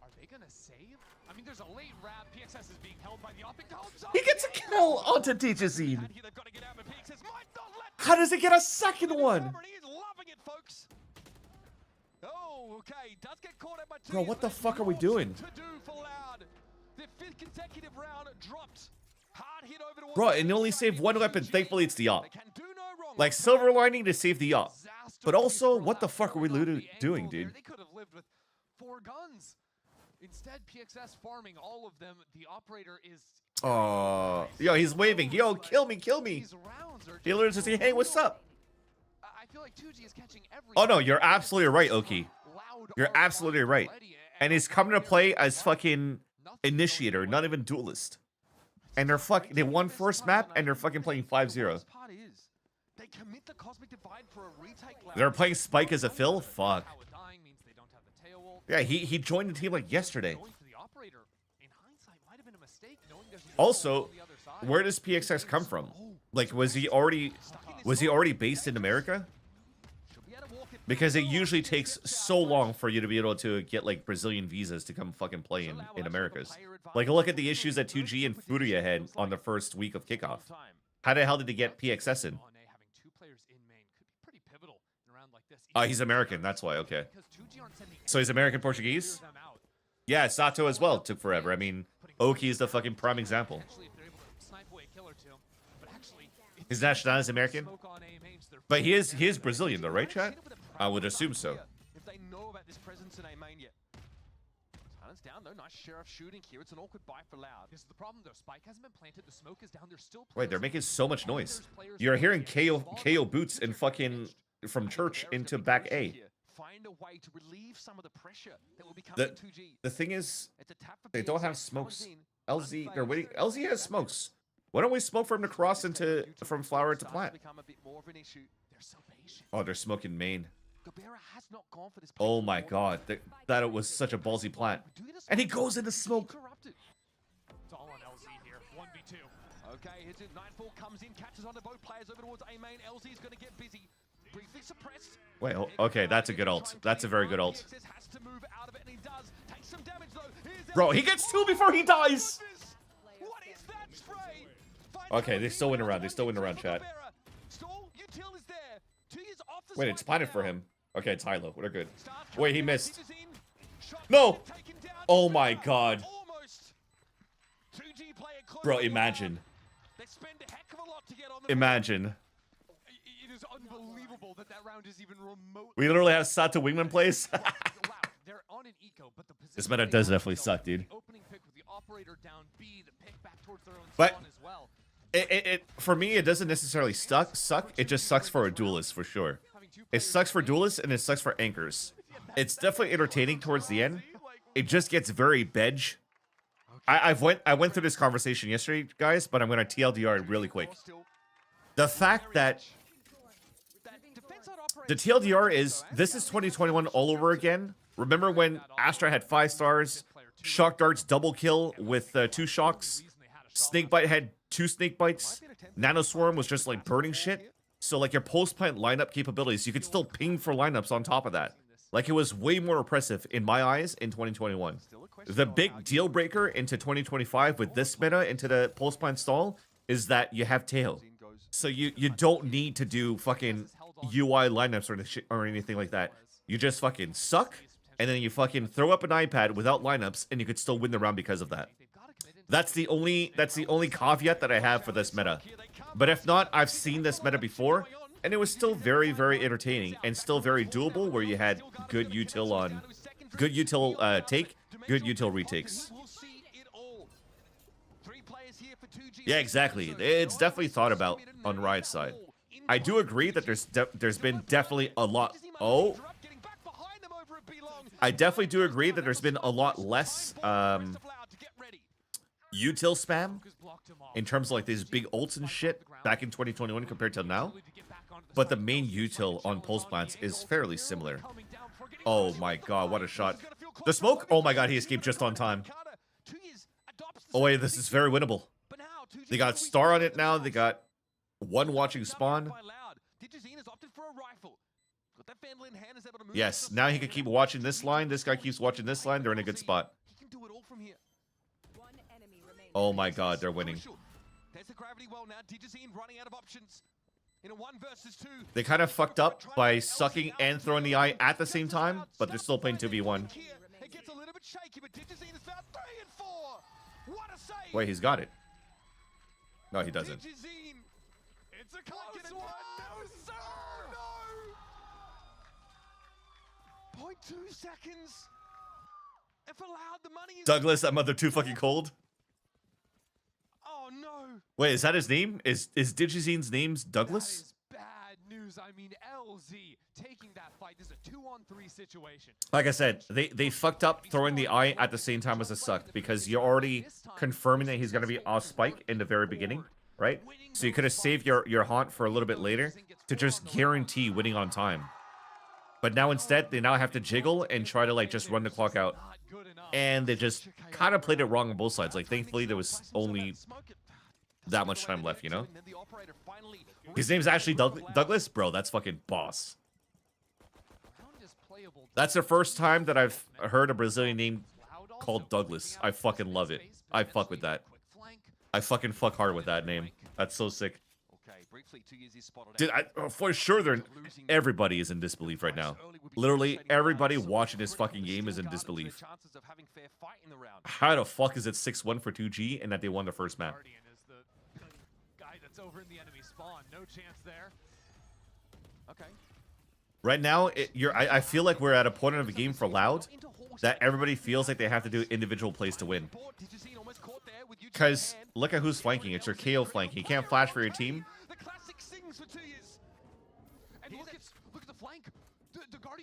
He gets a kill onto Dijazine. How does he get a second one? Bro, what the fuck are we doing? Bro, and you only saved one weapon. Thankfully, it's the op. Like, silver lining to save the op. But also, what the fuck are we doing, dude? They could have lived with 4 guns. Instead, PXS farming all of them. The operator is... Oh, yo, he's waving. Yo, kill me, kill me. He learns to say, hey, what's up? I feel like 2G is catching every... Oh, no, you're absolutely right, Oki. You're absolutely right. And he's coming to play as fucking initiator, not even duelist. And they won first map, and they're fucking playing 5-0. They're playing Spike as a fill? Fuck. Yeah, he joined the team like yesterday. Also, where does PXX come from? Like, was he already based in America? Because it usually takes so long for you to be able to get like Brazilian visas to come fucking play in Americas. Like, look at the issues that 2G and Furia had on the first week of kickoff. How the hell did they get PXS in? He's American, that's why, okay. So he's American Portuguese? Yeah, Sato as well took forever. I mean, Oki is the fucking prime example. His nationality is American? But he is Brazilian though, right, chat? I would assume so. If they know about this presence in A main yet. Silence down though, nice Sheriff shooting here. It's an awkward buy for Loud. This is the problem though. Spike hasn't been planted. The smoke is down. They're still. Wait, they're making so much noise. You're hearing KO boots and fucking from church into back A. Find a way to relieve some of the pressure that will be coming 2G. The thing is, they don't have smokes. LZ, they're waiting. LZ has smokes. Why don't we smoke from the cross from flower to plant? Oh, they're smoking main. Oh my god, that was such a ballsy plant. And he goes into smoke. It's all on LZ here. 1v2. Okay, here's it. Nightfall comes in, catches onto both players over towards A main. LZ is going to get busy. Briefly suppressed. Wait, okay, that's a good ult. That's a very good ult. Bro, he gets 2 before he dies. Okay, they still win around. They still win around, chat. Wait, it's planted for him. Okay, it's high-low. We're good. Wait, he missed. No! Oh my god. Bro, imagine. Imagine. It is unbelievable that round is even remote. We literally have Sato Wingman plays. This meta does definitely suck, dude. But for me, it doesn't necessarily suck. It just sucks for a duelist for sure. It sucks for duelists and it sucks for anchors. It's definitely entertaining towards the end. It just gets very bedge. I went through this conversation yesterday, guys, but I'm gonna TLDR it really quick. The fact that the TLDR is this is 2021 all over again. Remember when Astra had 5 stars, Shock Darts double kill with 2 shocks, Snakebite had 2 Snakebites, Nano Swarm was just like burning shit. So like your post-plant lineup capabilities, you could still ping for lineups on top of that. Like it was way more oppressive in my eyes in 2021. The big deal breaker into 2025 with this meta into the post-plant stall is that you have Teo. So you don't need to do fucking UI lineups or anything like that. You just fucking suck, and then you fucking throw up an iPad without lineups, and you could still win the round because of that. That's the only caveat that I have for this meta. But if not, I've seen this meta before, and it was still very, very entertaining and still very doable, where you had good util on, good util take, good util retakes. Yeah, exactly. It's definitely thought about on Riot's side. I do agree that there's been definitely a lot. Oh, I definitely do agree that there's been a lot less util spam in terms of like these big ults and shit back in 2021 compared to now. But the main util on pulse plants is fairly similar. Oh my god, what a shot. The smoke? Oh my god, he escaped just on time. Oh wait, this is very winnable. They got Star on it now. They got one watching spawn. Yes, now he can keep watching this line. This guy keeps watching this line. They're in a good spot. Oh my god, they're winning. They kind of fucked up by sucking and throwing the eye at the same time, but they're still playing 2v1. Wait, he's got it. No, he doesn't. It's a close one. No, sir. No. 0.2 seconds. If allowed, the money is Douglas, that mother too fucking cold. Oh no. Wait, is that his name? Is Digizine's name's Douglas? That is bad news. I mean, LZ taking that fight. This is a 2-on-3 situation. Like I said, they fucked up throwing the eye at the same time as a suck, because you're already confirming that he's going to be off spike in the very beginning, right? So you could have saved your haunt for a little bit later to just guarantee winning on time. But now instead, they now have to jiggle and try to like just run the clock out. And they just kind of played it wrong on both sides. Like, thankfully, there was only that much time left, you know? His name's actually Douglas? Bro, that's fucking boss. That's the first time that I've heard a Brazilian name called Douglas. I fucking love it. I fuck with that. I fucking fuck hard with that name. That's so sick. Dude, for sure, everybody is in disbelief right now. Literally, everybody watching this fucking game is in disbelief. How the fuck is it 6-1 for 2G and that they won the first map? Right now, I feel like we're at a point of the game for Loud that everybody feels like they have to do individual plays to win. Because look at who's flanking. It's your KO flank. He can't flash for your team.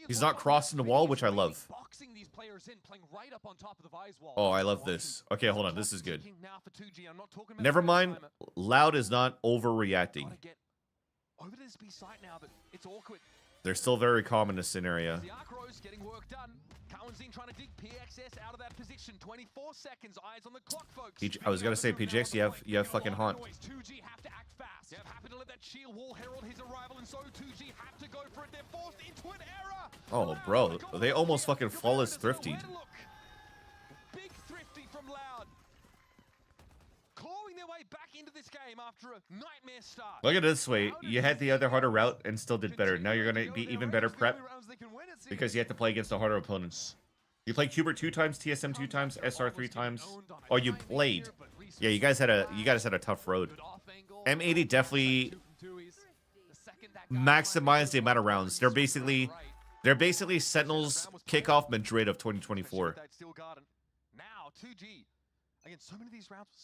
He's not crossing the wall, which I love. Oh, I love this. Okay, hold on. This is good. Never mind. Loud is not overreacting. They're still very calm in this scenario. I was gonna say, PJX, you have fucking haunt. Oh, bro, they almost fucking flawless thriftied. Big thrifty from Loud. Clawing their way back into this game after a nightmare start. Look at it this way. You had the other harder route and still did better. Now you're gonna be even better prep because you have to play against the harder opponents. You played Hubert 2 times, TSM 2 times, SR 3 times. Oh, you played. Yeah, you guys had a tough road. M80 definitely maximized the amount of rounds. They're basically Sentinel's kickoff Madrid of 2024.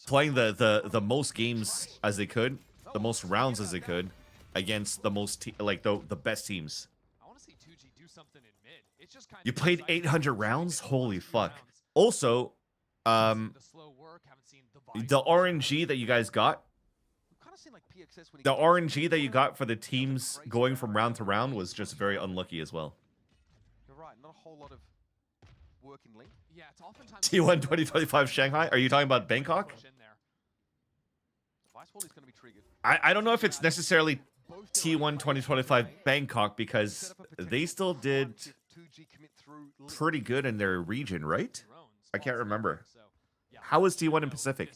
Playing the most games as they could, the most rounds as they could, against the most the best teams. You played 800 rounds? Holy fuck. Also, the RNG that you guys got, the RNG that you got for the teams going from round to round was just very unlucky as well. You're right, not a whole lot of working link. Yeah, it's oftentimes T1 2025 Shanghai? Are you talking about Bangkok? I don't know if it's necessarily T1 2025 Bangkok, because they still did pretty good in their region, right? I can't remember. How was T1 in Pacific?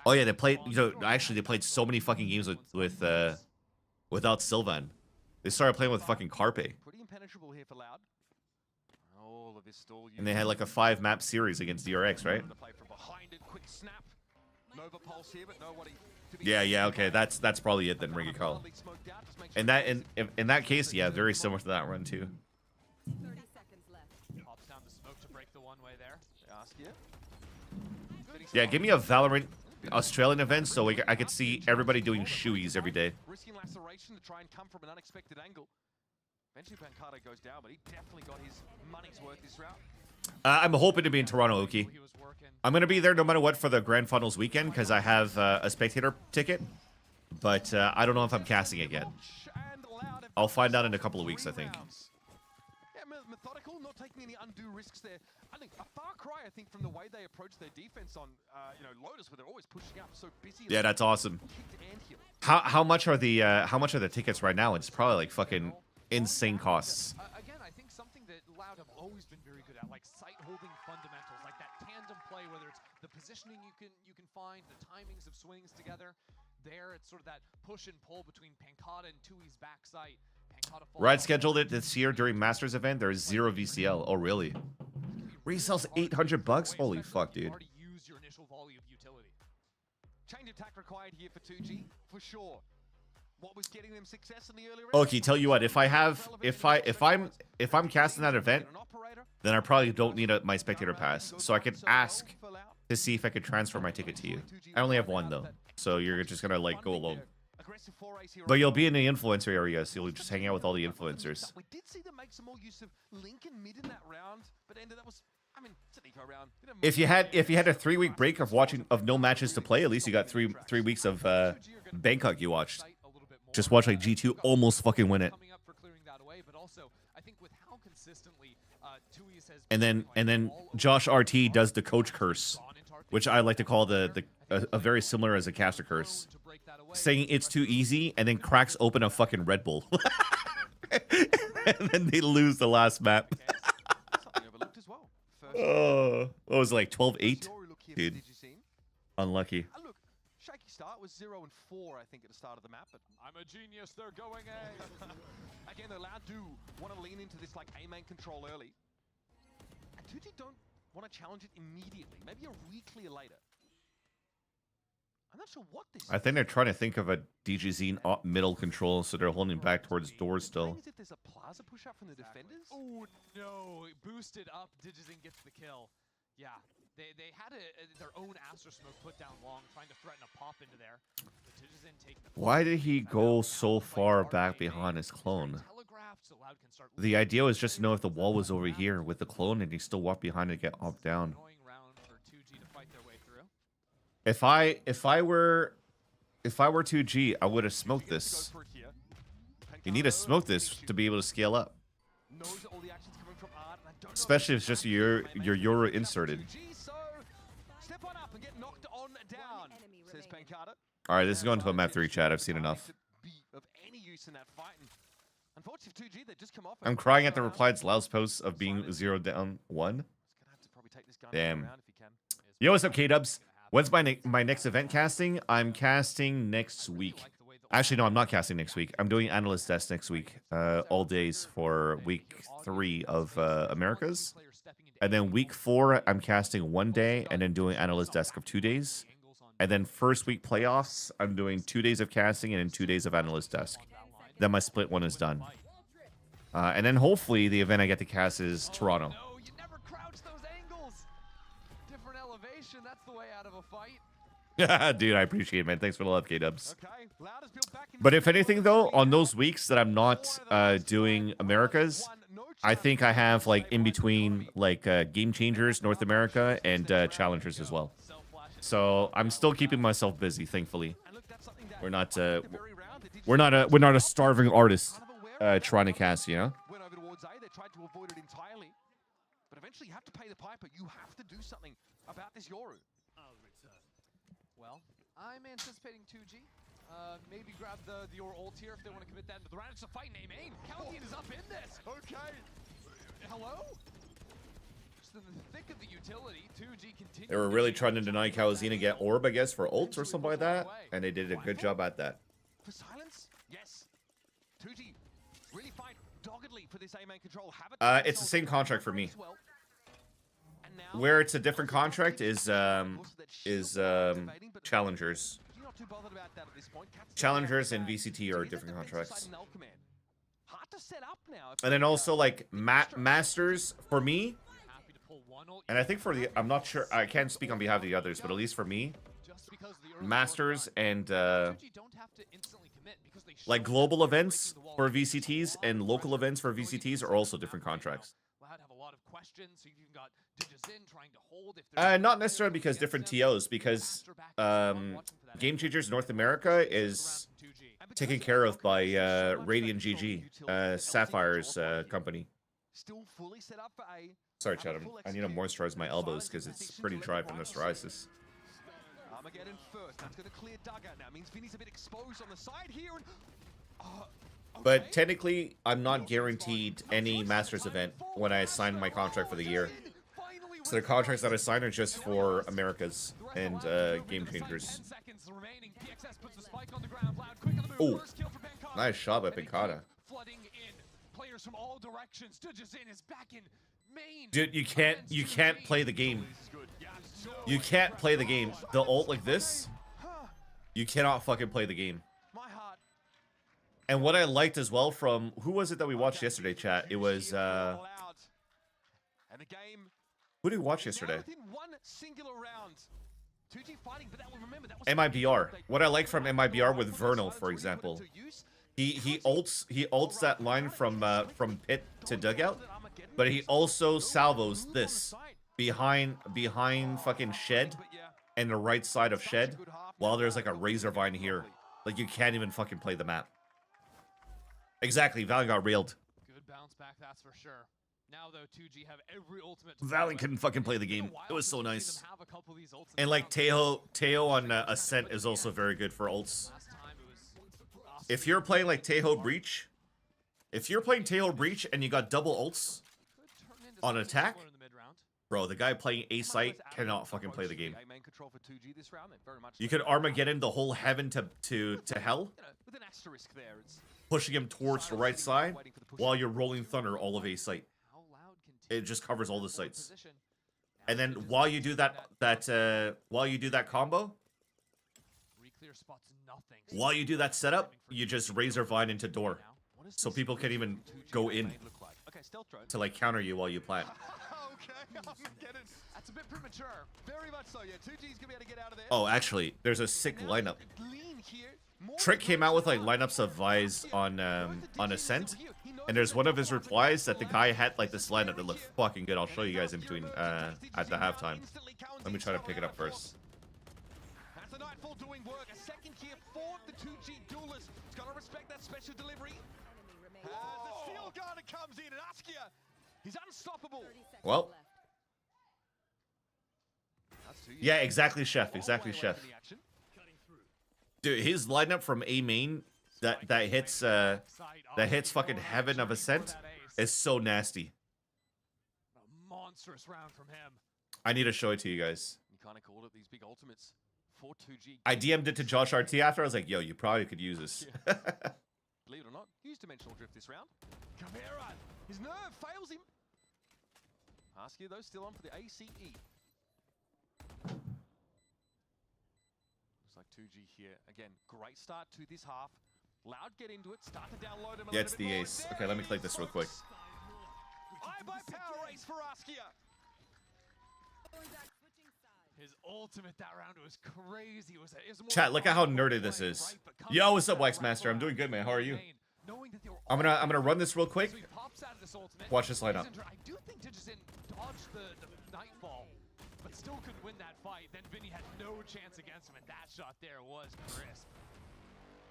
Oh yeah, they played. Actually, they played so many fucking games without Sylvan. They started playing with fucking Carpe, and they had like a 5-map series against DRX, right? Nova Pulse here, but nobody. Yeah, okay, that's probably it then, Ringy Call. In that case, yeah, very similar to that run too. 30 seconds left. Pops down the smoke to break the one-way there. Ask you. Yeah, give me a Valorant Australian event so I could see everybody doing shoeies every day. Risking laceration to try and come from an unexpected angle. Eventually, Pancada goes down, but he definitely got his money's worth this round. I'm hoping to be in Toronto, Oki. I'm going to be there no matter what for the Grand Finals weekend because I have a spectator ticket. But I don't know if I'm casting it yet. I'll find out in a couple of weeks, I think. Yeah, methodical, not taking any undue risks there. I think a far cry, I think, from the way they approach their defense on, Lotus, where they're always pushing up so busy. Yeah, that's awesome. How much are the tickets right now? It's probably like fucking insane costs. Again, I think something that Loud have always been very good at, like sight-holding fundamentals, like that tandem play, whether it's the positioning you can find, the timings of swings together. There, it's sort of that push and pull between Pancada and Tui's backside. Ride scheduled it this year during Masters event. There's 0 VCL. Oh, really? Resells $800. Holy fuck, dude. Use your initial volley of utility. Change attack required here for 2G for sure. What was getting them success in the early round? Okay, tell you what. If I'm casting that event, then I probably don't need my spectator pass, so I could ask to see if I could transfer my ticket to you. I only have one though, so you're just gonna like go alone. But you'll be in the influencer area, so you'll just hang out with all the influencers. We did see them make some more use of Lincoln mid in that round, but ended that was, I mean, it's an eco round. If you had a 3-week break of no matches to play, at least you got three weeks of Bangkok you watched. Just watch like G2 almost fucking win it. And then Josh RT does the coach curse, which I like to call a very similar as a caster curse, saying it's too easy and then cracks open a fucking Red Bull. And then they lose the last map. Oh, what was it, like 12-8? Dude, unlucky. Shaky start was 0 and 4, I think, at the start of the map. But I'm a genius. They're going A. Again, the Loud do want to lean into this like A main control early. And 2G don't want to challenge it immediately. Maybe a re-clear later. I'm not sure what this I think they're trying to think of a DGZ middle control, so they're holding back towards doors still. If there's a plaza push up from the defenders? Oh no, boosted up. Digizin gets the kill. Yeah, they had their own Astro Smoke put down long, trying to threaten a pop into there. Why did he go so far back behind his clone? The idea was just to know if the wall was over here with the clone, and he still walked behind and get up down. If I were 2G, I would have smoked this. You need to smoke this to be able to scale up. Especially if it's just your Euro inserted. Alright, this is going to a map 3 chat. I've seen enough. I'm crying at the replies Laos posts of being 0 down 1. Damn. Yo, what's up, K-Dubs? When's my next event casting? I'm casting next week. Actually, no, I'm not casting next week. I'm doing Analyst Desk next week. All days for week 3 of Americas. And then week 4, I'm casting 1 day and then doing Analyst Desk of 2 days. And then first week playoffs, I'm doing 2 days of casting and then 2 days of Analyst Desk. Then my split one is done. And then hopefully the event I get to cast is Toronto. Dude, I appreciate it, man. Thanks for the love, K-Dubs. But if anything, though, on those weeks that I'm not doing Americas, I think I have, like, in between, like, Game Changers, North America, and Challengers as well. So I'm still keeping myself busy, thankfully. We're not a starving artist trying to cast, you know? Went over towards A, they tried to avoid it entirely. But eventually you have to pay the piper. You have to do something about this Yoru. Well, I'm anticipating 2G. Maybe grab the Yoru ult here if they want to commit that into the round. It's a fight name aim. Caldine is up in this. Okay. Hello? Just in the thick of the utility, 2G continues. They were really trying to deny Kawazina get orb, I guess, for ults or something like that. And they did a good job at that. For silence? Yes. 2G really fight doggedly for this A main control. It's the same contract for me. And where it's a different contract is challengers. Challengers and VCT are different contracts. And then also like Masters for me, and I think for the, I'm not sure, I can't speak on behalf of the others, but at least for me, Masters and like global events for VCTs and local events for VCTs are also different contracts. Not necessarily because different TOs, because Game Changers North America is taken care of by Radiant GG, Sapphire's company. Sorry, Chad, I need to moisturize my elbows because it's pretty dry from the psoriasis. Armageddon first. That's going to clear dugout now. Means Vinny's a bit exposed on the side here. And, but technically, I'm not guaranteed any Masters event when I sign my contract for the year. So the contracts that I sign are just for Americas and Game Changers. Oh, nice shot by Pincata. Dude, you can't play the game. You can't play the game. The ult like this, you cannot fucking play the game. And what I liked as well from, who was it that we watched yesterday, chat? It was, who did we watch yesterday? MIBR. What I like from MIBR with Vernal, for example. He ults that line from pit to dugout, but he also salvos this behind fucking shed and the right side of shed while there's like a razor vine here. Like you can't even fucking play the map. Exactly, Valiant got railed. Good bounce back, that's for sure. Now though, 2G have every ultimate. Valiant couldn't fucking play the game. It was so nice. And like Teo on Ascent is also very good for ults. If you're playing like Tejo Breach, if you're playing Tejo Breach and you got double ults on attack, bro, the guy playing A site cannot fucking play the game. You could Armageddon the whole heaven to hell, pushing him towards the right side while you're rolling thunder all of A site. It just covers all the sites. And then while you do that combo, while you do that setup, you just razor vine into door, so people can't even go in to like counter you while you plant. That's a bit premature. Very much so. Yeah, 2G's gonna be able to get out of there. Oh, actually, there's a sick lineup. Trick came out with like lineups of Vise on Ascent, and there's one of his replies that the guy had like this lineup that looked fucking good. I'll show you guys in between at the halftime. Let me try to pick it up first. That's the Nightfall doing work. A second here for the 2G duelist. He's got to respect that special delivery. As the Steel Garden comes in, and Askia, he's unstoppable. Well, yeah, exactly, Chef. Exactly, Chef. Dude, his lineup from A main that hits fucking Heaven of Ascent is so nasty. A monstrous round from him. I need to show it to you guys. You kind of called it these big ultimates for 2G. I DM'd it to Josh RT after. I was like, yo, you probably could use this. Believe it or not, use Dimensional Drift this round. Camara, his nerve fails him. Askia, though, still on for the ACE. Looks like 2G here. Again, great start to this half. Loud get into it, start to download him a Yeah, it's little the bit more. ace. Okay, let me click this real quick. Eye by power race for Askia. His ultimate that round was crazy. It was more Chat, look at how nerdy this is. Yo, what's up, Waxmaster? I'm doing good, man. How are you? I'm gonna run this real quick. Watch this lineup. I do think Digizin dodged the Nightfall, but still couldn't win that fight. Then Vinny had no chance against him, and that shot there was crisp.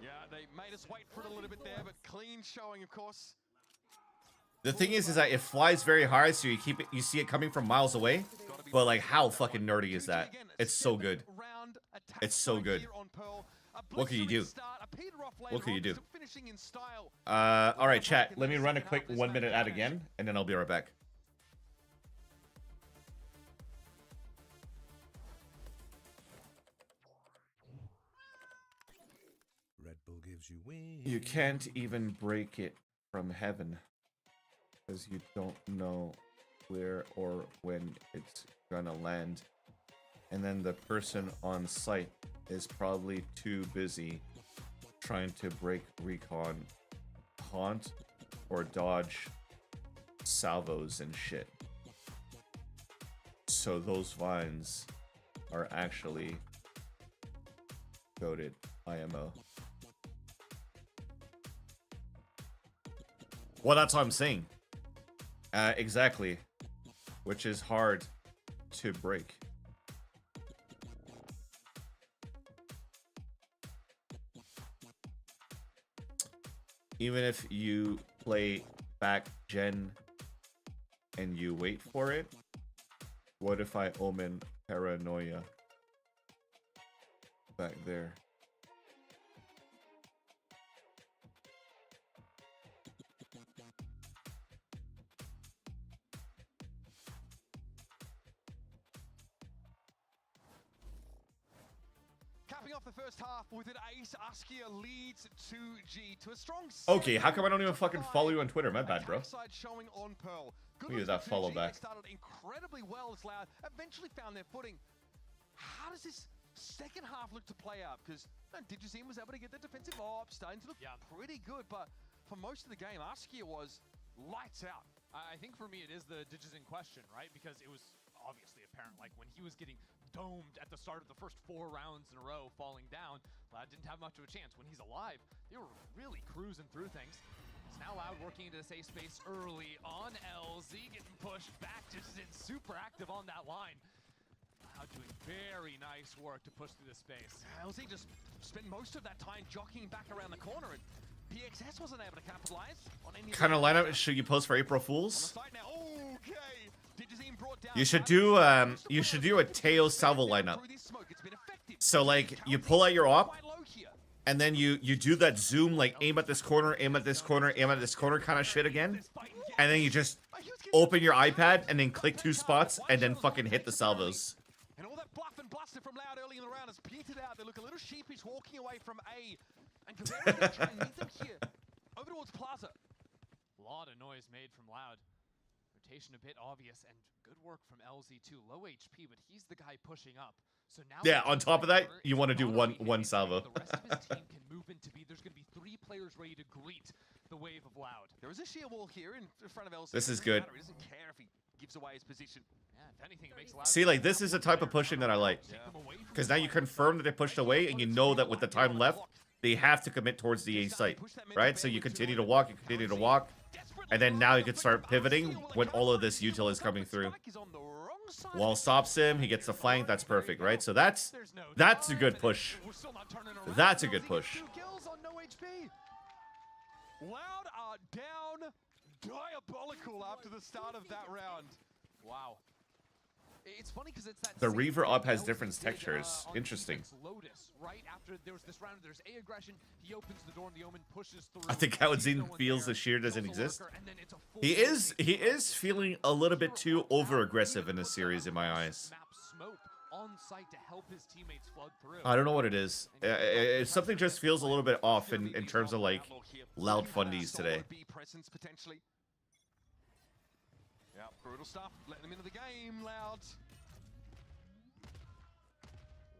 Yeah, they made us wait for it a little bit there, but clean showing, of course. The thing is that it flies very high, so you see it coming from miles away. But like, how fucking nerdy is that? It's so good. It's so good. What can you do? What can you do? All right, chat. Let me run a quick 1 minute ad again, and then I'll be right back. Red Bull gives you wings. You can't even break it from heaven because you don't know where or when it's gonna land. And then the person on site is probably too busy trying to break recon, haunt, or dodge salvos and shit. So those vines are actually goated IMO. Well, that's what I'm saying. Exactly. Which is hard to break. Even if you play back gen and you wait for it, what if I omen paranoia back there? Capping off the first half with an ace, Askia leads 2G to a strong. Okay, how come I don't even fucking follow you on Twitter? My bad, bro. Showing on Pearl. Good Look at that follow back. They started incredibly well as Loud eventually found their footing. How does this second half look to play out? Because Digizine was able to get the defensive op, starting to look pretty good, but for most of the game, Askia was lights out. I think for me it is the Digizine question, right? Because it was obviously apparent, like when he was getting domed at the start of the first 4 rounds in a row, falling down, Loud didn't have much of a chance. When he's alive, they were really cruising through things. It's now Loud working into the safe space early on. LZ getting pushed back, Digizine super active on that line. Loud doing very nice work to push through the space. LZ just spent most of that time jockeying back around the corner, and PXS wasn't able to capitalize on any Kind of lineup should you post for April Fools? Okay. You should do a Teo Salvo lineup. So like you pull out your op, and then you do that zoom, like aim at this corner, aim at this corner, aim at this corner kind of shit again, and then you just open your iPad and then click 2 spots and then fucking hit the salvos. And all that bluff and bluster from Loud early in the round has petered out. They look a little sheepish walking away from A, and Kaveri going to try and meet them here over towards Plaza. A lot of noise made from Loud. Rotation a bit obvious, and good work from LZ too. Low HP, but he's the guy pushing up. So now Yeah, on top of that, you want to do one salvo. The rest of his team can move into B. There's going to be 3 players ready to greet the wave of Loud. There is a sheer wall here in front of LZ. This is good. He doesn't care if he gives away his position. Yeah, if anything, it makes Loud. See, like this is the type of pushing that I like, because now you confirm that they pushed away, and you know that with the time left, they have to commit towards the A site, right? So you continue to walk, and then now you can start pivoting when all of this util is coming through. Wall stops him, he gets the flank, that's perfect, right? So that's a good push. That's a good push. Loud are down diabolical after the start of that round. Wow. It's funny because it's that The Reaver up has different textures. Interesting. Lotus, right after there was this round, there's A aggression. He opens the door and the Omen pushes through. I think Kawadzin feels the sheer doesn't exist. He is feeling a little bit too over aggressive in this series in my eyes. I don't know what it is. Something just feels a little bit off in terms of like Loud fundies today. Yeah, brutal stuff. Letting them into the game, Loud.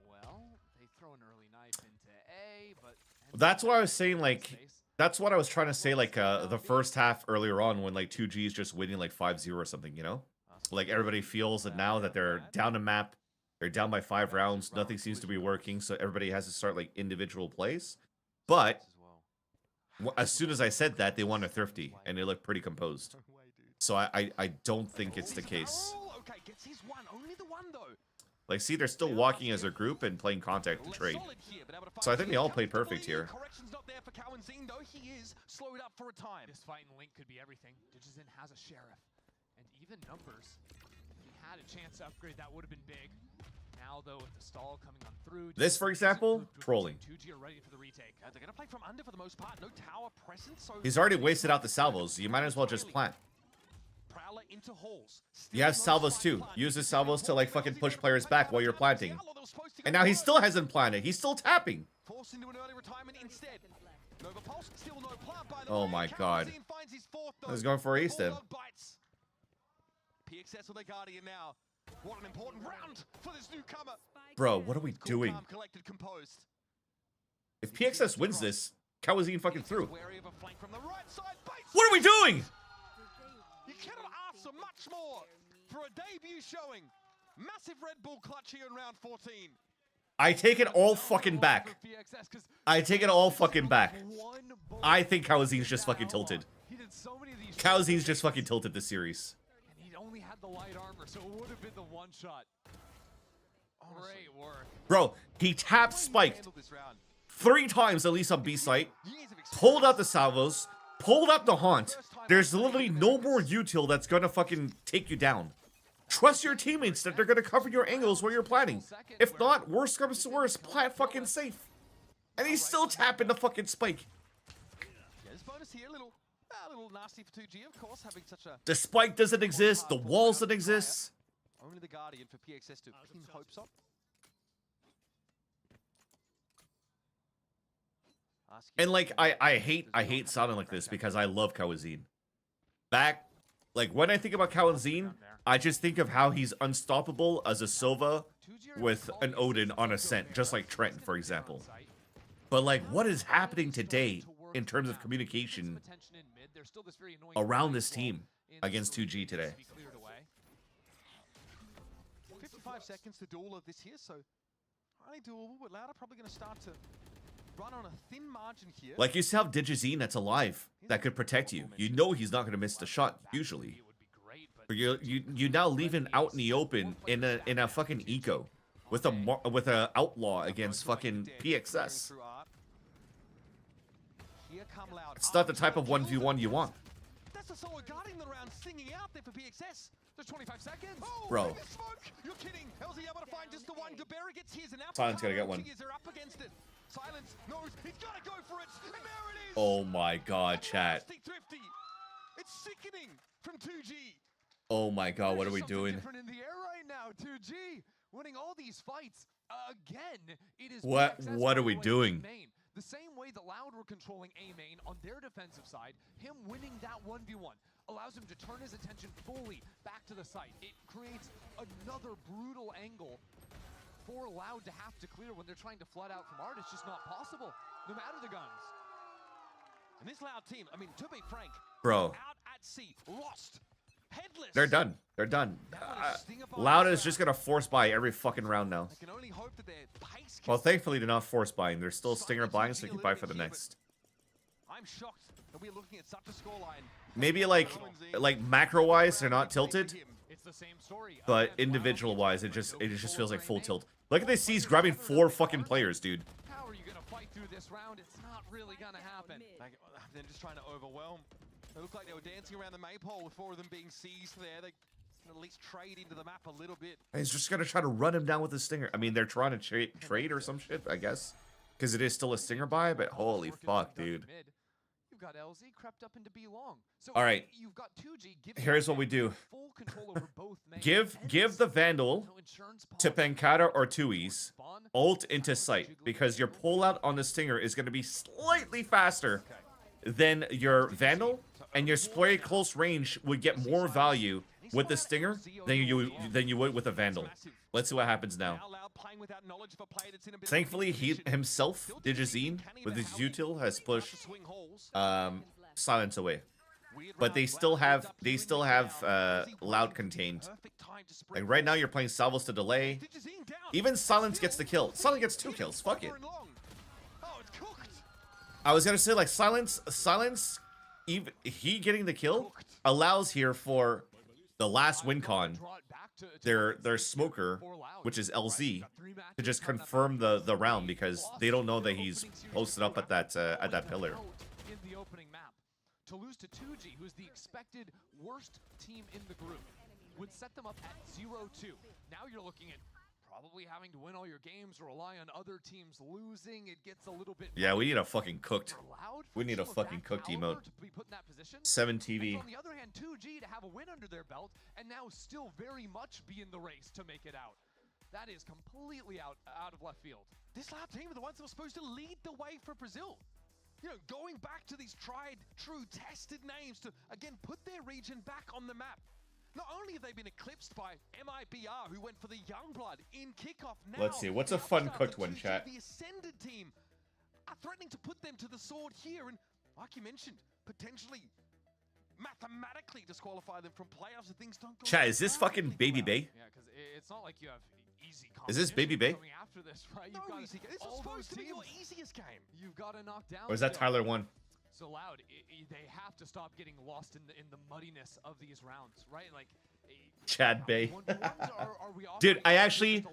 Well, they throw an early knife into A, but that's what I was saying. Like, that's what I was trying to say. Like, the first half earlier on, when like 2G is just winning like 5-0 or something. You know, like everybody feels that now that they're down a map, they're down by 5 rounds. Nothing seems to be working, so everybody has to start like individual plays. But as soon as I said that, they won a thrifty and they look pretty composed. So I don't think it's the case. Okay, gets his one. Only the one though. Like, see, they're still walking as a group and playing contact and trade. So I think they all played perfect here. Correction's not there for Kawadzin, though. He is slowed up for a time. This fight in Link could be everything. Digizin has a sheriff, and even numbers. If he had a chance to upgrade, that would have been big. Now, though, with the stall coming on through, this, for example, trolling. 2G are ready for the retake. They're gonna play from under for the most part. No tower present, so he's already wasted out the salvos. You might as well just plant. into halls. You have salvos too. Use the salvos to like fucking push players back while you're planting. And now he still hasn't planted. He's still tapping. Forced into an early retirement instead. Nova Pulse, still no plant by the Oh way. my god. Kawadzin finds his fourth, though. I was going for ace then. Bulldog bites. PXS with their Guardian now. What an important round for this newcomer. Bro, what are we doing? Calm, collected, composed. If PXS wins this, Kawazine fucking through. Wary of a flank from the right side. What are we doing? You cannot ask for much more for a debut showing. Massive Red Bull clutch here in round 14. I take it all fucking back. I take it all fucking back. I think Kawazine's just fucking tilted. Kawazine's just fucking tilted this series. And he only had the light armor, so it would have been the one shot. Great work. Bro, he tapped spiked 3 times at least on B site, pulled out the salvos, pulled out the haunt. There's literally no more util that's gonna fucking take you down. Trust your teammates that they're gonna cover your angles while you're planning. If not, worst comes to worst, plant fucking safe. And he's still tapping the fucking spike. Yeah, this bonus here, a little nasty for 2G, of course, having such a... The spike doesn't exist, the walls don't exist. Only the Guardian for PXS to pin hopes up. And like I hate sounding like this because I love Kawazine. Back like when I think about Kawazine, I just think of how he's unstoppable as a Sova with an Odin on Ascent, just like Trent, for example. But like what is happening today in terms of communication around this team against 2G today? 55 seconds to do all of this here, so highly doable, but Loud are probably going to start to run on a thin margin here. Like you still have Digizine that's alive that could protect you. You know he's not going to miss the shot usually. But you now leave him out in the open in a fucking eco with a outlaw against fucking PXS. It's not the type of 1v1 you want. That's the solo guarding the round singing out there for PXS. There's 25 seconds. Oh, bro. You're kidding. LZ able to find just the one. Gabera gets his and now Silence gotta get one. They're up against it. Silence knows he's gotta go for it. And there it is. Oh my god, chat. Thrifty. It's sickening from 2G. Oh my god, what are we doing? Different in the air right now, 2G. Winning all these fights. Again, it is What are we doing? The same way that Loud were controlling A main on their defensive side, him winning that 1v1 allows him to turn his attention fully back to the site. It creates another brutal angle for Loud to have to clear when they're trying to flood out from Art. It's just not possible, no matter the guns. And this Loud team, I mean, to be frank, bro, out at sea, lost, headless. They're done. They're done. Loud is just gonna force buy every fucking round now. I can only hope that their pace Well, thankfully they're not force buying. They're still Stinger buying, so they can buy for the next. I'm shocked that we're looking at such a scoreline. Maybe like macro wise they're not tilted, It's the same story. but individual wise it just feels like full tilt. Look at this, he's grabbing 4 fucking players, dude. How are you gonna fight through this round? It's not really gonna happen. They're just trying to overwhelm. It looked like they were dancing around the maypole with 4 of them being seized there. They can at least trade into the map a little bit. And he's just gonna try to run him down with a Stinger. I mean, they're trying to trade or some shit, I guess, because it is still a Stinger buy. But holy fuck, dude. You've got LZ crept up into B long. So all right, you've got 2G. here's what we do. Full control over both give the Vandal to Pankata or Tuis, ult into sight, because your pullout on the Stinger is going to be slightly faster than your Vandal, and your spray close range would get more value with the Stinger than you would with a Vandal. Let's see what happens now. Thankfully, he himself, Digizine, with his util, has pushed Silence away. But they still have Loud contained. Like right now, you're playing Salvos to delay. Even Silence gets the kill. Silence gets 2 kills. Fuck it. I was gonna say like Silence, even he getting the kill allows here for the last win con, their smoker, which is LZ, to just confirm the round because they don't know that he's posted up at that pillar. In the opening map, to lose to 2G, who's the expected worst team in the group, would set them up at 0-2. Now you're looking at probably having to win all your games or rely on other teams losing. It gets a little bit. Yeah, we need a fucking cooked. We need a fucking cooked emote. 7 TV. On the other hand, 2G to have a win under their belt and now still very much be in the race to make it out. That is completely out of left field. This Loud team are the ones that were supposed to lead the way for Brazil. You know, going back to these tried, true, tested names to, again, put their region back on the map. Not only have they been eclipsed by MIBR, who went for the Youngblood in kickoff. Now, Let's see, what's a fun cooked one, chat? The Ascended team are threatening to put them to the sword here, and like you mentioned, potentially mathematically disqualify them from playoffs if things don't go. Chat, is this fucking Baby Bay? Yeah, because it's not like you have easy Is this Baby Bay? coming after this, right? No easy game. This is supposed to be your easiest game. You've got to knock down. Or is that Tyler 1? So Loud, they have to stop getting lost in the muddiness of these rounds, right? Like Chad Bay. are we Dude, offering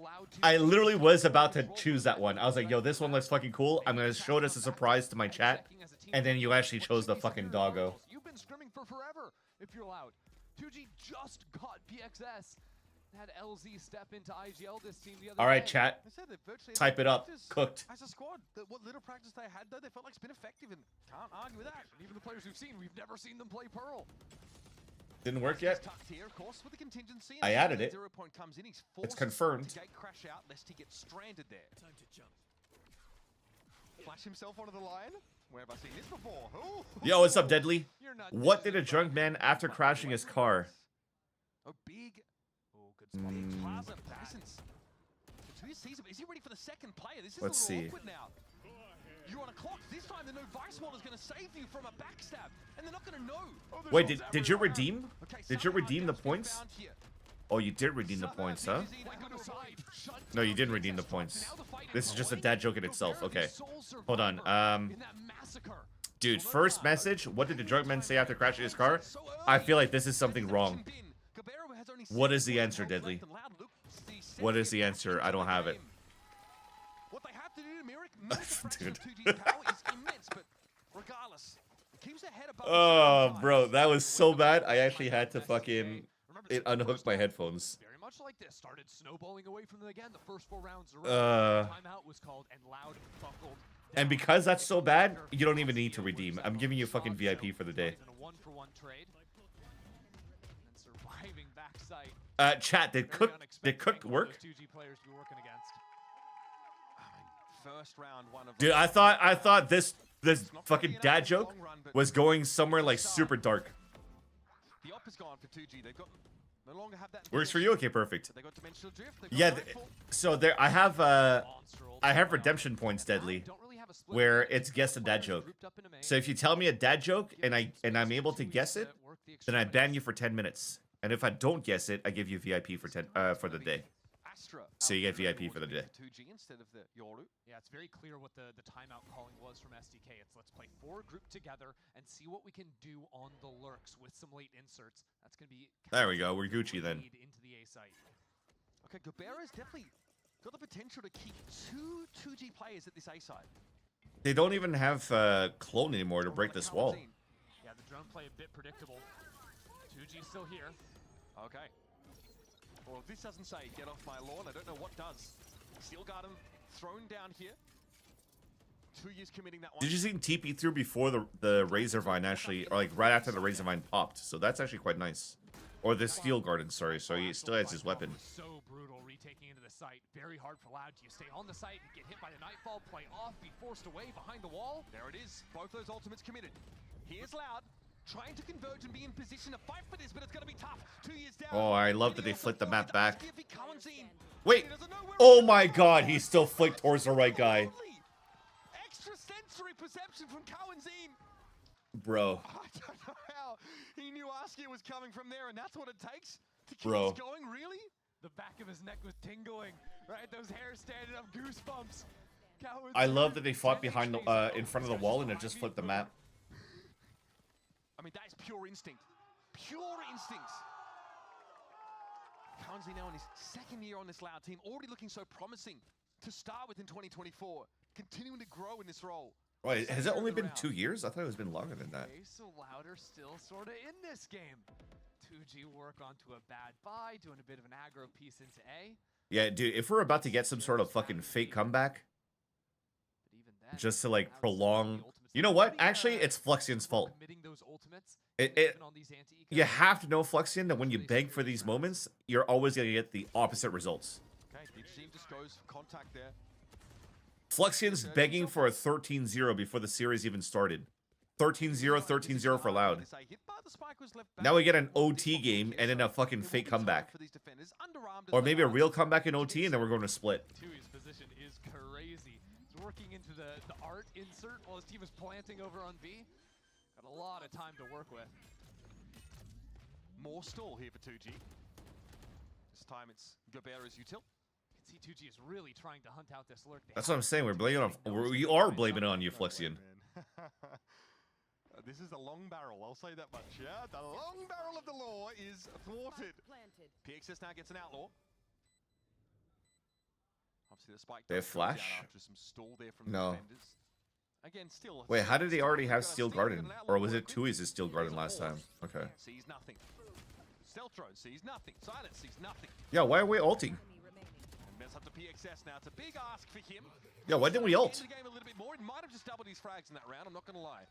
I literally was about to choose that one. I was like, yo, this one looks fucking cool. I'm gonna show it as a surprise to my chat. And then you actually chose the fucking doggo. You've been scrimming for forever if you're Loud. 2G just got PXS. Had LZ step into IGL this team the other All right, day. chat. Type it up. Cooked. As a squad, what little practice they had, though, they felt like it's been effective, and can't argue with that. And even the players we've seen, we've never seen them play Pearl. Didn't work yet. Tucked here, of course, with the contingency. I added it. 0 point comes in, he's It's forced confirmed. to gate crash out lest he gets stranded there. Time to jump. Flash himself onto the line. Where have I seen this before? Ooh. Yo, what's up, Deadly? You're not What did a drunk man after crashing his car? A big Mm, Plaza presence. Is he ready for the second player? This is Let's a little see. awkward now. You're on a clock. This time the no Vice Wall is going to save you from a backstab. And they're not going to know. Wait, did you redeem? Did you redeem the points? Oh, you did redeem the points, huh? No, you didn't redeem the points. This is just a dad joke in itself. Okay. Hold on. Dude, first message. What did the drunk man say after crashing his car? I feel like this is something wrong. What is the answer, Deadly? What is the answer? I don't have it. What they have to do to Merrick, Dude. 2G's power is immense, but regardless, it keeps their head above Oh, bro, that was so bad. I actually had to fucking unhook my headphones. Very much like this. Started snowballing away from them again. The first 4 rounds around. Timeout was called and Loud buckled. And because that's so bad, you don't even need to redeem. I'm giving you fucking VIP for the day. In a 1-for-1 trade. And surviving backside. Chat, did cooked work? 2G players to be working against. First round, one of Dude, I thought this fucking dad joke was going somewhere like super dark. The op is gone for 2G. They've got no longer have that. Works for you? Okay, perfect. They got dimensional drift. Yeah, so there I have redemption points, Deadly, where it's guess a dad joke. So if you tell me a dad joke and I'm able to guess it, then I ban you for 10 minutes. And if I don't guess it, I give you VIP for the day. So you get VIP for the day. 2G instead of the Yoru. Yeah, it's very clear what the timeout calling was from SDK. It's let's play 4 group together and see what we can do on the lurks with some late inserts. That's going to be... There we go. We're Gucci then. Into the A site. Okay, Gobera's definitely got the potential to keep 2 2G players at this A side. They don't even have clone anymore to break this wall. Yeah, the drone play a bit predictable. 2G still here. Okay. Well, if this doesn't say get off my lawn, I don't know what does. Steel Garden thrown down here. 2 years committing that one. Did you see TP through before the Razor Vine actually, or like right after the Razor Vine popped? So that's actually quite nice. Or the Steel Garden, sorry. So he still has his weapon. So brutal retaking into the site. Very hard for Loud. Do you stay on the site and get hit by the Nightfall, play off, be forced away behind the wall? There it is. Both those ultimates committed. Here's Loud. Trying to converge and be in position to fight for this, but it's going to be tough. 2 years down. Oh, I love that they flipped the map back. If he comes in, Wait. Oh my god, he still flicked towards the right guy. Extra sensory perception from Cowanzine. Bro. I don't know how he knew Askia was coming from there, and that's what it takes to keep Bro. us going, really? The back of his neck was tingling, right? Those hairs standing up, goosebumps. I love that they fought behind the in front of the wall and it just flipped the map. I mean, that is pure instinct. Pure instincts. Cowanzine now in his second year on this Loud team, already looking so promising to start with in 2024, continuing to grow in this role. Wait, has it only been 2 years? I thought it was been longer than that. Okay, so Louder still sort of in this game. 2G work onto a bad buy, doing a bit of an aggro piece into A. Yeah, dude, if we're about to get some sort of fucking fake comeback, But even then, just to like prolong... You know what? Actually, it's Fluxian's fault. You have to know, Fluxian, that when you beg for these moments, you're always going to get the opposite results. Okay, Big Team just goes for contact there. Fluxian's begging for a 13-0 before the series even started. 13-0, 13-0 for Loud. Now we get an OT game and then a fucking fake comeback. Or maybe a real comeback in OT and then we're going to split. His position is crazy. He's working into the art insert while his team is planting over on B. Got a lot of time to work with. More stall here for 2G. This time it's Gobert as util. You can see 2G is really trying to hunt out this lurk. That's what I'm saying. We're blaming on. We are blaming it on you, Flexion. This is the long barrel, I'll say that much, yeah? The long barrel of the law is thwarted. PXS now gets an outlaw. Obviously the spike. They have flash? After some stall there from No. the defenders. Again, still. Wait, how did they already have Steel Garden? Or was it Tui's Steel Garden last time? Okay. Sees nothing. Stealth drone sees nothing. Silence sees nothing. Yeah, why are we ulting? Mess up to PXS now. It's a big ask for him. Yeah, why didn't we ult? The game a little bit more. It might have just doubled his frags in that round. I'm not going to lie.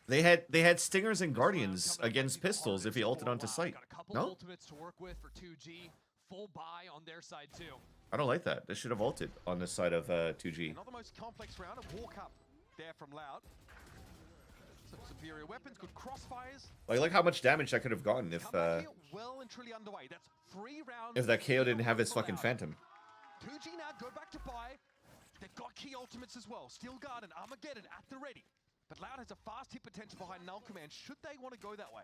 They had Stingers and Guardians against pistols if he ulted onto site. No? Ultimates to work with for 2G. Full buy on their side too. I don't like that. They should have ulted on this side of 2G. Not the most complex round. A walk up there from Loud. Some superior weapons, good crossfires. Like, look how much damage that could have gotten if well and truly underway. That's 3 rounds. if that KO didn't have his fucking Phantom. 2G now go back to buy. They've got key ultimates as well. Steel Guard and Armageddon at the ready. But Loud has a fast hit potential behind Null Command. Should they want to go that way?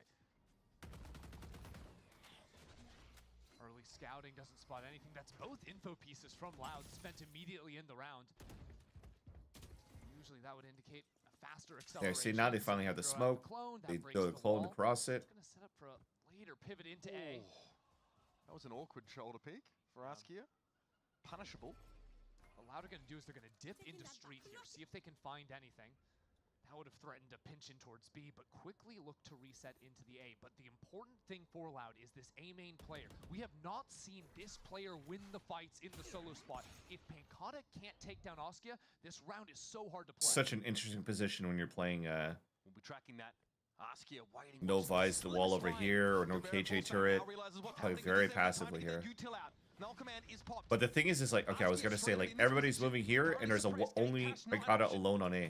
Early scouting doesn't spot anything. That's both info pieces from Loud spent immediately in the round. Usually that would indicate a faster acceleration. Yeah, see, now they finally have the smoke. They throw the clone across it. It's going to set up for a later pivot into A. That was an awkward shoulder peek for Askia. Punishable. What Loud are going to do is they're going to dip into street here, see if they can find anything. That would have threatened to pinch in towards B, but quickly look to reset into the A. But the important thing for Loud is this A main player. We have not seen this player win the fights in the solo spot. If Pankata can't take down Askia, this round is so hard to play. Such an interesting position when you're playing We'll be tracking that. Askia waiting. no Vise the wall over here or no KJ turret. Play very passively here. But the thing is like, okay, I was gonna say like everybody's moving here and there's only Pankata alone on A.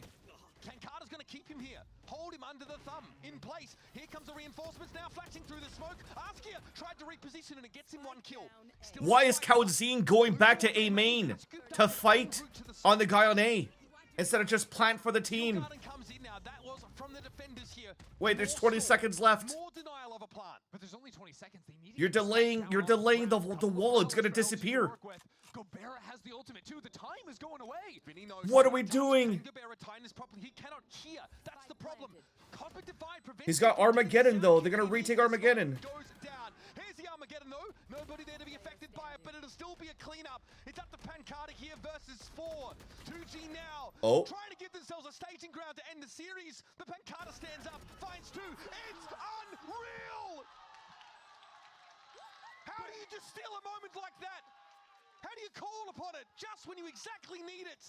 Pankata's going to keep him here. Hold him under the thumb. In place. Here comes the reinforcements now flashing through the smoke. Askia tried to reposition and it gets him 1 kill. Why is Kaudzine going back to A main to fight on the guy on A instead of just plant for the team? Wait, there's 20 seconds left. More denial of a plant. But there's only 20 seconds. They need You're delaying the wall. It's gonna disappear. Gobert has the ultimate too. The time is going away. What are we doing? He cannot hear. That's the problem. He's got Armageddon though. They're gonna retake Armageddon. Goes down. Here's the Armageddon though. Nobody there to be affected by it, but it'll still be a cleanup. It's up to Pankata here versus 4. 2G now. Oh. Trying to give themselves a staging ground to end the series. But Pankata stands up, finds 2. It's unreal. How do you just steal a moment like that? How do you call upon it just when you exactly need it?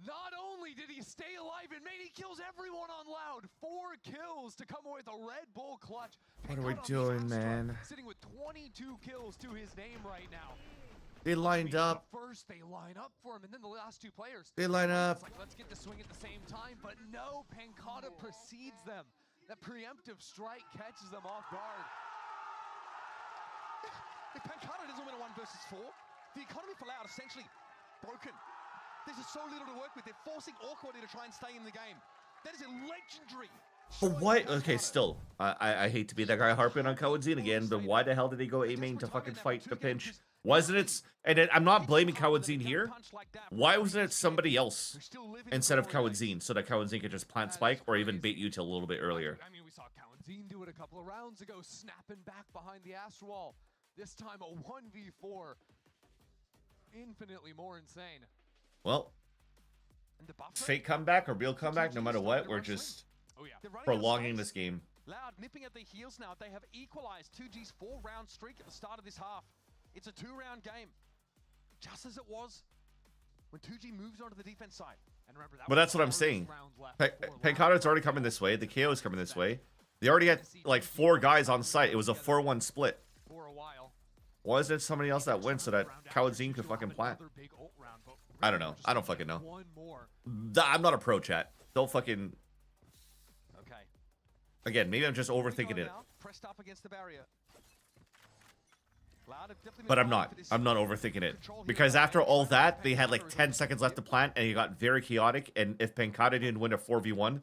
Not only did he stay alive and he kills everyone on Loud. 4 kills to come away with a Red Bull clutch. What are we doing, man? Sitting with 22 kills to his name right now. They lined up. First, they line up for him, and then the last 2 players. They line up. It's like, let's get the swing at the same time, but no, Pankata precedes them. That preemptive strike catches them off guard. If Pankata doesn't win a 1 versus 4, the economy for Loud essentially broken. There's just so little to work with. They're forcing Awkward to try and stay in the game. That is a legendary. But why? Okay, still, I hate to be that guy harping on Kaudzine again, but why the hell did he go A main to fucking fight the pinch? Wasn't it? And I'm not blaming Kaudzine here. Why wasn't it somebody else instead of Kaudzine so that Kaudzine could just plant spike or even bait you till a little bit earlier? I mean, we saw Kaudzine do it a couple of rounds ago, snapping back behind the Astro Wall. This time a 1v4. Infinitely more insane. Well, fake comeback or real comeback, no matter what, we're just prolonging this game. Loud nipping at their heels now. They have equalized 2G's 4-round streak at the start of this half. It's a 2-round game. Just as it was when 2G moves onto the defense side. And remember, but that's what I'm saying. Pankata's already coming this way. The KO is coming this way. They already had like 4 guys on site. It was a 4-1 split. For a while. Why isn't it somebody else that wins so that Kaudzine could fucking plant? I don't know. I don't fucking know. One more. I'm not a pro, chat. Don't fucking... Okay. Again, maybe I'm just overthinking it. Pressed up against the barrier. But I'm not. I'm not overthinking it. Because after all that, they had like 10 seconds left to plant, and it got very chaotic, and if Pancata didn't win a 4v1,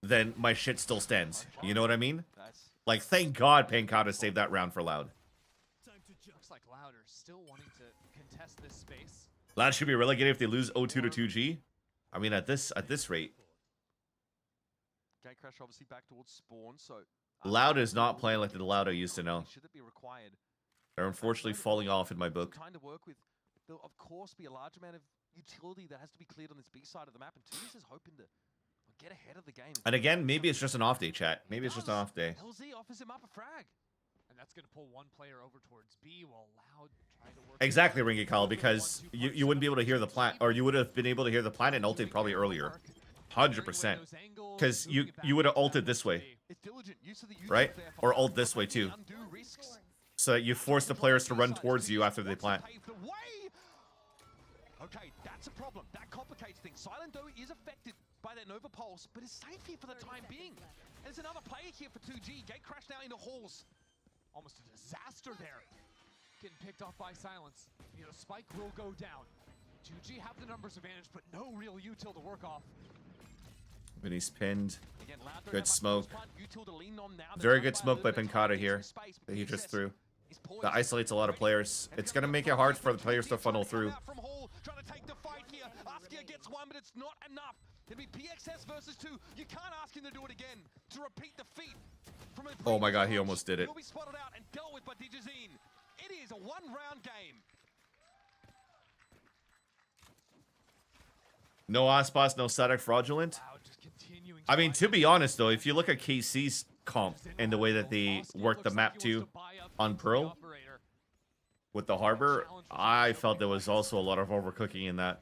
then my shit still stands. You know what I mean? Like, thank God Pancata saved that round for Loud. Looks like Loud are still wanting to contest this space. Loud should be relegated if they lose 0-2 to 2G. I mean, at this rate. Gatecrash obviously back towards spawn, so Loud is not playing like the Loud I used to know. should it be required? They're unfortunately falling off in my book. Time to work with. There'll of course be a large amount of utility that has to be cleared on this B side of the map, and Tunis is hoping to get ahead of the game. And again, maybe it's just an off day, chat. Maybe it's just an off day. LZ offers him up a frag. And that's going to pull one player over towards B while Loud trying to work... Exactly, Ringy Kyle, because you wouldn't be able to hear the plant, or you would have been able to hear the plant and ulted probably earlier. 100%. Because you would have ulted this way. Right? Or ult this way too. So that you force the players to run towards you after they plant. Okay, that's a problem. That complicates things. Silent though is affected by that Nova Pulse, but is safe here for the time being. And there's another player here for 2G. Gatecrash now into halls. Almost a disaster there. Getting picked off by Silence. You know, Spike will go down. 2G have the numbers advantage, but no real util to work off. Vinny's pinned. Again, Good smoke. Util to lean on now. Very good smoke by Pancata here that he just threw. That isolates a lot of players. It's going to make it hard for the players to funnel through. Trying to take the fight here. Askia gets one, but it's not enough. It'll be PXS versus 2. You can't ask him to do it again. To repeat the feat. Oh my god, he almost did it. He'll be spotted out and dealt with by Digizine. It is a one-round game. No Aspas, no static fraudulent. I mean, to be honest though, if you look at KC's comp and the way that they worked the map too on Pearl with the Harbor, I felt there was also a lot of overcooking in that.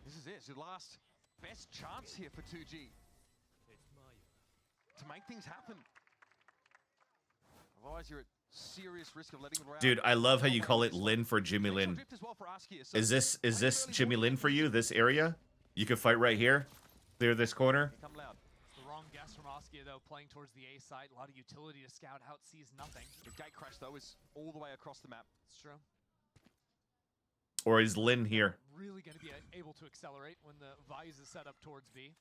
This is it. It's your last best chance here for 2G to make things happen. Otherwise, you're at serious risk of letting it Dude, I love how you call it Lin for Jimmy Lin. Is this Jimmy Lin for you? This area? You can fight right here, clear this corner. The wrong guess from Askia though, playing towards the A side. A lot of utility to scout out, sees nothing. The Gatecrash though is all the way across the map. It's true. Or is Lin here? Really going to be able to accelerate when the Vise is set up towards B.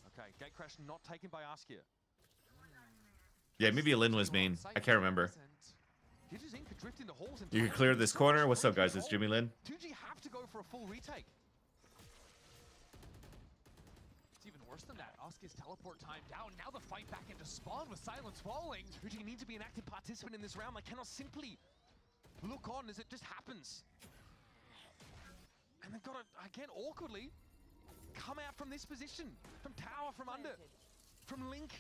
Okay, Gatecrash not taken by Askia. Yeah, maybe Lin was main. I can't remember. Digizine could drift into halls and You can clear this corner. What's up, guys? It's Jimmy Lin. 2G have to go for a full retake. It's even worse than that. Askia's teleport time down. Now the fight back into spawn with Silence falling. 2G need to be an active participant in this round. They cannot simply look on as it just happens. And they've got to, again, awkwardly come out from this position. From tower, from under, from Link.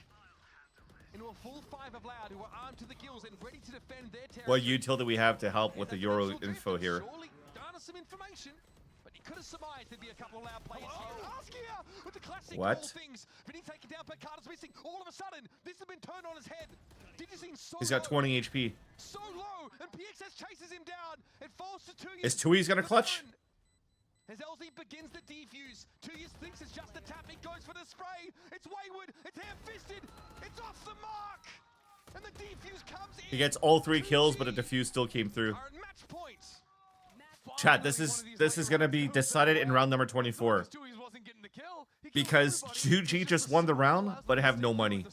Into a full 5 of Loud, who are armed to the gills and ready to defend their territory. What util do we have to help with the Euro info here? Surely garner some information, but he could have surmised there'd be a couple of Loud players here. Askia with the classic What? all things. Vinny taken down, but Carter's missing. All of a sudden, this has been turned on his head. Digizine so He's got 20 HP. So low, and PXS chases him down. It falls to 2 Is Tui's gonna clutch? As LZ begins the defuse, 2 thinks it's just a tap, it goes for the spray, it's wayward, it's ham-fisted, it's off the mark, and the defuse comes in. He gets all 3 kills, but a defuse still came through. Match point. Chat, this is gonna be decided in round number 24. Because 2G just won the round, but have no money.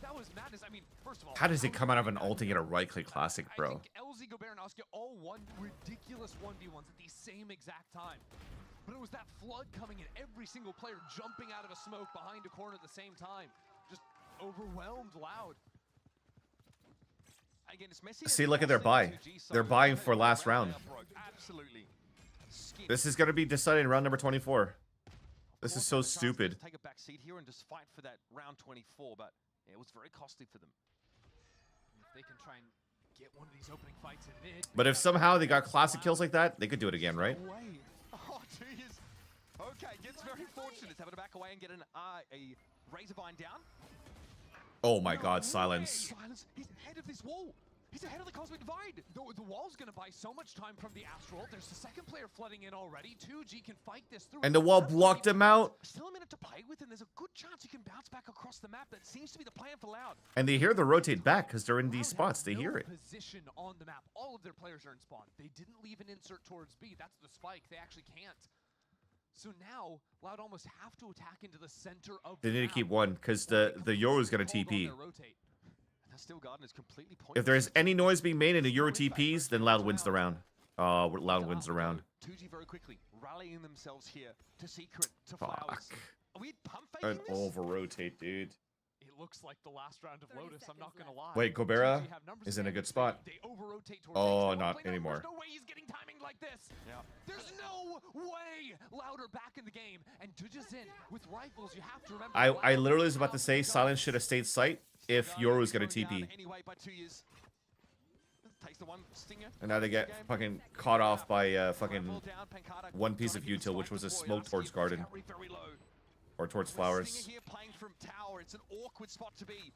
That was madness. I mean, first of all, How does it come out of an ult to get a right-click classic, bro? I think LZ, Gobert, and Askia all won ridiculous 1v1s at the same exact time. But it was that flood coming in, every single player jumping out of a smoke behind a corner at the same time. Just overwhelmed Loud. Again, it's messy. See, look at their buy. They're buying for last round. Absolutely. This is gonna be decided in round number 24. This is so stupid. Take a back seat here and just fight for that round 24, but it was very costly for them. If they can try and get one of these opening fights in mid. But if somehow they got classic kills like that, they could do it again, right? Oh, geez. Okay, gets very fortunate. It's having to back away and get a Razorvine down. Oh my god, Silence. Silence, he's ahead of this wall. He's ahead of the Cosmic Divide. The wall's going to buy so much time from the Astral. There's the second player flooding in already. 2G can fight this through. And the wall blocked him out. Still a minute to play with, and there's a good chance you can bounce back across the map. That seems to be the plan for Loud. And they hear the rotate back because they're in these spots. They hear it. Position on the map. All of their players are in spawn. They didn't leave an insert towards B. That's the spike. They actually can't. So now, Loud almost have to attack into the center of the They need to map. keep one because the Yoru's going to Hold on TP. their rotate. Steel Garden is completely If there's any noise being made in the Euro TPs, then Loud wins the round. Loud wins the round. 2G very quickly rallying themselves here to Secret, to Fuck. Flowers. Are we pump An faking this? over-rotate, dude. It looks like the last round of Lotus, I'm not gonna lie. Wait, Gobera 2G have numbers is in a again. good spot. They over-rotate towards Oh, A. They wanna not play numbers. anymore. No way he's getting timing like this. Yeah. There's no way Louder back in the game. And Dujas in with rifles, you have to remember. I literally was about to say Silence should have stayed sight if Yoru's going to TP. Anyway, by 2 years. Takes the one stinger. And now they get fucking caught off by fucking one piece of util, which was a smoke towards Garden. Very low. Or towards Stinger Flowers. here playing from tower. It's an awkward spot to be.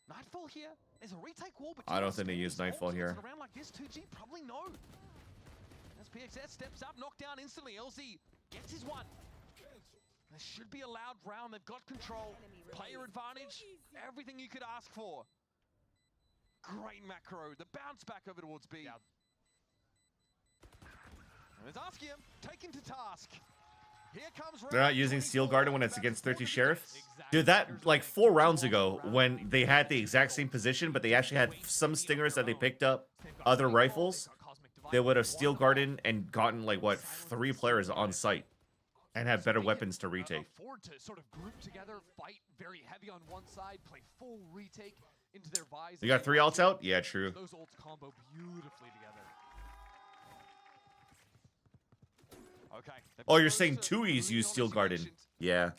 Nightfall here. There's a retake wall, but I don't think they use Nightfall here. Around like this, 2G probably no. As PXS steps up, knocked down instantly. LZ gets his one. This should be a loud round. They've got control, player advantage, everything you could ask for. Great macro. The bounce back over towards B. Yeah. And it's asking him, taken to task. Here comes They're not using Steel Garden when it's against 30 Sheriff? Dude, that, like, 4 rounds ago, when they had the exact same position, but they actually had some stingers that they picked up, other rifles, they would have Steel Garden and gotten, like, what, 3 players on site. And have better weapons to retake. Afford to sort of group together, fight very heavy on one side, play full retake into their visor. You got 3 ults out? Yeah, true. Those ults combo beautifully together. Okay. Oh, you're saying 2Es use Steel Garden. Yeah.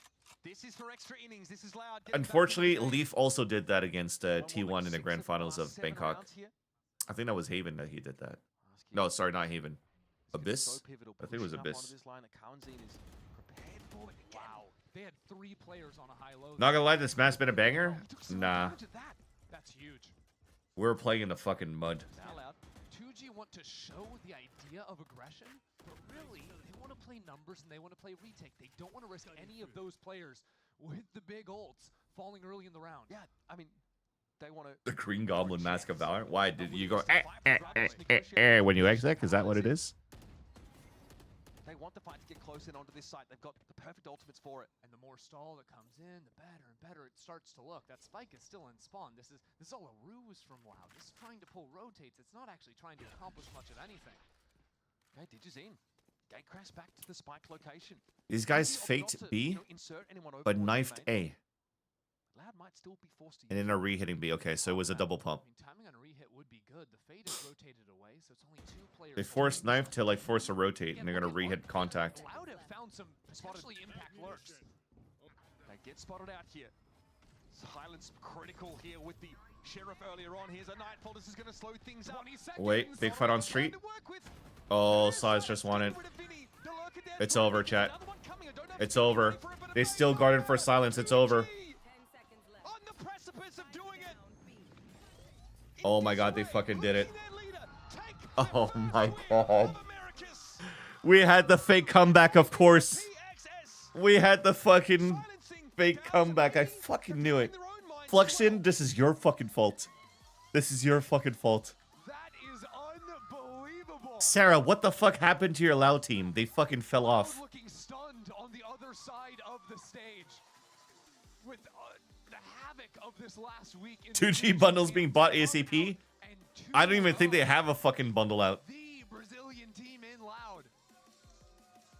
This is for extra innings. This is loud. Unfortunately, Leaf also did that against T1 in the grand finals of Bangkok. I think that was Haven that he did that. No, sorry, not Haven. Abyss? I think it was Abyss. Wow. They had 3 players on a high-low. Not gonna lie, this match's been a banger? Nah. That's huge. We're playing in the fucking mud. Now loud. 2G want to show the idea of aggression, but really, they want to play numbers and they want to play retake. They don't want to risk any of those players with the big ults falling early in the round. Yeah, I mean, they want to. The Green Goblin Mask of Valor? Why did you go when you exec? Is that what it is? They want the fight to get close in onto this site. They've got the perfect ultimates for it. And the more stall that comes in, the better and better it starts to look. That spike is still in spawn. This is all a ruse from Loud. This is trying to pull rotates. It's not actually trying to accomplish much of anything. Okay, Digis in. Gatecrash back to the spike location. These guys faked B, but knifed A. Loud might still be forced to And then are re-hitting B. Okay, so it was a double pump. I mean, timing on a re-hit would be good. The fade is rotated away, so it's only 2 players. They force knife to like force a rotate, and they're gonna re-hit contact. Loud have found some especially impact lurks. They get spotted out here. Silence critical here with the Sheriff earlier on. Here's a Nightfall. This is going to slow things up. Wait, big fight on street. Oh, Size just won it. It's over, chat. It's over. They still guarded for Silence. It's over. Oh my god, they fucking did it. Oh my god. We had the fake comeback, of course. We had the fucking fake comeback. I fucking knew it. Fluxion, this is your fucking fault. This is your fucking fault. That is unbelievable. Sarah, what the fuck happened to your Lao team? They fucking fell off. Looking stunned on the other side of the stage. With the havoc of this last week. 2G bundles being bought ASAP? I don't even think they have a fucking bundle out. The Brazilian team in Loud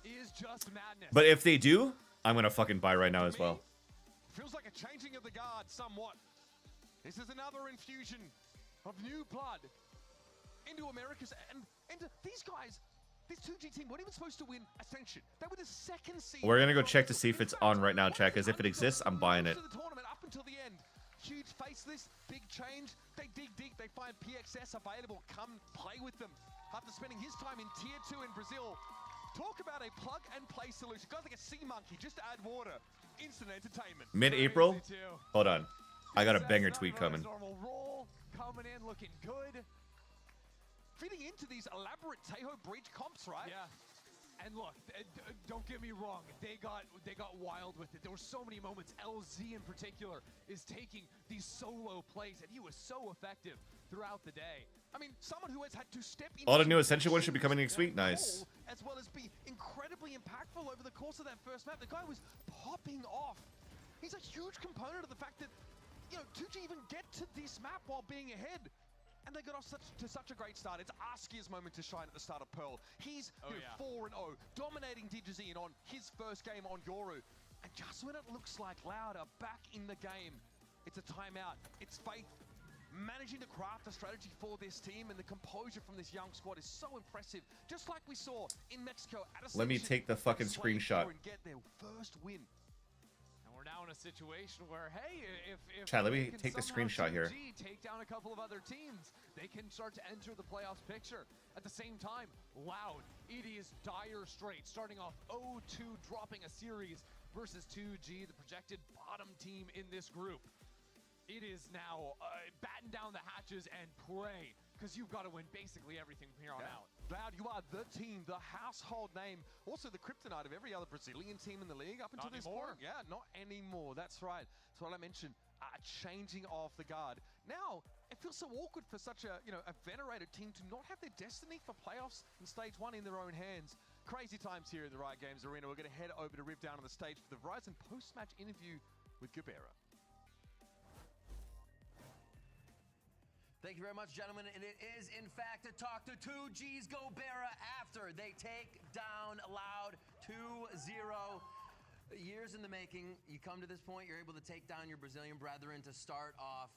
is just madness. But if they do, I'm gonna fucking buy right now as well. Feels like a changing of the guard somewhat. This is another infusion of new blood into America's and these guys. This 2G team weren't even supposed to win Ascension. They were the second seed. We're gonna go check to see if it's on right now, chat, because if it exists, I'm buying it. The tournament up until the end. Huge faceless, big change. They dig deep. They find PXS available. Come play with them. After spending his time in Tier 2 in Brazil. Talk about a plug and play solution. Guys like a sea monkey, just to add water. Instant entertainment. Mid-April? Hold on. I got a banger tweet coming. coming in looking good. Fitting into these elaborate Tejo Breach comps, right? Yeah. And look, don't get me wrong, they got wild with it. There were so many moments. LZ in particular is taking these solo plays, and he was so effective throughout the day. I mean, someone who has had to step in. All the new Essential ones should be coming next week. Nice. As well as be incredibly impactful over the course of that first map. The guy was popping off. He's a huge component of the fact that, you know, 2G even get to this map while being ahead. And they got off to such a great start. It's Askia's moment to shine at the start of Pearl. He's 4-0, dominating DJZ on his first game on Yoru. And just when it looks like Loud are back in the game, it's a timeout. It's Faith managing to craft a strategy for this team, and the composure from this young squad is so impressive. Just like we saw in Mexico at Let me take the fucking screenshot. And get their first win. Now in a situation where, hey, if Chad, let me can take the somehow screenshot here. 2G take down a couple of other teams, they can start to enter the playoffs picture. At the same time, Loud, it is dire straits, starting off 0-2, dropping a series versus 2G, the projected bottom team in this group. It is now batten down the hatches and pray, because you've got to win basically everything from here on out. Loud, you are the team, the household name, also the kryptonite of every other Brazilian team in the league up until this point. Yeah, not anymore. That's right. That's what I mentioned. Changing of the guard. Now, it feels so awkward for such a, a venerated team to not have their destiny for playoffs in stage 1 in their own hands. Crazy times here in the Riot Games Arena. We're going to head over to Riv down on the stage for the Verizon post-match interview with Gabera. Thank you very much, gentlemen. And it is, in fact, a talk to 2G's Gobera after they take down Loud 2-0. Years in the making. You come to this point, you're able to take down your Brazilian brethren to start off.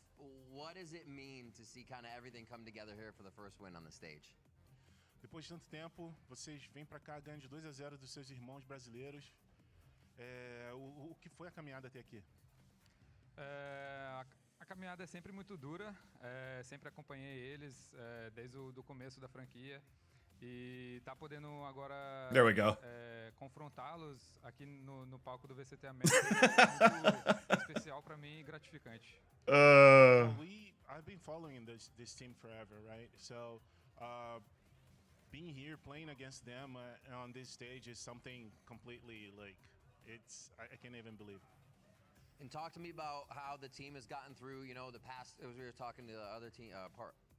What does it mean to see kind of everything come together here for the first win on the stage? Depois de tanto tempo, vocês vêm para cá ganhando de 2-0 dos seus irmãos brasileiros. O que foi a caminhada até aqui? A caminhada é sempre muito dura, sempre acompanhei eles desde o começo da franquia e tá podendo agora confrontá-los aqui no palco do VCT América é muito especial para mim e gratificante. I've been following this team forever, right? So being here playing against them on this stage is something completely I can't even believe. And talk to me about how the team has gotten through, the past, as we were talking to the other team,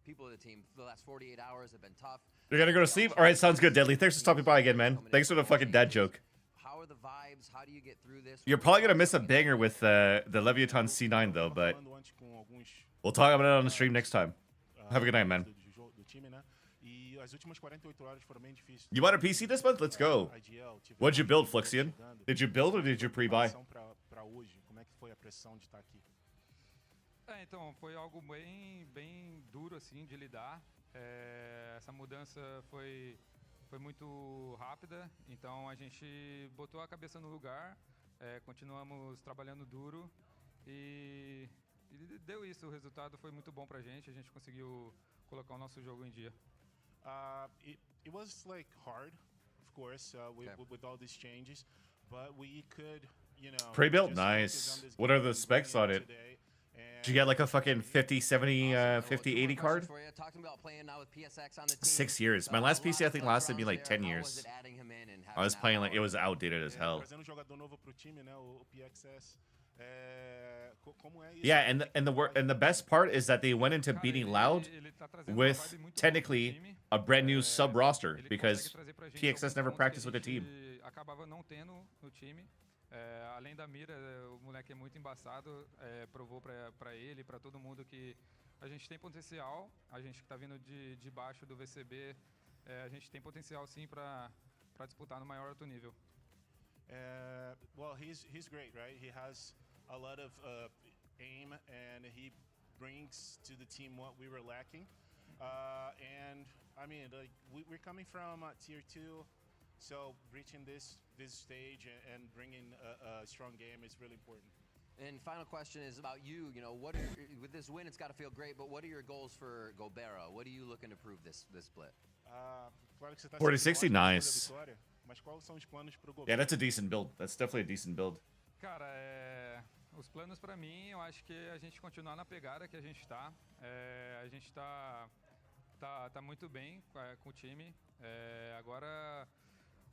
people of the team, the last 48 hours have been tough. You're gonna go to sleep? Alright, sounds good, Deadly. Thanks for stopping by again, man. Thanks for the fucking dad joke. How are the vibes? How do you get through this? You're probably gonna miss a banger with the Leviatan C9 though, but we'll talk about it on the stream next time. Have a good night, man. You bought a PC this month? Let's go. What'd you build, Fluxion? Did you build or did you pre-buy? Então, foi algo bem duro assim de lidar. Essa mudança foi muito rápida, então a gente botou a cabeça no lugar, continuamos trabalhando duro e deu isso. O resultado foi muito bom pra gente, a gente conseguiu colocar o nosso jogo em dia. It was hard, of course, with all these changes, but we could, Pre-built? Nice. What are the specs on it? Did you get like a fucking 50, 70, 50, 80 card? 6 years. My last PC I think lasted me like 10 years. I was playing it was outdated as hell. Yeah, and the best part is that they went into beating Loud with technically a brand new sub roster because PXS never practiced with a team. Além da mira, o moleque é muito embaçado, provou para ele e para todo mundo que a gente tem potencial, a gente que está vindo de baixo do VCB, a gente tem potencial sim para disputar no maior alto nível. Well, he's great, right? He has a lot of aim and he brings to the team what we were lacking. And I mean, we're coming from tier 2. So reaching this stage and bringing a strong game is really important. And final question is about you. With this win, it's got to feel great. But what are your goals for Gobera? What are you looking to prove this split? 40-60, nice. Yeah, that's a decent build. That's definitely a decent build. Cara, os planos para mim, eu acho que a gente continuar na pegada que a gente tá. A gente tá muito bem com o time. Agora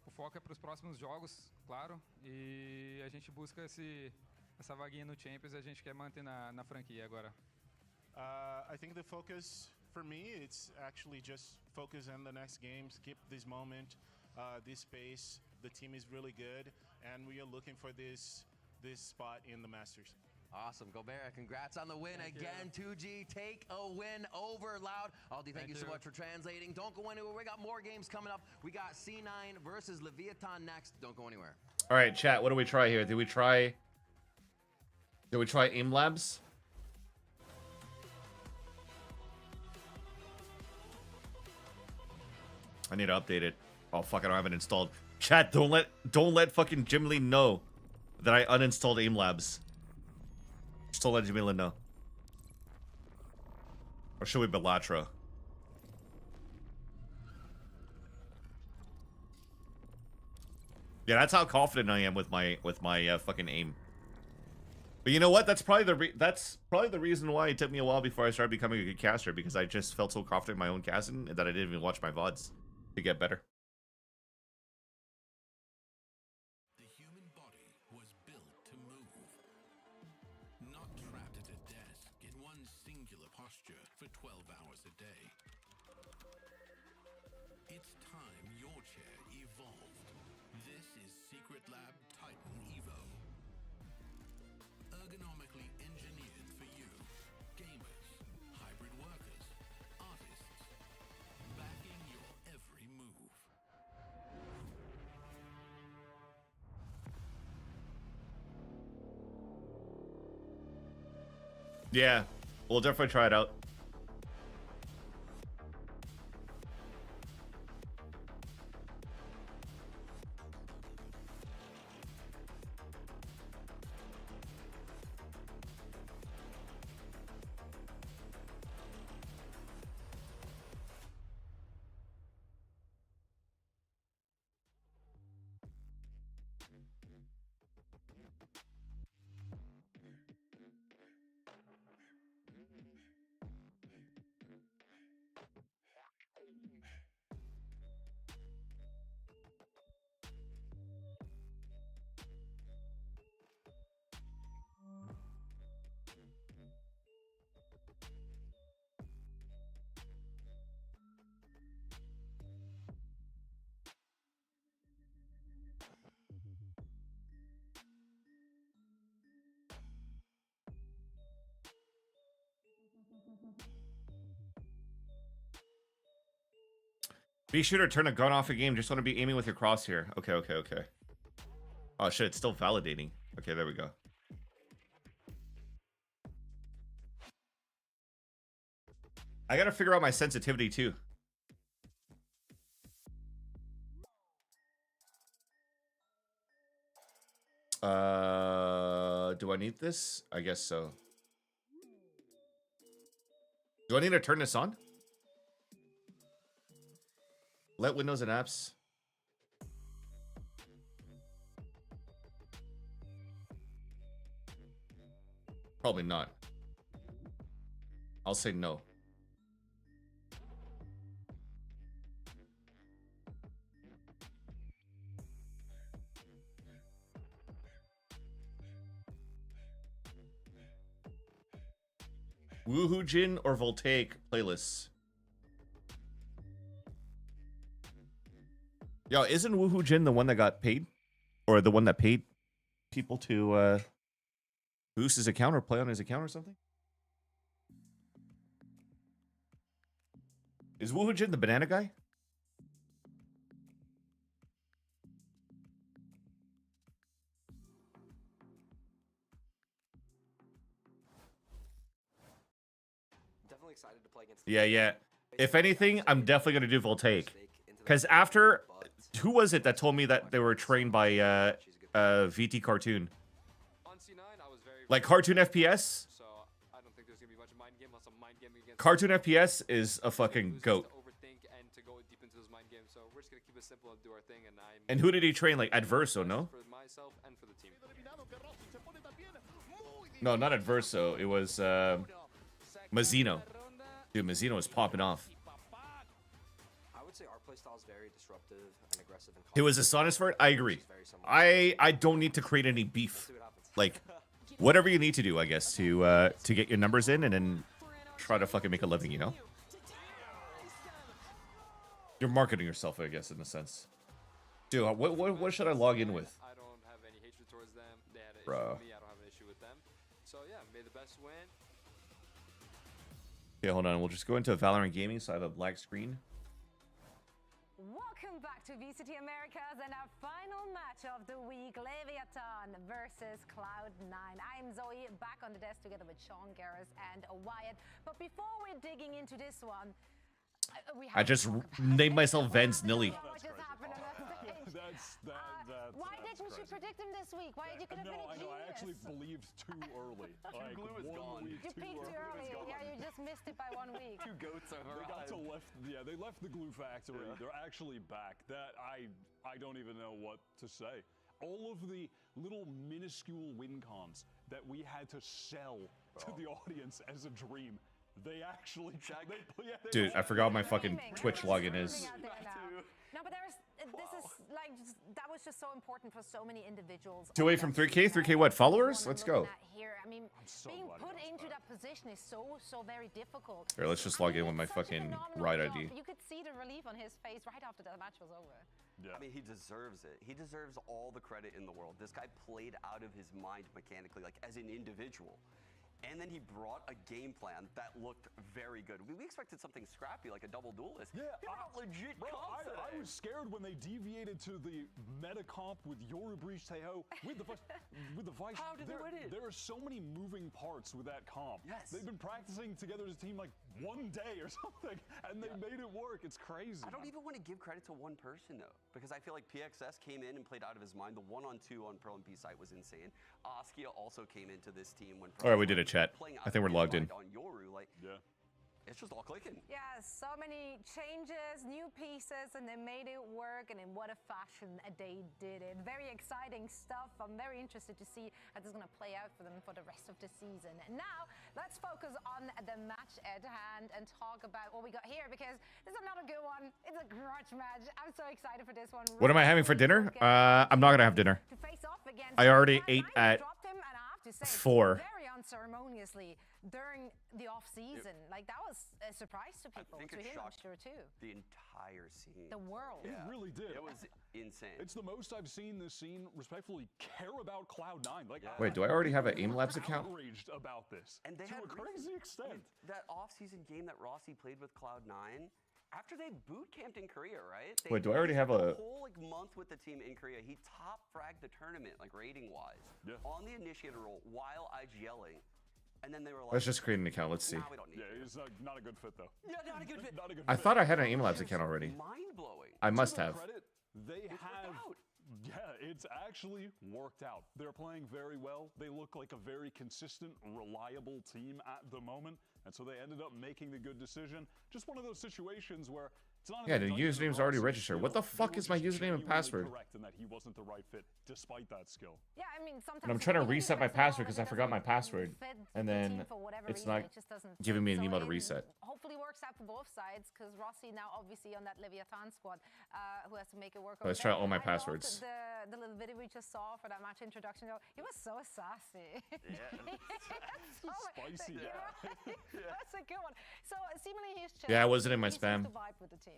o foco é para os próximos jogos, claro, e a gente busca essa vaguinha no Champions e a gente quer manter na franquia agora. I think the focus for me, it's actually just focus on the next games, keep this moment, this pace. The team is really good, and we are looking for this spot in the Masters. Awesome, Gobert, congrats on the win again. 2G, take a win over Loud. Aldi, thank you so much for translating. Don't go anywhere. We got more games coming up. We got C9 versus Leviatan next. Don't go anywhere. All right, chat. What do we try here? Do we try Aim Labs? I need to update it. Oh fuck! I don't have it installed. Chat, don't let fucking Jim Lee know that I uninstalled Aim Labs. Just don't let Jimmy Lee know. Or should we Belatra? Yeah, that's how confident I am with my fucking aim. But you know what? That's probably the reason why it took me a while before I started becoming a good caster, because I just felt so confident in my own casting that I didn't even watch my VODs to get better. The human body was built to move, not trapped at a desk in one singular posture for 12 hours a day. It's time your chair evolved. This is Secret Lab Titan Evo. Ergonomically engineered for you, gamers, hybrid workers, artists, backing your every move. Yeah, we'll definitely try it out. Be sure to turn a gun off a game. Just want to be aiming with your crosshair. Okay, okay, okay. Oh shit, it's still validating. Okay, there we go. I gotta figure out my sensitivity too. Do I need this? I guess so. Do I need to turn this on? Let Windows and apps. Probably not. I'll say no. Woohoo Jin or Voltaic playlists? Yo, isn't Woohoo Jin the one that got paid? Or the one that paid people to boost his account or play on his account or something? Is Woohoo Jin the banana guy? Definitely excited to play against. Yeah. If anything, I'm definitely going to do Voltaic. Because after... Who was it that told me that they were trained by VT Cartoon? Like Cartoon FPS? Cartoon FPS is a fucking goat. And who did he train? Like Adverso, no? No, not Adverso. It was Mazzino. Dude, Mazzino was popping off. I would say our playstyle is very disruptive and aggressive. And It was a Sonis for it? I agree. I don't need to create any beef. Like, whatever you need to do, I guess, to get your numbers in and then try to fucking make a living, you know? You're marketing yourself, I guess, in a sense. Dude, what should I log in with? I don't have any hatred towards them. They had an issue Bro. with me. I don't have an issue with them. So yeah, may the best win. Okay, hold on. We'll just go into Valorant Gaming, so I have a black screen. Welcome back to VCT Americas and our final match of the week, Leviatan versus Cloud9. I'm Zoe, back on the desk together with Sean Garris and Wyatt. But before we're digging into this one, I just named myself Vance Nilly. Why didn't you predict him this week? Why you could have been a genius? I actually believed too early. Like, glue is gone. You peaked too early. Yeah, you just missed it by 1 week. Two goats have arrived. They left the glue factory. Yeah. They're actually back. That I don't even know what to say. All of the little minuscule win cons that we had to sell to the audience as a dream. They actually check. Dude, I forgot my fucking Twitch login is. No, but this is like that was just so important for so many individuals. 2 away from 3K. 3K what? Followers? Let's go. Here, I mean, being put into that position is so very difficult. Here, let's just log in with my fucking ride ID. You could see the relief on his face right after the match was over. Yeah. I mean, he deserves it. He deserves all the credit in the world. This guy played out of his mind mechanically, like as an individual. And then he brought a game plan that looked very good. We expected something scrappy, like a double duelist. Yeah, he brought legit comps today. I was scared when they deviated to the meta comp with Yorubreach Teho with the Vice. How did they win it? There are so many moving parts with that comp. Yes. They've been practicing together as a team like 1 day or something, and they made it work. It's crazy. I don't even want to give credit to one person, though, because I feel like PXS came in and played out of his mind. The 1-on-2 on Pro and B site was insane. Askia also came into this team when All right, we did a chat. I think we're logged in. On Yoru, like, yeah. It's just all clicking. Yeah, so many changes, new pieces, and they made it work, and in what a fashion they did it. Very exciting stuff. I'm very interested to see how this is going to play out for them for the rest of the season. And now, let's focus on the match at hand and talk about what we got here, because this is another good one. It's a grudge match. I'm so excited for this one. What am I having for dinner? I'm not gonna have dinner. I already ate at 4. Very unceremoniously during the off season. Like, that was a surprise to people. To him, I'm sure, too. The entire scene. The world. It really did. It was insane. It's the most I've seen this scene respectfully care about Cloud9. Like, Wait, do I already have an AimLabs account? Outraged about this. And they to a crazy extent. That off-season game that Rossi played with Cloud9, after they boot camped in Korea, right? Wait, do I already have a whole month with the team in Korea? He top fragged the tournament, like rating-wise, on the initiator role while IGLing. And then they were like, let's just create an account. Let's see. Nah, we don't need he's not a good fit, though. Yeah, not a good fit. Not a good I fit. thought I had an AimLabs account already. Mind-blowing. I must have. They have. Yeah, it's actually worked out. They're playing very well. They look like a very consistent, reliable team at the moment. And so they ended up making the good decision. Just one of those situations where it's not. Yeah, the username's already registered. What the fuck is my username and password? Correct in that he wasn't the right fit, despite that skill. Yeah, I mean, sometimes. And I'm trying to reset my password because I forgot my password, and then it's not giving me an email to reset. Hopefully works out for both sides, because Rossi now obviously on that Leviatan squad, who has to make it work. Let's try all my passwords. The little video we just saw for that match introduction, he was so sassy. Yeah. Spicy. That's a good one. So seemingly he's just. Yeah, I wasn't in my spam. To vibe with the team.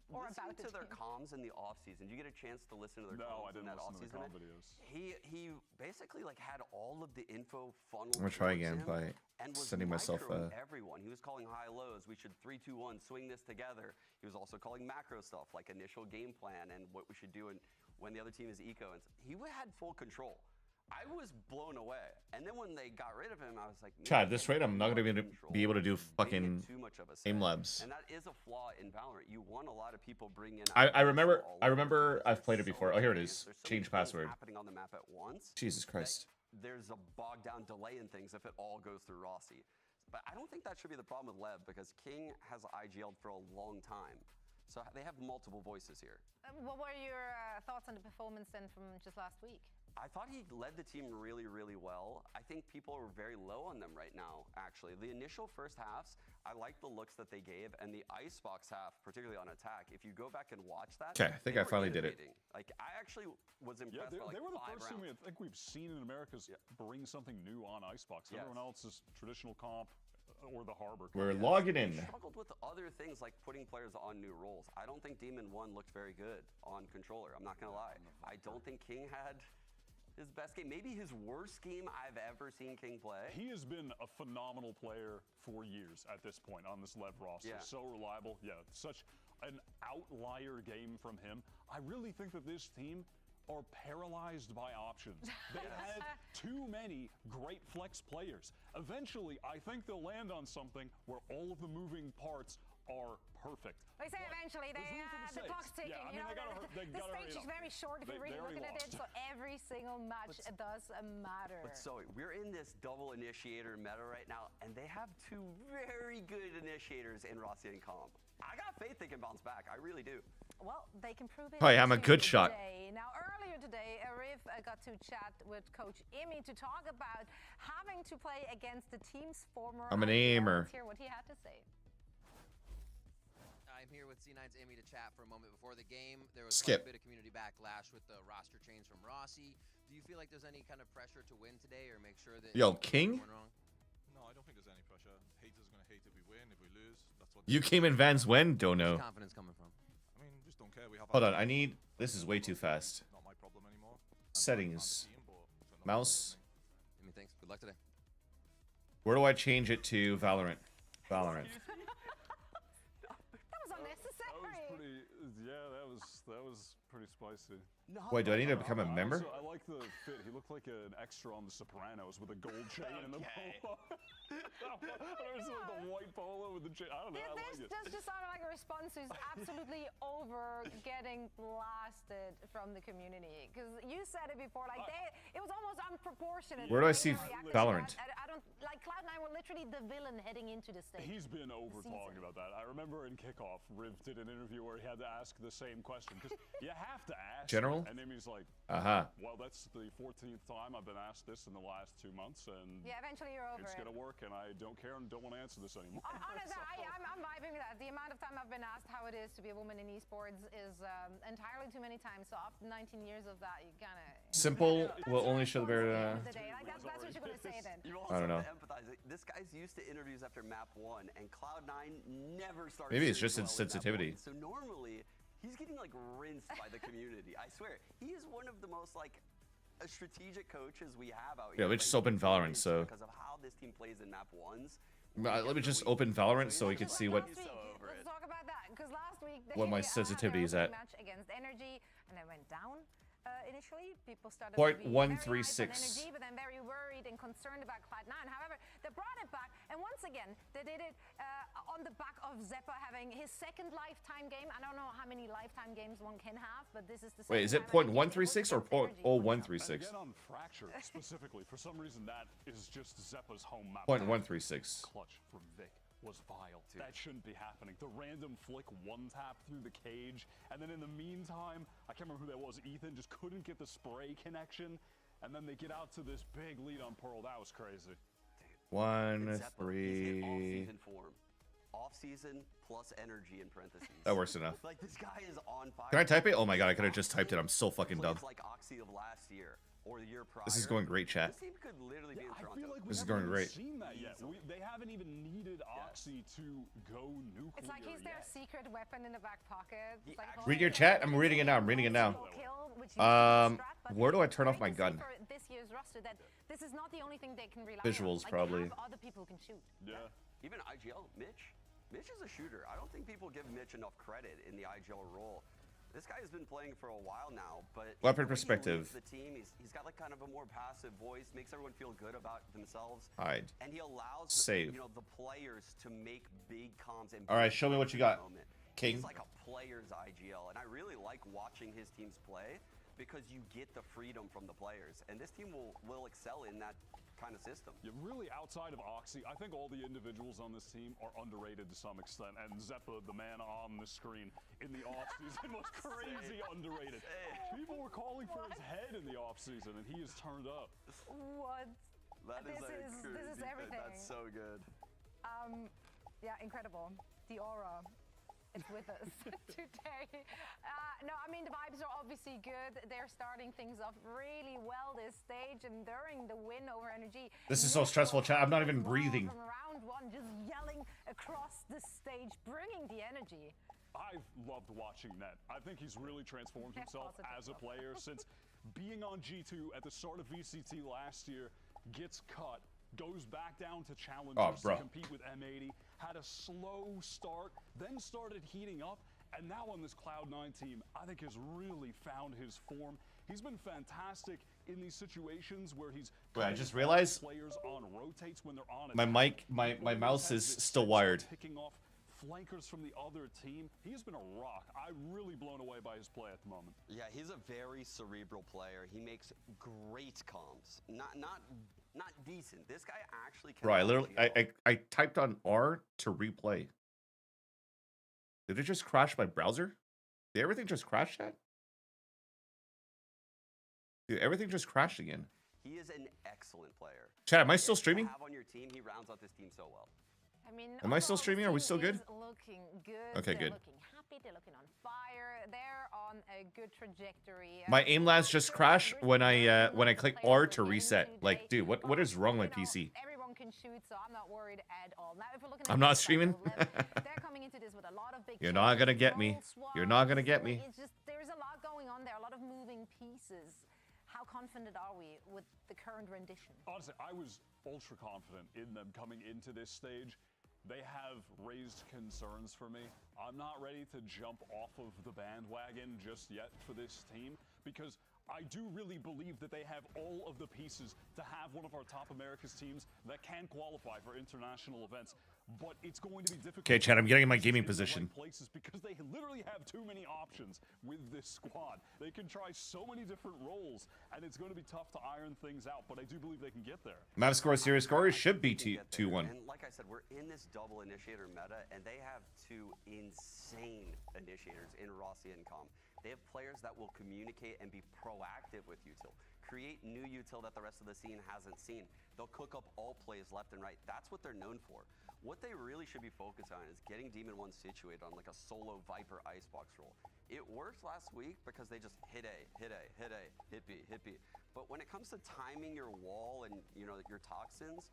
Listen to their comms in the off season. Did you get a chance to listen to their comms? No, I didn't listen to the comm videos. He basically like had all of the info funneled. I'm gonna try again by sending myself everyone. He was calling high lows. We should 3-2-1 swing this together. He was also calling macro stuff like initial game plan and what we should do and when the other team is eco. And he had full control. I was blown away. And then when they got rid of him, I was like, Chad, at this rate, I'm not gonna be able to do fucking AimLabs. And that is a flaw in Valorant. You want a lot of people bring in. I remember I've played it before. Oh, here it is. Change password. Happening on the map at once. Jesus Christ. There's a bogged down delay in things if it all goes through Rossi. But I don't think that should be the problem with Lev, because King has IGL'd for a long time. So they have multiple voices here. What were your thoughts on the performance then from just last week? I thought he led the team really, really well. I think people are very low on them right now, actually. The initial first halves, I like the looks that they gave, and the Icebox half, particularly on attack, if you go back and watch that, Okay, I think I finally did it. Like, I actually was Yeah, impressed by like they were the 5 first rounds. team I think we've seen in America's bring something new on Icebox. Yes. Everyone else is traditional comp or the Harbor. We're comp. logging in. They struggled with other things like putting players on new roles. I don't think Demon 1 looked very good on controller. I'm not going to lie. I don't think King had his best game, maybe his worst game I've ever seen King play. He has been a phenomenal player for years at this point on this Lev roster. Yeah. So reliable. Yeah, such an outlier game from him. I really think that this team are paralyzed by options. They had too many great flex players. Eventually, I think they'll land on something where all of the moving parts are perfect. They say eventually, the clock's ticking. Yeah, I you mean, know, the stage is very short if you're really looking at it, so every single match does matter. But so we're in this double initiator meta right now, and they have 2 very good initiators in Rossi and Calm. I got faith they can bounce back. I really do. Well, they can prove it. Hi, I'm a good shot. Now, earlier today, Arif got to chat with Coach Imi to talk about having to play against the team's former. I'm an aimer. Let's hear what he had to say. I'm here with C9's Amy to chat for a moment before the game. There was Skip. quite a bit of community backlash with the roster change from Rossi. Do you feel like there's any kind of pressure to win today or make sure that Yo, King? No, I don't think there's any pressure. Haters are going to hate if we win. If we lose, that's what You came in Vans when? Don't know. Where's confidence coming from? I mean, just don't care. We have Hold on, I need... This is way too fast. not my problem anymore. Settings. Mouse. Amy, thanks. Good luck today. Where do I change it to Valorant? Valorant. That was unnecessary. That was pretty spicy. No, Wait, do I need to become a member? I like the fit. He looked like an extra on The Sopranos with a gold chain and the polo. I was like the white polo with the chain. I don't know. I like it. This just sounded like a response who's absolutely over getting blasted from the community. Because you said it before, like it was almost unproportionate. Where do I see Valorant? I don't like Cloud9 were literally the villain heading into the stage. He's been over talking about that. I remember in kickoff, Riv did an interview where he had to ask the same question because you have to ask. General? And then he's like, well, that's the 14th time I've been asked this in the last 2 months, and yeah, eventually you're over it's it. gonna work, and I don't care and don't want to answer this anymore. Honestly, I'm vibing with that. The amount of time I've been asked how it is to be a woman in esports is entirely too many times. So after 19 years of that, you kind of Simple will only show the bear. that's what you're gonna say then. You also I don't know. have to empathize. This guy's used to interviews after map 1, and Cloud9 never starts. Maybe it's doing just well with insensitivity. map 1. So normally, he's getting like rinsed by the community. I swear, he is one of the most like strategic coaches we have out here. Yeah, we just opened Valorant, so because of how this team plays in map 1s. let me just open Valorant so we can see what Let's talk about that because last week what my sensitivity is at. match against Energy and they went down. Initially, people started Point to be one very three hyped on six. Energy, but then very worried and concerned about Cloud9. However, they brought it back, and once again, they did it on the back of Zeppa having his second lifetime game. I don't know how many lifetime games one can have, but this is the Wait, is it second time .136 or .0136? Again on Fracture specifically, for some reason that is just Zeppa's home map. .136. Clutch from Vic was vile. That shouldn't be happening. The random flick one tap through the cage, and then in the meantime, I can't remember who that was. Ethan just couldn't get the spray connection, and then they get out to this big lead on Pearl. That was crazy. 1 Zeppa, 3. he's in off-season form. Off-season plus energy in parentheses. That works enough. Like this guy is on fire. Can I type it? Oh my god, I could have just typed it. I'm so fucking dumb. It's like Oxy of last year or the year prior. This is going great, chat. This team could literally be in I Toronto. feel like we This is haven't going even great. seen that yet. They haven't even needed Oxy to go nuclear. It's like he's their secret weapon in the back pocket. It's like Read your chat. I'm reading it now. I'm reading it now. Where do I turn off my gun? For this year's roster, that this is not the only thing they can rely Visuals, on. Like, probably. They have other people who can shoot. Yeah. Even IGL, Mitch is a shooter. I don't think people give Mitch enough credit in the IGL role. This guy has been playing for a while now, but Weapon the way he perspective. leads the team, he's got like kind of a more passive voice, makes everyone feel good about themselves. Hide. And he allows Save. the players to make big comms and All right, show me what you got, moment. King. He's like a player's IGL, and I really like watching his teams play because you get the freedom from the players, and this team will excel in that kind of system. Yeah, really, outside of Oxy, I think all the individuals on this team are underrated to some extent. And Zeppa, the man on the screen in the offseason, was crazy underrated. People were calling for his head in the offseason, and he has turned up. What? This is everything. That's so good. Yeah, incredible. The aura. It's with us today. No, I mean, the vibes are obviously good. They're starting things off really well this stage, and during the win over Energy. This is so stressful, chat. I'm not even breathing. From round one, just yelling across the stage, bringing the energy. I've loved watching Net. I think he's really transformed himself as a player since being on G2 at the start of VCT last year, gets cut, goes back down to challengers to compete with M80, had a slow start, then started heating up, and now on this Cloud9 team, I think has really found his form. He's been fantastic in these situations where he's Wait, I just realized players on rotates when they're on my mic, my mouse is still wired. Picking off flankers from the other team. He has been a rock. I'm really blown away by his play at the moment. Yeah, he's a very cerebral player. He makes great comms. Not decent. This guy actually can. Bro, I literally I typed on R to replay. Did it just crash my browser? Did everything just crash, chat? Dude, everything just crashed again. He is an excellent player. Chat, am I still streaming? Have on your team, he rounds out this team so well. I mean, am I still streaming? Are we still good? Looking good. Okay, good. They're looking happy. They're looking on fire. They're on a good trajectory. My aim lads just crashed when I click R to reset. Like, dude, what is wrong with my PC? Everyone can shoot, so I'm not worried at all. Now, if we're looking at I'm not streaming. they're coming into this with a lot of big. You're not gonna get me. You're not gonna get me. It's just there's a lot going on there, a lot of moving pieces. How confident are we with the current rendition? Honestly, I was ultra confident in them coming into this stage. They have raised concerns for me. I'm not ready to jump off of the bandwagon just yet for this team because I do really believe that they have all of the pieces to have one of our top America's teams that can qualify for international events. But it's going to be difficult. Okay, Chad, I'm getting in my gaming position. Places because they literally have too many options with this squad. They can try so many different roles, and it's going to be tough to iron things out. But I do believe they can get there. Map score, series score should be 2-1. And like I said, we're in this double initiator meta, and they have two insane initiators in Rossi and Com. They have players that will communicate and be proactive with util, create new util that the rest of the scene hasn't seen. They'll cook up all plays left and right. That's what they're known for. What they really should be focused on is getting Demon 1 situated on like a solo Viper icebox role. It worked last week because they just hit A, hit A, hit A, hit B, hit B. But when it comes to timing your wall and your toxins,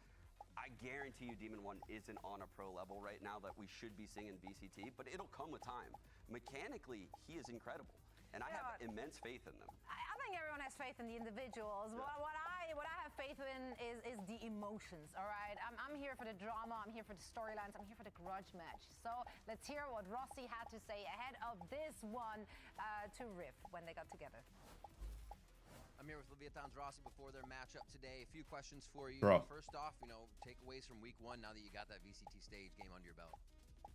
I guarantee you Demon 1 isn't on a pro level right now that we should be seeing in VCT, but it'll come with time. Mechanically, he is incredible. And I have immense faith in them. I think everyone has faith in the individuals. Yeah. What I have faith in is the emotions, all right? I'm here for the drama, I'm here for the storylines, I'm here for the grudge match. So let's hear what Rossi had to say ahead of this one to Riff when they got together. I'm here with Leviatan's Rossi before their matchup today. A few questions for you. Bro. First off, takeaways from week one now that you got that VCT stage game under your belt.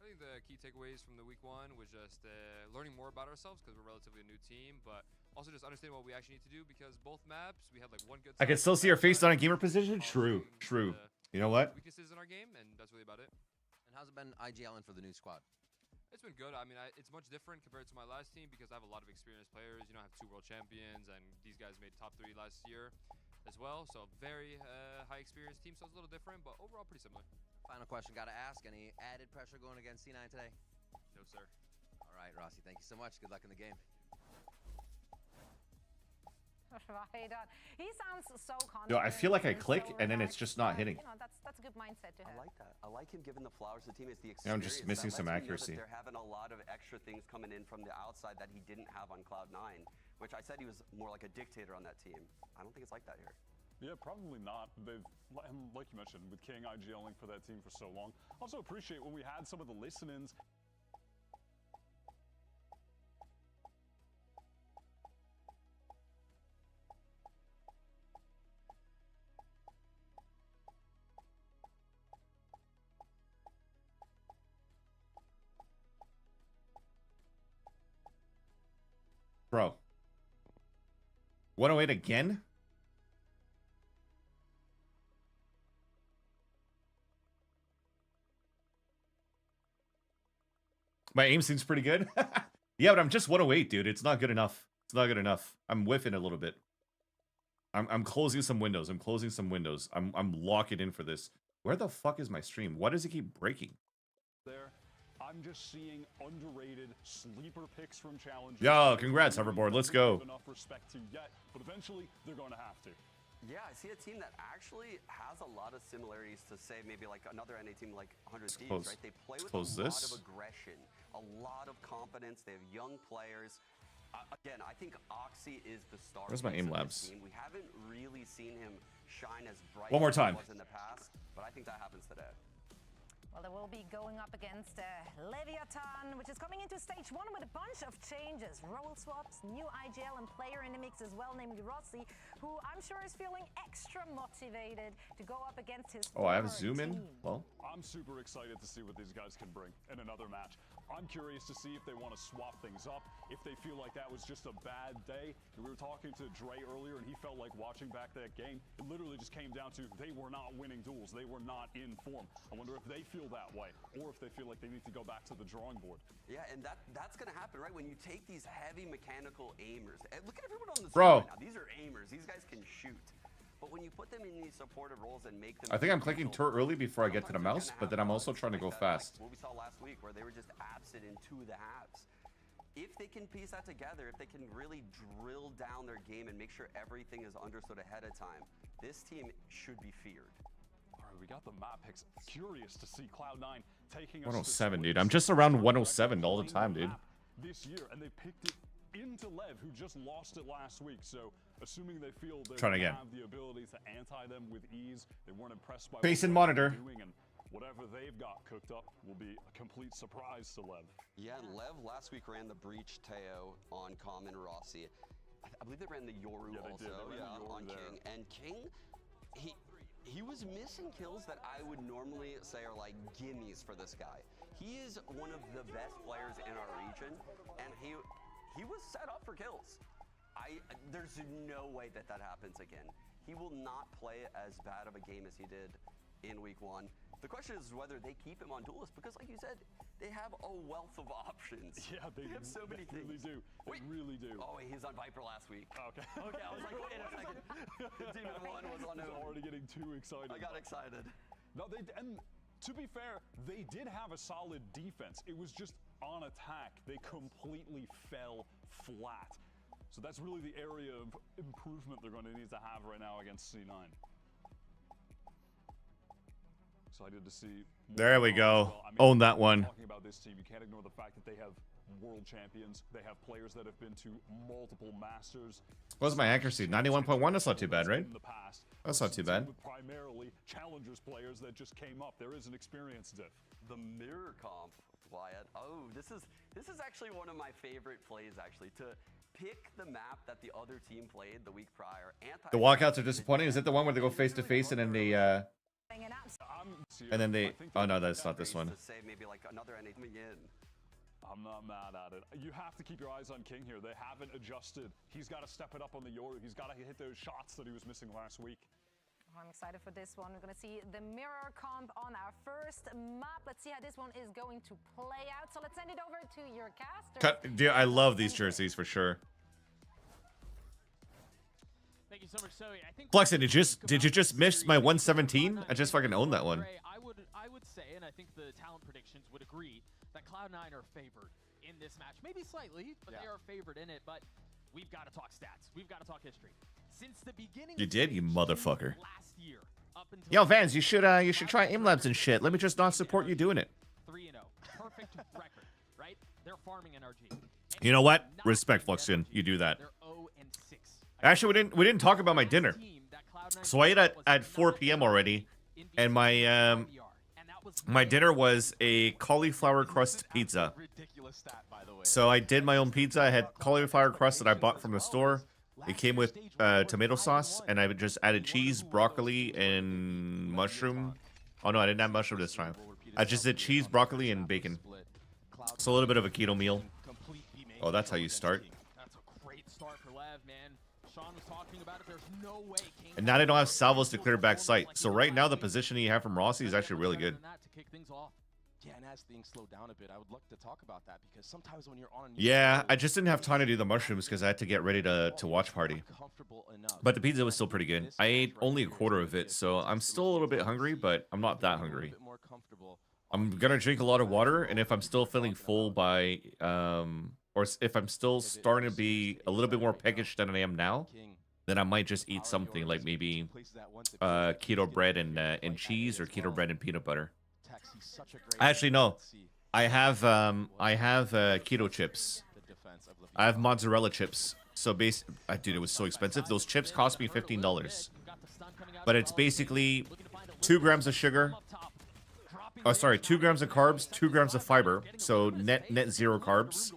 I think the key takeaways from the week one was just learning more about ourselves because we're relatively a new team, but also just understanding what we actually need to do because both maps, we had like one good. I can still see your face on a gamer position. True. You know what? Weaknesses in our game, and that's really about it. And how's it been IGLing for the new squad? It's been good. I mean, it's much different compared to my last team because I have a lot of experienced players. I have 2 world champions, and these guys made top 3 last year as well. So very high experience team. So it's a little different, but overall pretty similar. Final question, gotta ask, any added pressure going against C9 today? No, sir. All right, Rossi, thank you so much. Good luck in the game. He sounds so confident. Yo, I feel like I click and then it's just not hitting. That's a good mindset to have. I like that. I like him giving the flowers to the team. It's the experience. Yeah, I'm just missing some accuracy. They're having a lot of extra things coming in from the outside that he didn't have on Cloud9, which I said he was more like a dictator on that team. I don't think it's like that here. Yeah, probably not. They've, like you mentioned, with King IGLing for that team for so long. Also appreciate when we had some of the listen-ins. Bro. 108 again? My aim seems pretty good. Yeah, but I'm just 108, dude. It's not good enough. It's not good enough. I'm whiffing a little bit. I'm closing some windows. I'm closing some windows. I'm locking in for this. Where the fuck is my stream? Why does it keep breaking? There, I'm just seeing underrated sleeper picks from challengers. Yo, congrats, hoverboard. Let's go. Enough respect to yet, but eventually they're going to have to. Yeah, I see a team that actually has a lot of similarities to, say, maybe like another NA team like 100 Thieves, right? They play with a lot of aggression, a lot of confidence. They have young players. Again, I think Oxy is the star. Where's my aim labs? We haven't really seen him shine as bright One more time. as he was in the past, but I think that happens today. Well, they will be going up against Leviatan, which is coming into stage 1 with a bunch of changes. Role swaps, new IGL and player in the mix as well, namely Rossi, who I'm sure is feeling extra motivated to go up against his Oh, I have a zoom in? Well, I'm super excited to see what these guys can bring in another match. I'm curious to see if they want to swap things up, if they feel like that was just a bad day. We were talking to Dre earlier, and he felt like watching back that game, it literally just came down to they were not winning duels. They were not in form. I wonder if they feel that way, or if they feel like they need to go back to the drawing board. Yeah, and that's going to happen, right? When you take these heavy mechanical aimers. Look at everyone on the Bro. screen right now. These are aimers. These guys can shoot. But when you put them in these supportive roles and make them... I think I'm clicking too early before I get to the mouse, but then I'm also trying to go fast. What we saw last week, where they were just absent in 2 of the halves. If they can piece that together, if they can really drill down their game and make sure everything is understood ahead of time, this team should be feared. All right, we got the map picks. Curious to see Cloud9 taking 107, dude. I'm just around 107 all the time, dude. This year, and they picked it into Lev, who just lost it last week. So, assuming they feel they Trying again. have the ability to anti them with ease, they weren't impressed by Face what and they're monitor. doing, and whatever they've got cooked up will be a complete surprise to Lev. Yeah, and Lev last week ran the Breach Teo on Common Rossi. I believe they ran the Yoru Yeah, they also. did. They ran the Yoru on there. King. And King, he was missing kills that I would normally say are like gimmies for this guy. He is one of the best players in our region, and he was set up for kills. There's no way that happens again. He will not play as bad of a game as he did in week 1. The question is whether they keep him on Duelist, because like you said, they have a wealth of options. Yeah, they have so many things. Really do. They really do. Oh, wait, he's on Viper last week. Okay. Okay, I was like, wait a second. Demon 1 was on him. Already getting too excited. I got excited. No, and to be fair, they did have a solid defense. It was just on attack, they completely fell flat. So that's really the area of improvement they're going to need to have right now against C9. Excited to see. There we go. Own that one. Talking about this team, you can't ignore the fact that they have world champions. They have players that have been to multiple masters. What's my accuracy? 91.1. That's not too bad, right? That's not too bad. With primarily challengers players that just came up. There is an experience diff. The mirror comp, Wyatt. Oh, this is actually one of my favorite plays, actually, to pick the map that the other team played the week prior. The walkouts are disappointing. Is it the one where they go face to face and then they oh no, that's not this one. To say maybe like another NA coming in. I'm not mad at it. You have to keep your eyes on King here. They haven't adjusted. He's got to step it up on the Yoru. He's got to hit those shots that he was missing last week. I'm excited for this one. We're going to see the mirror comp on our first map. Let's see how this one is going to play out. So let's send it over to your caster. Dude, I love these jerseys for sure. Thank you so much, Zoe. I think Flexen, did you just miss my 117? I just fucking owned that one. I would say, and I think the talent predictions would agree, that Cloud9 are favored in this match. Maybe slightly, but they are favored in it. But we've got to talk stats. We've got to talk history. Since the beginning You did, you motherfucker. last year, up until Yo, Vans, you should try aim labs and shit. Let me just not support you doing it. 3-0. Perfect record, right? They're farming NRG. You know what? Respect, Fluxion. You do that. Actually, we didn't talk about my dinner. So I ate at 4 p.m. already, and my dinner was a cauliflower crust pizza. So I did my own pizza. I had cauliflower crust that I bought from the store. It came with tomato sauce, and I just added cheese, broccoli, and mushroom. Oh no, I didn't have mushroom this time. I just did cheese, broccoli, and bacon. So a little bit of a keto meal. Oh, that's how you start. That's a great start for Lev, man. Sean was talking about it. There's no way King And now they don't have salvos to clear back sight. So right now, the positioning you have from Rossi is actually really good. to kick things off. Yeah, and as things slow down a bit, I would like to talk about that because sometimes when you're on a new Yeah, I just didn't have time to do the mushrooms because I had to get ready to watch party. But the pizza was still pretty good. I ate only a quarter of it, so I'm still a little bit hungry, but I'm not that hungry. I'm gonna drink a lot of water, and if I'm still feeling full by or if I'm still starting to be a little bit more peckish than I am now, then I might just eat something like maybe keto bread and cheese, or keto bread and peanut butter. Actually, no. I have keto chips. I have mozzarella chips. So dude, it was so expensive. Those chips cost me $15. But it's basically 2 grams of sugar. Oh, sorry, 2 grams of carbs, 2 grams of fiber. So net 0 carbs,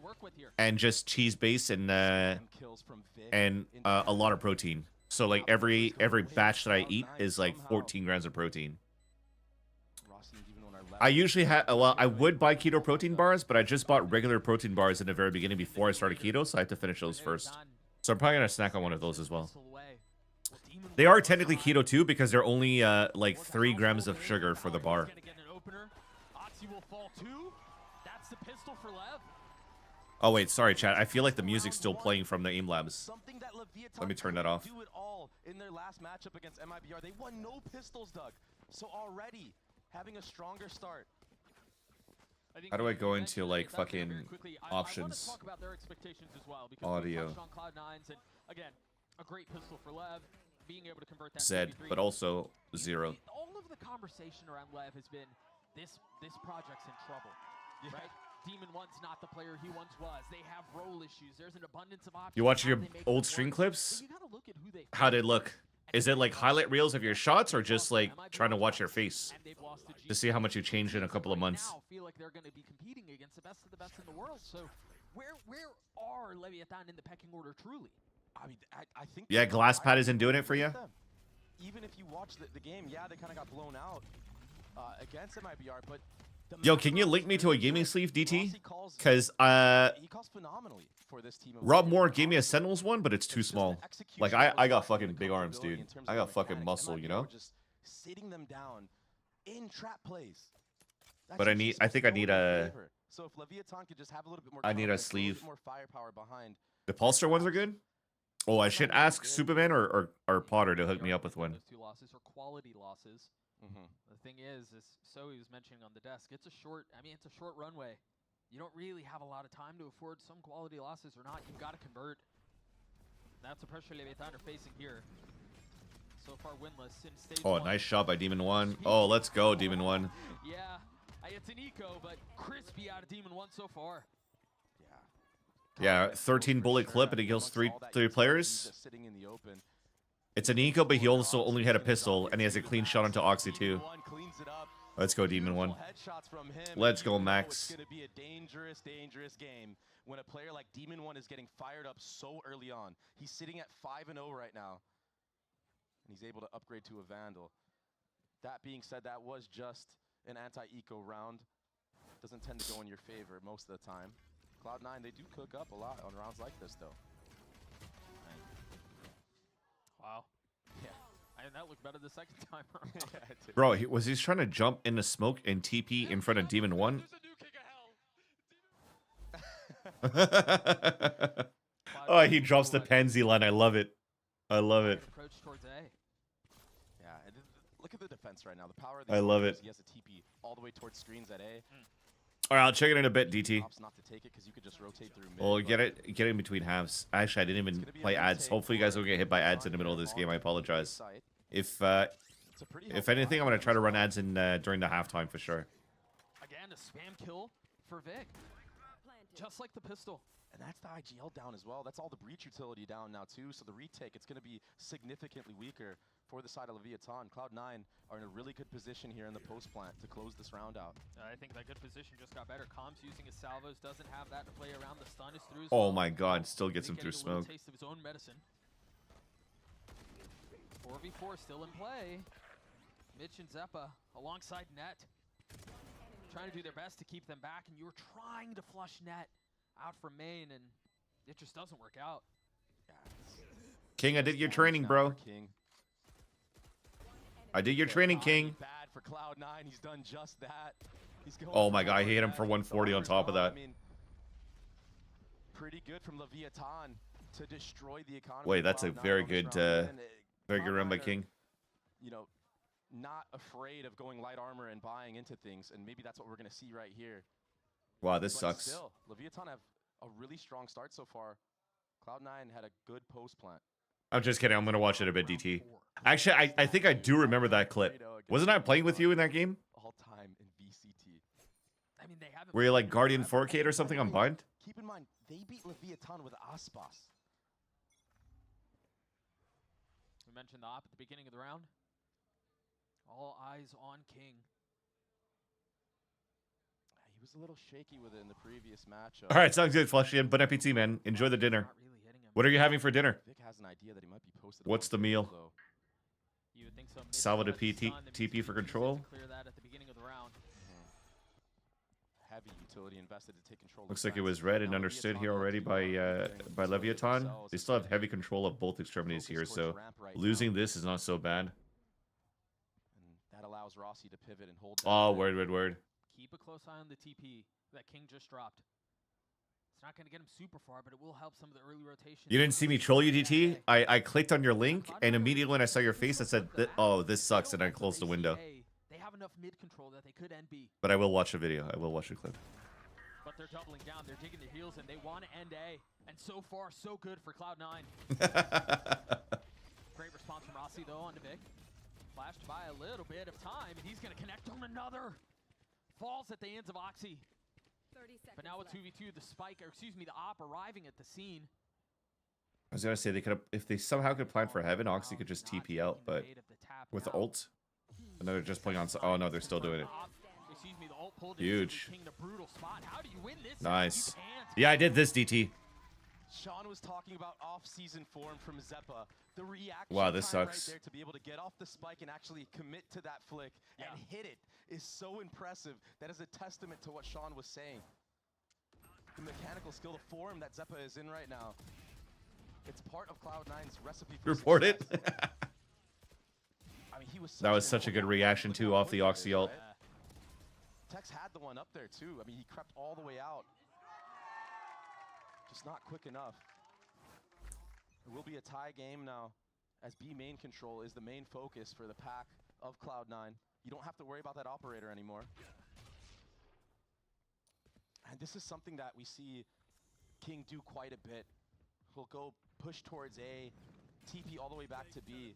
and just cheese base and a lot of protein. So like every batch that I eat is like 14 grams of protein. I usually have, well, I would buy keto protein bars, but I just bought regular protein bars in the very beginning before I started keto, so I had to finish those first. So I'm probably gonna snack on one of those as well. They are technically keto too, because they're only like 3 grams of sugar for the bar. Oh wait, sorry chat. I feel like the music's still playing from the aim labs. Let me turn that off. Do it all in their last matchup against MIBR. They won no pistols, Doug. So already having a stronger start. How do I go into like fucking options? Audio. Again, a great pistol for Lev, being able to convert that Z, but also 0. All of the conversation around Lev has been this project's in trouble, right? Demon 1's not the player he once was. They have role issues. There's an abundance of options. You watching your old stream clips? How'd it look? Is it like highlight reels of your shots, or just like trying to watch your face to see how much you changed in a couple of months? Now feel like they're going to be competing against the best of the best in the world. So where are Leviatan in the pecking order truly? I mean, I think. Yeah, GlassPad isn't doing it for you. Even if you watch the game, yeah, they kind of got blown out against MIBR, but. Yo, can you link me to a gaming sleeve, DT? Because he calls phenomenally for this team. Rob Moore gave me a Sentinels one, but it's too small. Like I got fucking big arms, dude. I got fucking muscle, you know. Just sitting them down in trap plays. But I think I need a. So if Leviatan could just have a little bit more. I need a sleeve. More firepower behind. The Pulsar ones are good. Oh, I should ask Superman or Potter to hook me up with one. Those 2 losses are quality losses. The thing is so he was mentioning on the desk, it's a short runway. You don't really have a lot of time to afford some quality losses or not. You've got to convert. That's the pressure Leviatan are facing here. So far winless in stage 1. Oh, nice shot by Demon 1. Oh, let's go, Demon 1. Yeah, it's an eco, but crispy out of Demon 1 so far. Yeah, 13 bullet clip, and he kills three players. It's an eco, but he also only had a pistol, and he has a clean shot onto Oxy too. Let's go, Demon 1. Let's go, Max. It's going to be a dangerous game when a player like Demon 1 is getting fired up so early on. He's sitting at 5-0 right now, and he's able to upgrade to a Vandal. That being said, that was just an anti-eco round. Doesn't tend to go in your favor most of the time. Cloud9, they do cook up a lot on rounds like this, though. Wow. Yeah. And that looked better the second time around. Yeah, Bro, was he trying to jump into smoke and TP in front of Demon 1? Oh, he drops the pansy line. I love it. I love it. Approach towards A. Yeah, and look at the defense right now. The power of I love it. He has a TP all the way towards screens at A. All right, I'll check it in a bit, DT. Not to take it because you could just rotate through mid, Well, get it in between halves. Actually, I didn't even play ads. Hopefully, you guys don't get hit by ads in the middle of this game. I apologize. If anything, I'm gonna try to run ads in during the halftime for sure. Again, a spam kill for Vic, just like the pistol. And that's the IGL down as well. That's all the breach utility down now too. So the retake, it's going to be significantly weaker for the side of Leviatan. Cloud9 are in a really good position here in the post plant to close this round out. I think that good position just got better. Comms using his salvos, doesn't have that to play around. The stun is through. Oh my God, still gets him through smoke. Taste of his own medicine. 4v4 still in play. Mitch and Zeppa alongside Net, trying to do their best to keep them back, and you're trying to flush Net out from main, and it just doesn't work out. King, I did your training, bro. I did your training, King. Bad for Cloud9. He's done just that. He's going Oh for my god, he hit him that. for 140 on Armor's top of gone. that. I mean, pretty good from Leviatan to destroy the economy. Wait, of that's a Cloud9 very on this good, round. And, very good run by Cloud9 are, King. you know, not afraid of going light armor and buying into things, and maybe that's what we're going to see right here. Wow, this But sucks. Still, Leviatan have a really strong start so far. Cloud9 had a good post plant. I'm just kidding. I'm gonna watch it a bit, DT. Actually, I think I do remember that clip. Wasn't I playing with you in that game? All time in VCT. I mean, they haven't. Were you like Guardian 4K or something on Bind? Keep in mind, they beat Leviatan with Aspas. We mentioned the op at the beginning of the round. All eyes on King. He was a little shaky with it in the previous matchup. All right, sounds good, Flushian. Bon appetit, man. Enjoy the dinner. What are you having for dinner? Vic has an idea that he might be posted. What's the meal? You would think so. Salad of TP for control. Clear that at the beginning of the round. Heavy utility invested to take control. Looks like it was read and understood here already by Leviatan. They still have heavy control of both extremities here, so losing this is not so bad. And that allows Rossi to pivot and hold. Oh, word. Keep a close eye on the TP that King just dropped. It's not going to get him super far, but it will help some of the early rotation. You didn't see me troll you, DT? I clicked on your link, and immediately when I saw your face, I said, oh, this sucks, and I closed the window. They have enough mid control that they could end B. But I will watch the video. I will watch the clip. But they're doubling down. They're digging their heels in. They want to end A. And so far, so good for Cloud9. Great response from Rossi, though, on to Vic. Flashed by a little bit of time, and he's going to connect on another. Falls at the hands of Oxy. But now with 2v2, the spike, or excuse me, the op arriving at the scene. I was gonna say they could have, if they somehow could plan for heaven, Oxy could just TP out, but with the ult, and they're just playing on. Oh no, they're still doing it. Excuse me, the ult pulled Huge. King, the brutal spot. How do you win this? Nice. Yeah, I did this, DT. Sean was talking about off-season form from Zeppa. The reaction Wow, this time sucks. right there to be able to get off the spike and actually commit to that flick and hit it is so impressive. That is a testament to what Sean was saying. The mechanical skill, the form that Zeppa is in right now. It's part of Cloud9's recipe for Report it. success. I mean, he was That was such a good reaction too off the Oxy ult. Tex had the one up there too. I mean, he crept all the way out. Just not quick enough. It will be a tie game now, as B main control is the main focus for the pack of Cloud9. You don't have to worry about that operator anymore. And this is something that we see King do quite a bit. He'll go push towards A, TP all the way back to B.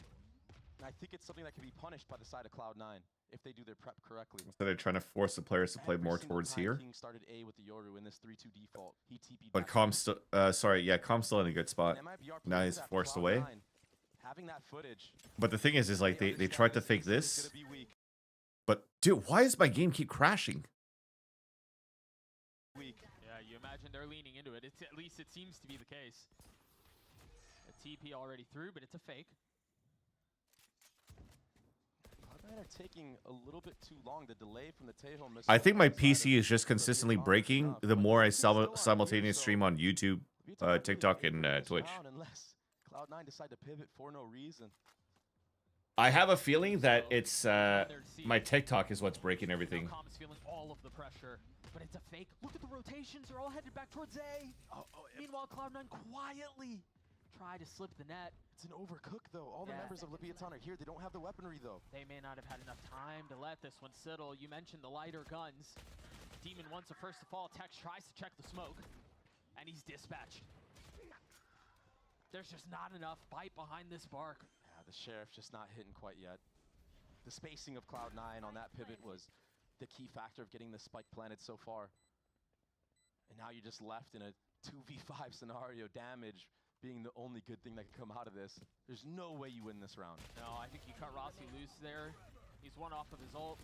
And I think it's something that can be punished by the side of Cloud9 if they do their prep correctly. So they're trying to force the players to play Every more single towards time here. King started A with the Yoru in this 3-2 default. He TP'd But back. Com's still, sorry, yeah, Com's still in a good spot. Now he's forced away. Having that footage. But the thing is like they tried to fake this. But dude, why does my game keep crashing? Yeah, you imagine they're leaning into it. It's, at least it seems to be the case. A TP already through, but it's a fake. Cloud9 are taking a little bit too long. The delay from the Tejo missile. I think my PC is just consistently breaking the more I simultaneously stream on YouTube, TikTok, and Twitch. Unless Cloud9 decide to pivot for no reason. I have a feeling that it's my TikTok is what's breaking everything. Calm is feeling all of the pressure, but it's a fake. Look at the rotations; they're all headed back towards A. Meanwhile, Cloud9 quietly try to slip the net. It's an overcook though. All the members of Leviatan are here. They don't have the weaponry though. They may not have had enough time to let this one settle. You mentioned the lighter guns. Demon wants a first to fall. Tex tries to check the smoke, and he's dispatched. There's just not enough bite behind this bark. Yeah, the Sheriff just not hitting quite yet. The spacing of Cloud9 on that pivot was the key factor of getting the spike planted so far. And now you're just left in a 2v5 scenario, damage being the only good thing that can come out of this. There's no way you win this round. No, I think you cut Rossi loose there. He's one off of his ult.